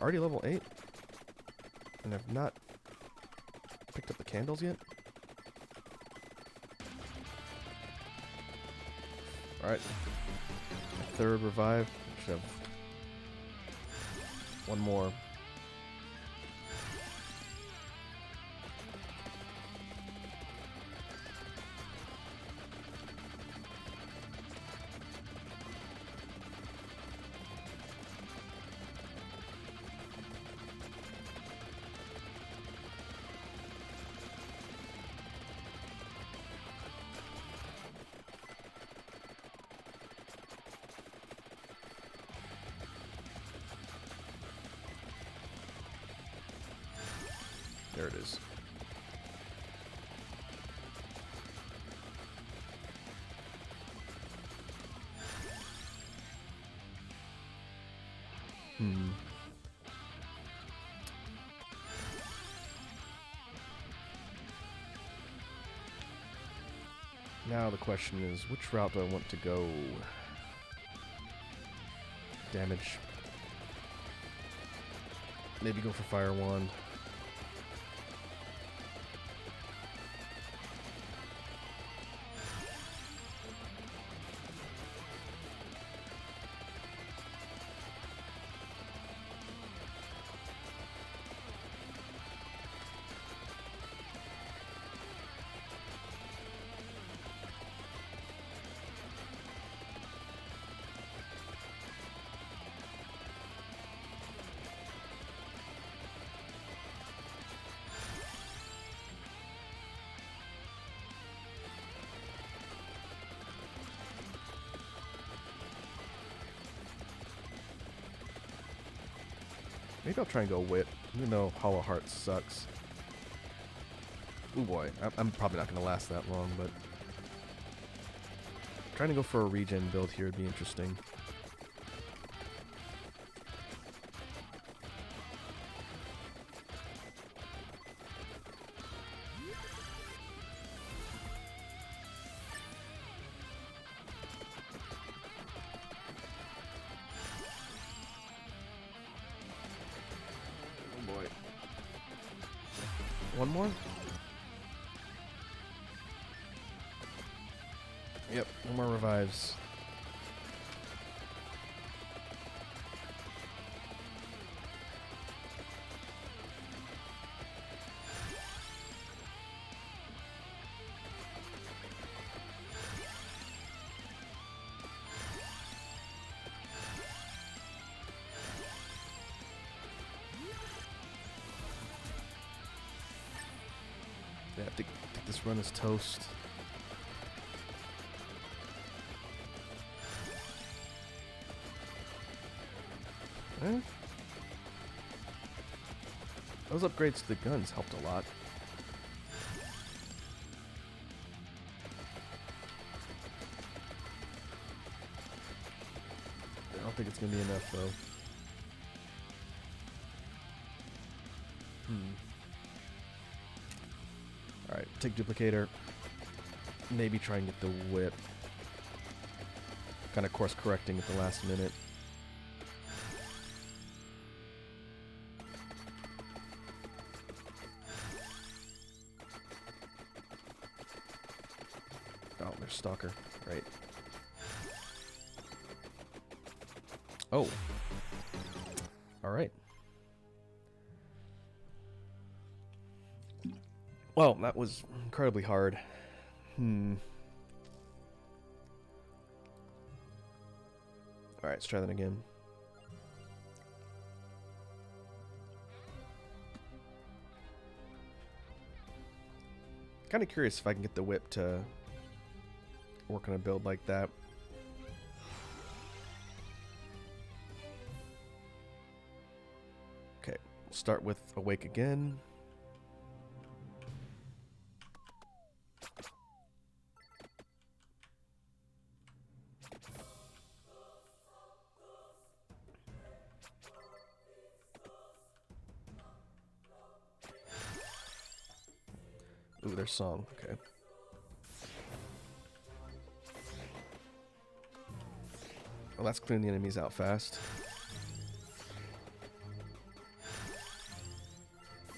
already level 8? And I've not picked up the candles yet? Alright. Third revive. Should have one more. There it is. Now the question is, which route do I want to go? Damage. Maybe go for Fire Wand. Maybe I'll try and go Whip, even though Hollow Heart sucks. Oh boy, I'm probably not going to last that long, but trying to go for a regen build here would be interesting. One more? Yep, one more revives. Yeah, I think this run is toast. Eh? Those upgrades to the guns helped a lot. I don't think it's gonna be enough though. Alright, take Duplicator. Maybe try and get the whip. Kind of course correcting at the last minute. Oh, there's Stalker. Right. Oh. Alright. Well, that was incredibly hard. Alright, let's try that again. Kind of curious if I can get the whip to work on a build like that. Okay, we'll start with Awake again. Ooh, their song. Okay. Well, that's clearing the enemies out fast.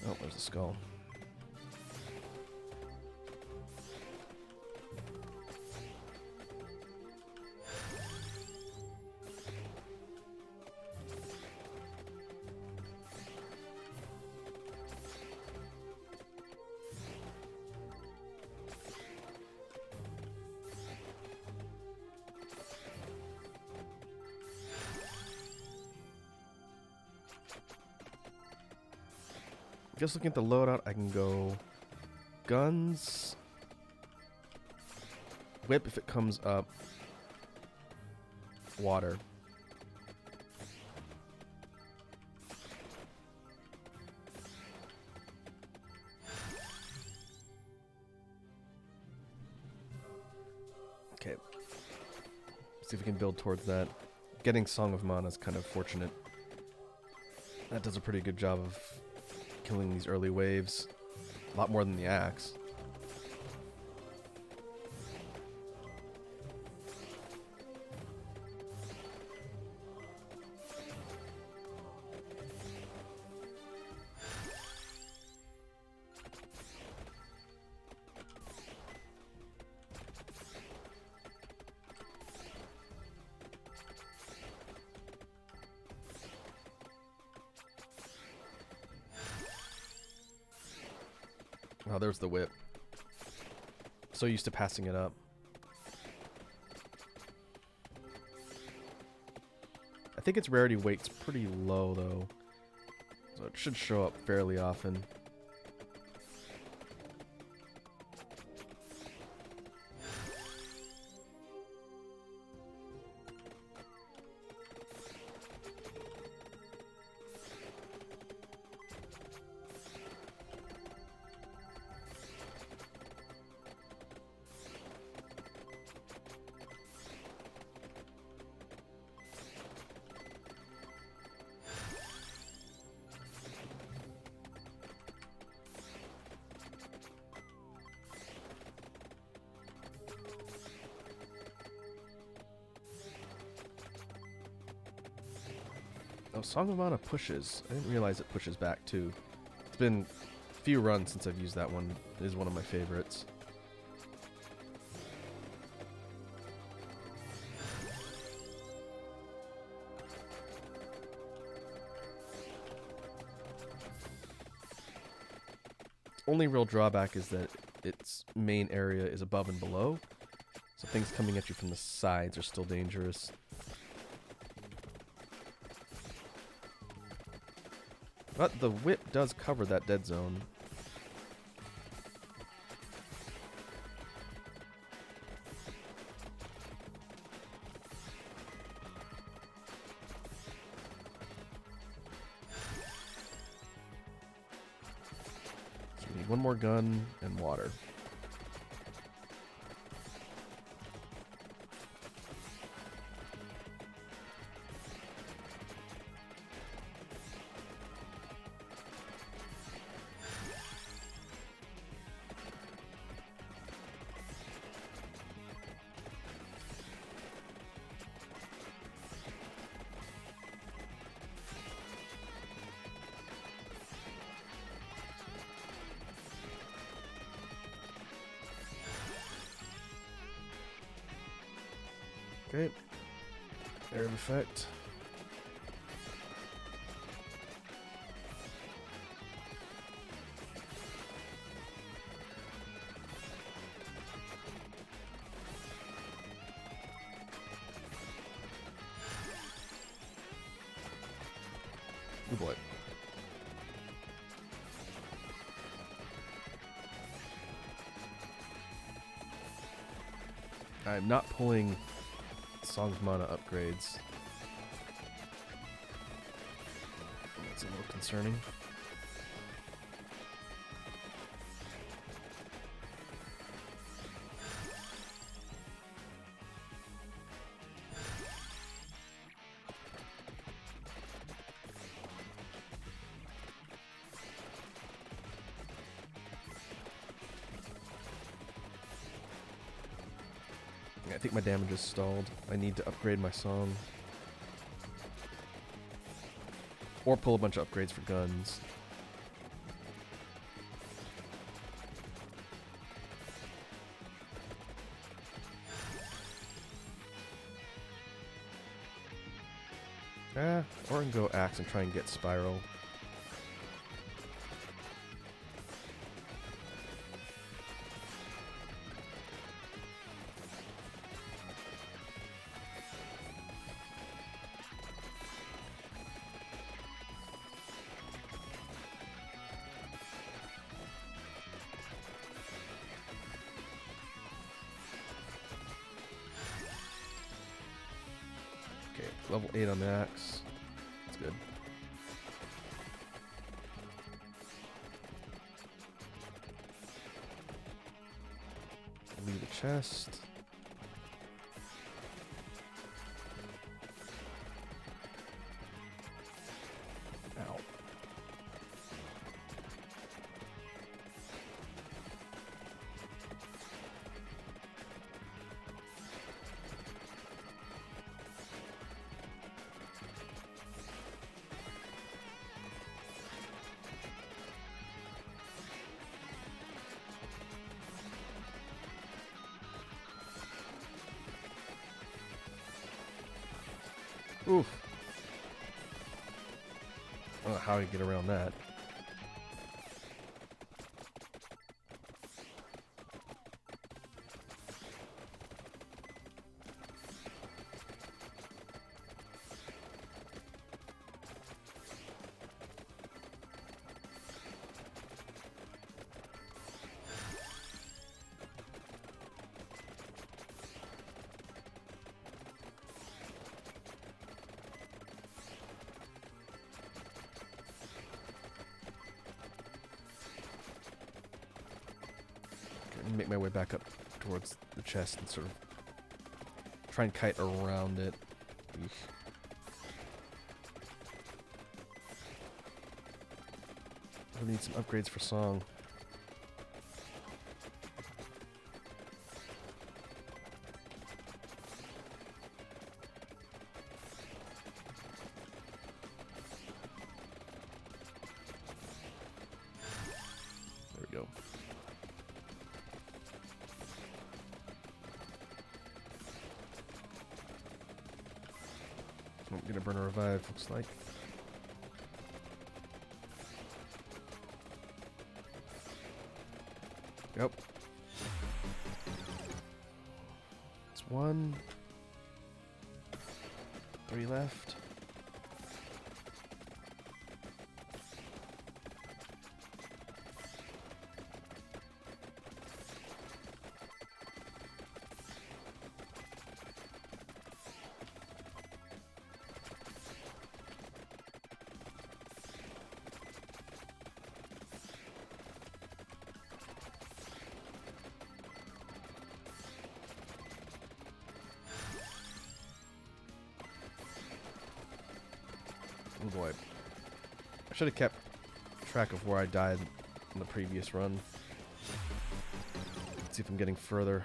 Oh, there's a skull. Just looking at the loadout, I can go guns, whip if it comes up, water. Okay. See if we can build towards that. Getting Song of Mana is kind of fortunate. That does a pretty good job of killing these early waves. A lot more than the axe. Oh, there's the whip. So used to passing it up. I think its rarity weight's pretty low, though. So it should show up fairly often. Oh, Song of Mana pushes. I didn't realize it pushes back too. It's been a few runs since I've used that one. It is one of my favorites. Only real drawback is that its main area is above and below. So things coming at you from the sides are still dangerous. But the whip does cover that dead zone. So we need one more gun and water. Okay. Air of effect. Oh boy. I'm not pulling Song of Mana upgrades. That's a little concerning. I think my damage is stalled. I need to upgrade my song. Or pull a bunch of upgrades for guns. Or I can go axe and try and get Spiral. Okay, level 8 on the axe. That's good. Leave the chest. Ow. Oof. I don't know how you get around that. Make my way back up towards the chest and sort of try and kite around it. Eesh. I need some upgrades for song. There we go. I'm gonna burn a revive, looks like. Yep. It's 1. 3 left. Oh boy. I should have kept track of where I died in the previous run. Let's see if I'm getting further.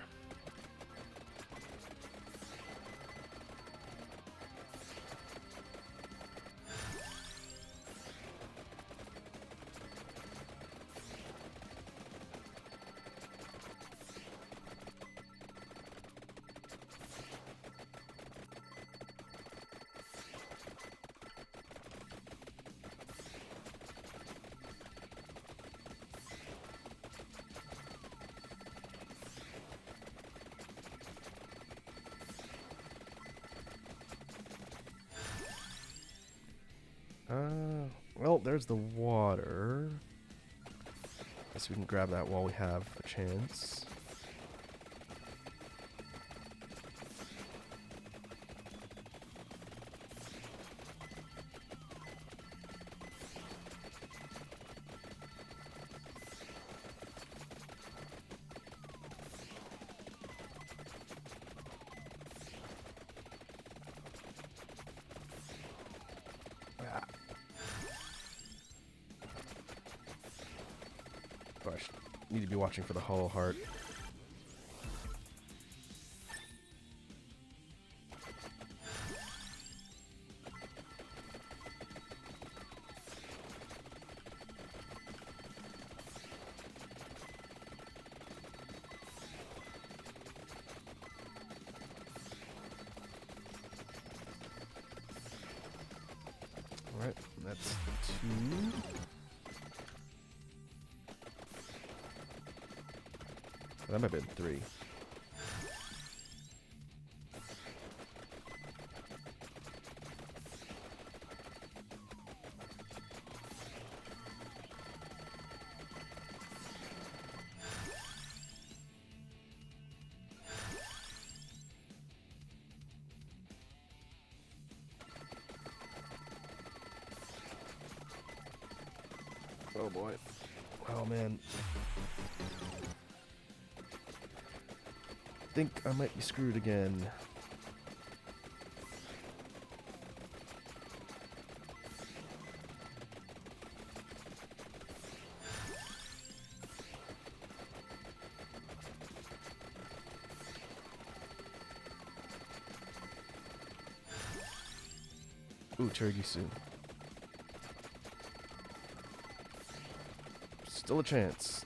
Well, there's the water. Guess we can grab that while we have a chance. Gosh, need to be watching for the hollow heart. 2. That might have been 3. Oh boy. Oh man. Think I might be screwed again. Ooh, Terigisu. Still a chance.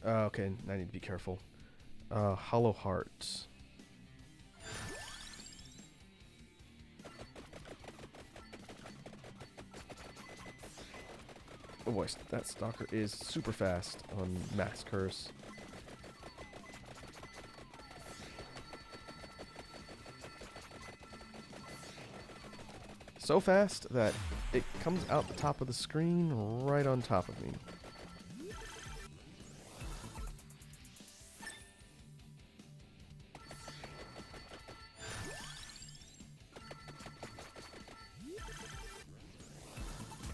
Okay, I need to be careful. Hollow Heart. Oh boy, that stalker is super fast on Max Curse. So fast that it comes out the top of the screen right on top of me.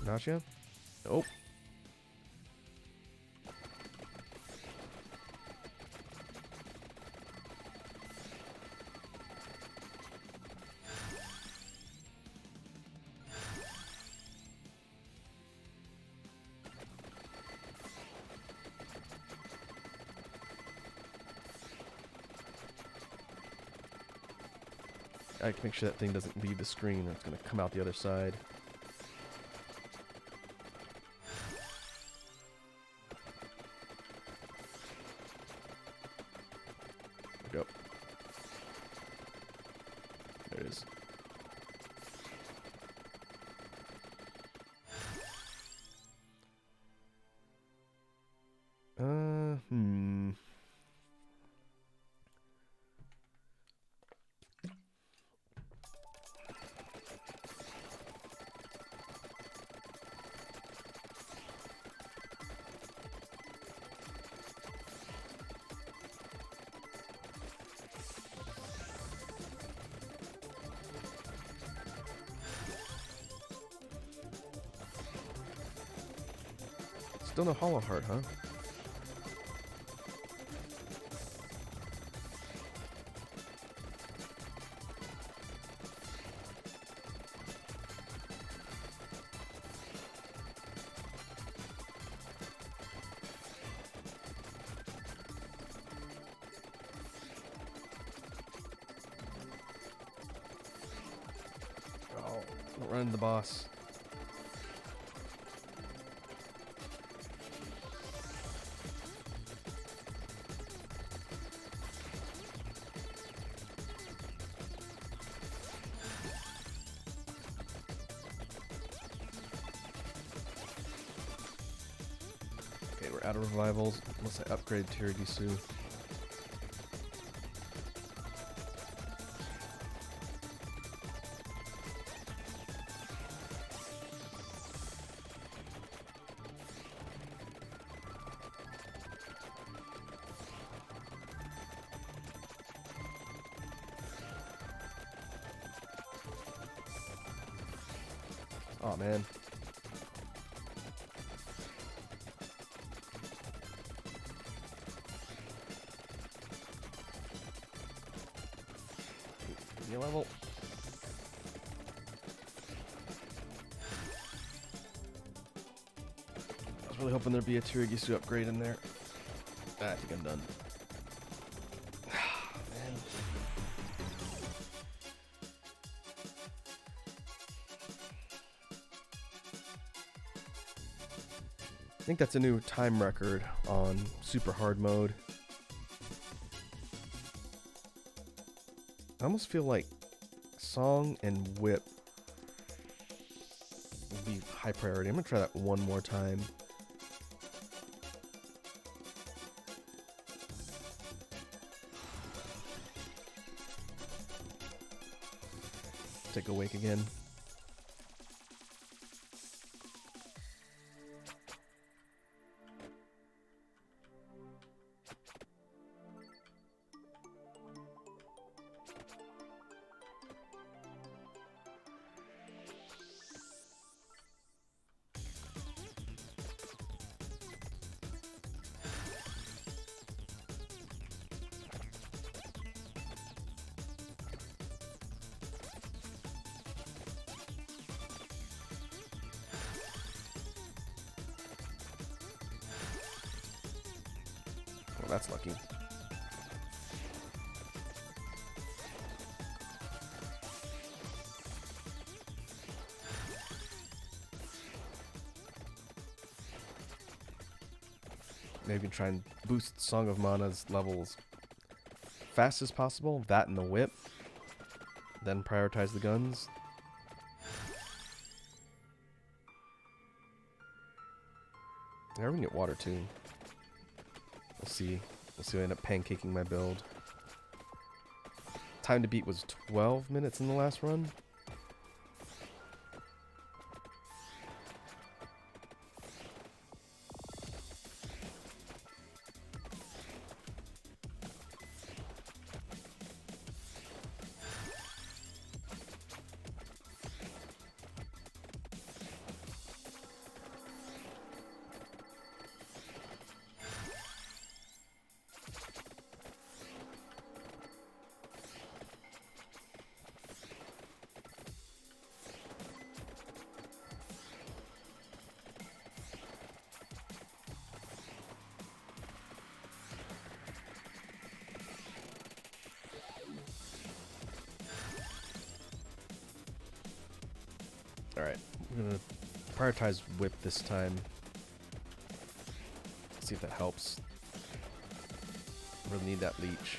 Gotcha. Nope. I can make sure that thing doesn't leave the screen or it's going to come out the other side. There we go. There it is. Still no Hollow Heart, huh? Oh, don't run into the boss. Okay, we're out of revivals unless I upgrade Terigisu. Oh man. Give me a level. I was really hoping there'd be a Terigisu upgrade in there. I think I'm done. Man. I think that's a new time record on super hard mode. I almost feel like song and whip would be high priority. I'm gonna try that one more time. Take a wake again. Well, that's lucky. Maybe try and boost Song of Mana's levels fast as possible. That and the whip. Then prioritize the guns. Yeah, we can get water too. We'll see. We'll see if I end up pancaking my build. Time to beat was 12 minutes in the last run. Alright, I'm gonna prioritize whip this time. See if that helps. Really need that leech.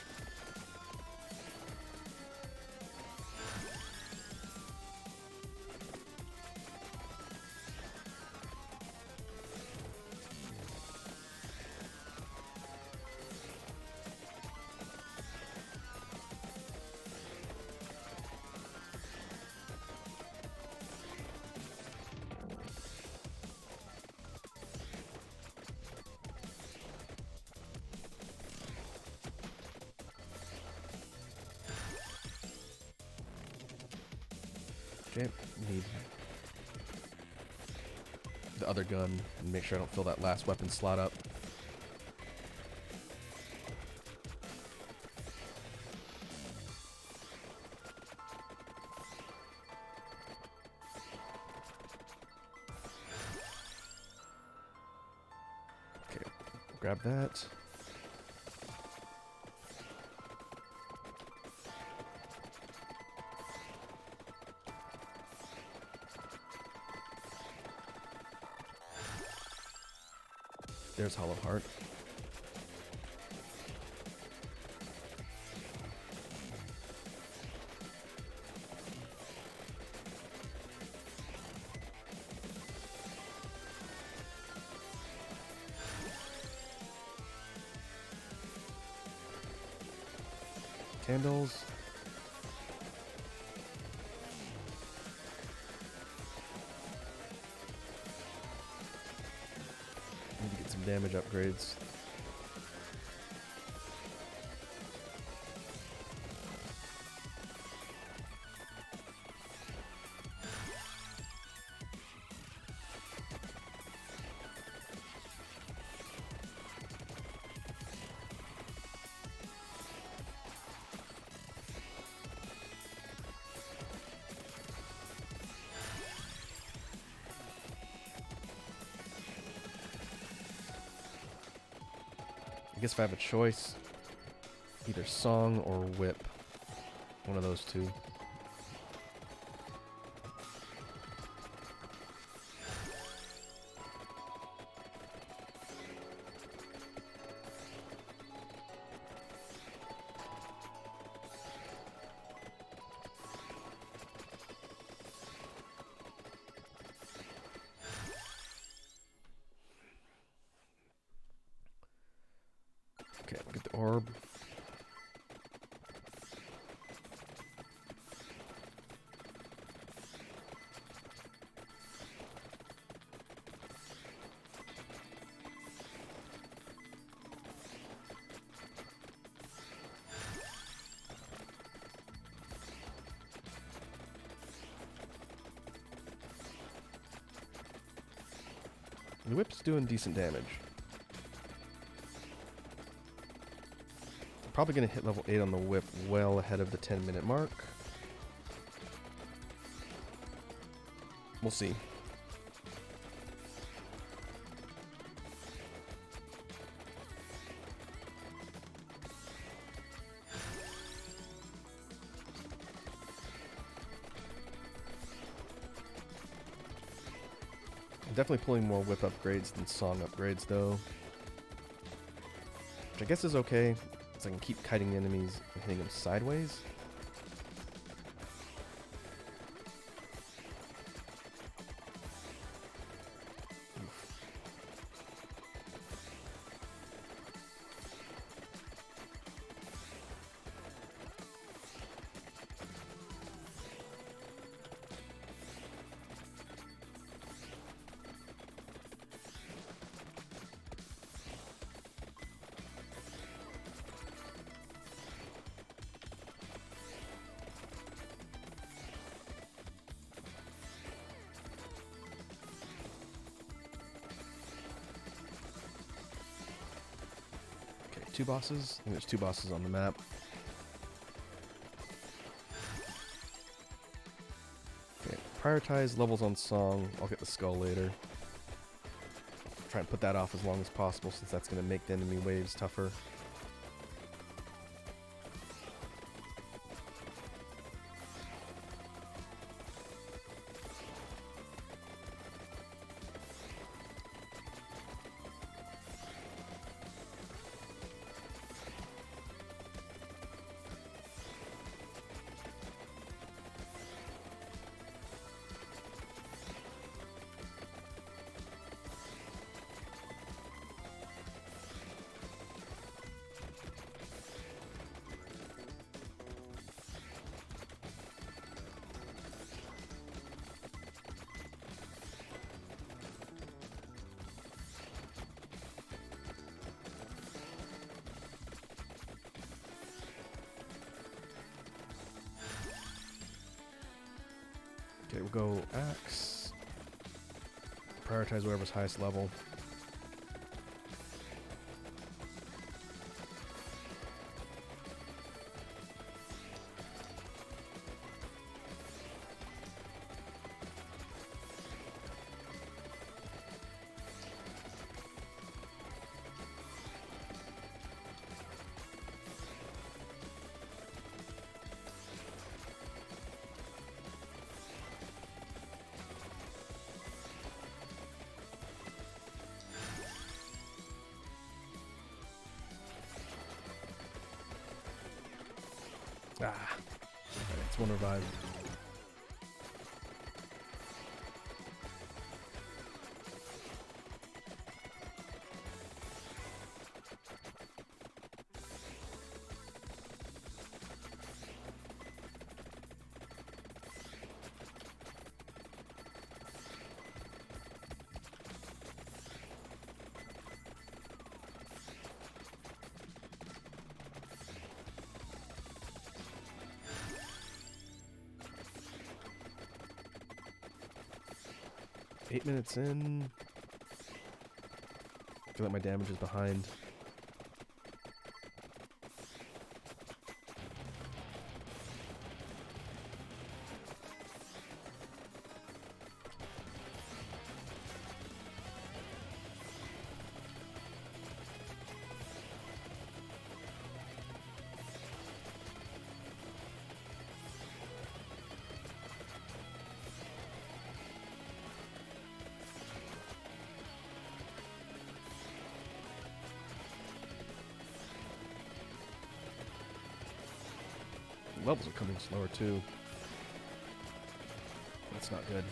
Okay, need the other gun and make sure I don't fill that last weapon slot up. Okay, grab that. There's Hollow Heart. Candles. Need to get some damage upgrades. I guess if I have a choice, either song or whip. One of those two. orb. The whip's doing decent damage. Probably going to hit level 8 on the whip well ahead of the 10-minute mark. We'll see. I'm definitely pulling more whip upgrades than song upgrades though. Which I guess is okay. I can keep kiting enemies and hitting them sideways. Two bosses? I think there's two bosses on the map. Okay, prioritize levels on song. I'll get the skull later. Try and put that off as long as possible since that's going to make the enemy waves tougher. Okay, we'll go axe. Prioritize whatever's highest level. Ah, okay, it's one revive. Eight minutes in. I feel like my damage is behind. Levels are coming slower too. That's not good.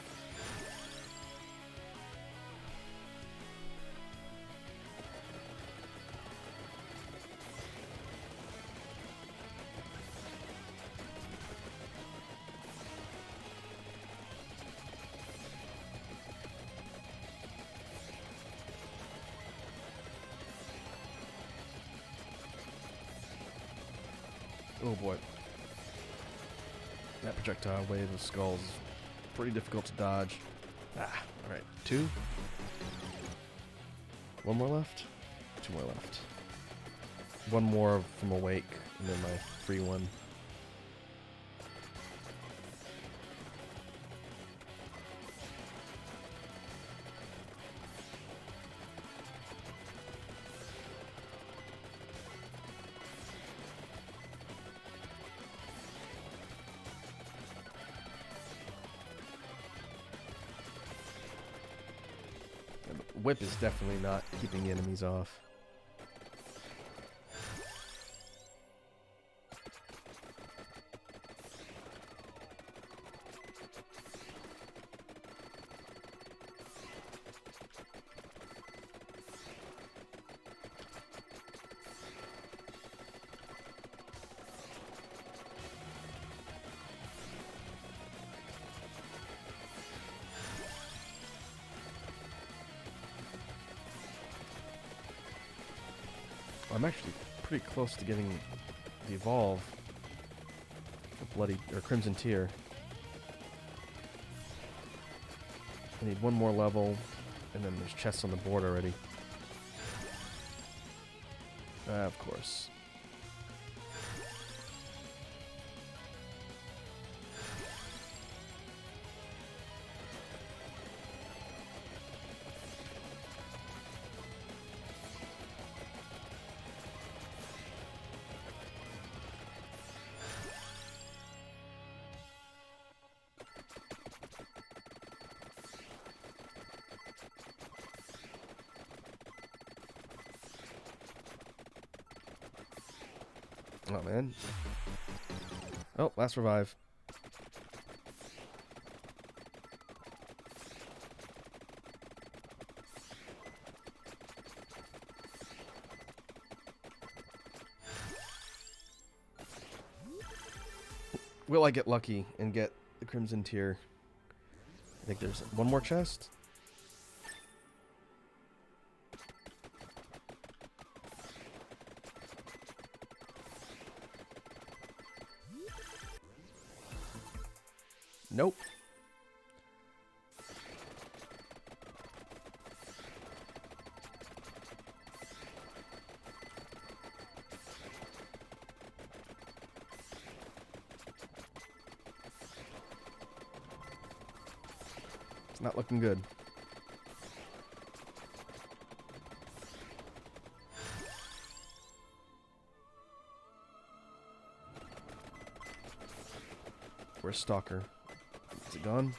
Oh boy. That projectile wave of skulls is pretty difficult to dodge. Ah, alright. 2. 1 more left? 2 more left. 1 more from Awake, and then my free one. Whip is definitely not keeping the enemies off. I'm actually pretty close to getting the evolve for Bloody or Crimson Tear. I need 1 more level, and then there's chests on the board already. Of course. Oh, man. Oh, last revive. Will I get lucky and get the Crimson Tear? I think there's 1 more chest. Nope. It's not looking good. Where's Stalker? Is it gone?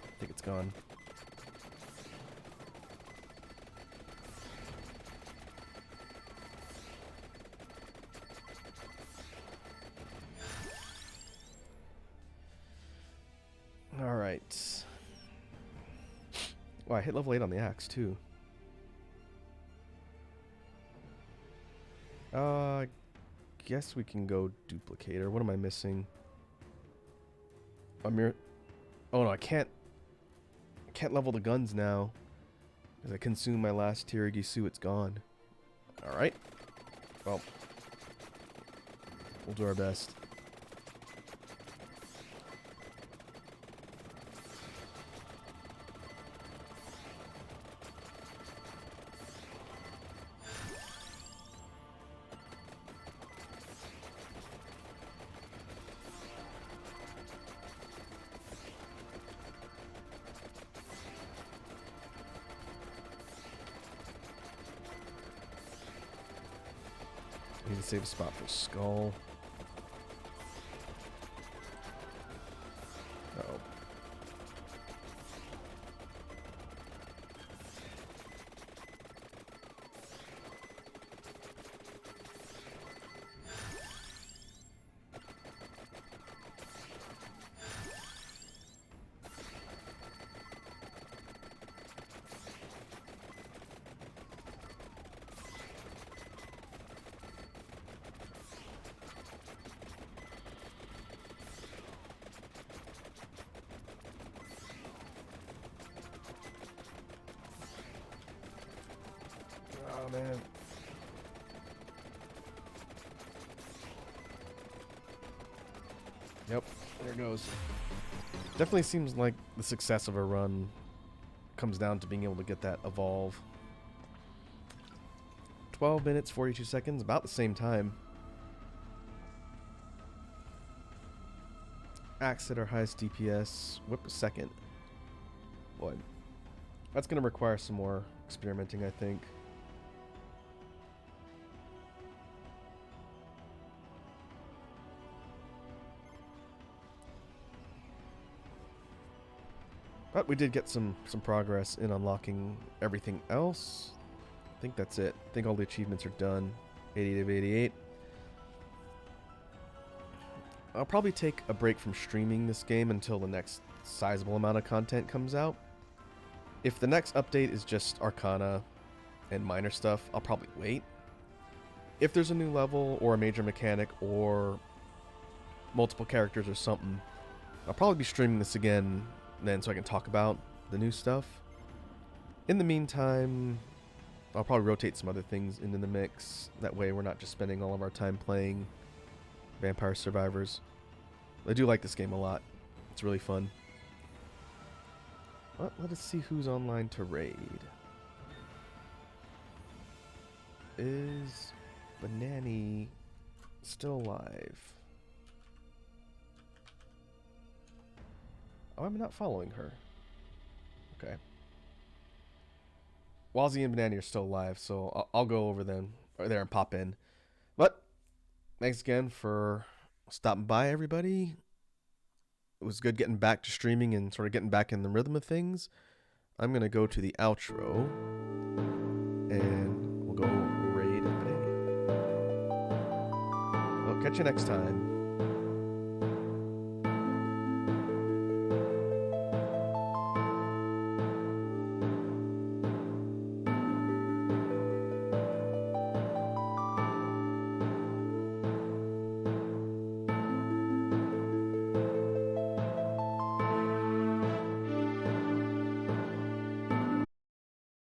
I think it's gone. Alright. Wow, I hit level 8 on the axe, too. I guess we can go Duplicator. What am I missing? A mirror. Oh no, I can't level the guns now. Because I consumed my last Tirigisu, it's gone. Alright. Well. We'll do our best. I need to save a spot for Skull. Uh-oh. Oh, man. Yep, there it goes. Definitely seems like the success of a run comes down to being able to get that evolve. 12 minutes, 42 seconds, about the same time. Axe at our highest DPS, whip a second. Boy, that's going to require some more experimenting, I think. But we did get some progress in unlocking everything else. I think that's it. I think all the achievements are done. 88 of 88. I'll probably take a break from streaming this game until the next sizable amount of content comes out. If the next update is just Arcana and minor stuff, I'll probably wait. If there's a new level or a major mechanic or multiple characters or something, I'll probably be streaming this again then so I can talk about the new stuff. In the meantime, I'll probably rotate some other things into the mix. That way we're not just spending all of our time playing Vampire Survivors. I do like this game a lot. It's really fun. Well, let us see who's online to raid. Is Banani still alive? Oh, I'm not following her. Okay. Wazzy and Banani are still alive, so I'll go over them or there and pop in. But thanks again for stopping by, everybody. It was good getting back to streaming and sort of getting back in the rhythm of things. I'm gonna go to the outro, and we'll go raid Banani. Well, catch you next time.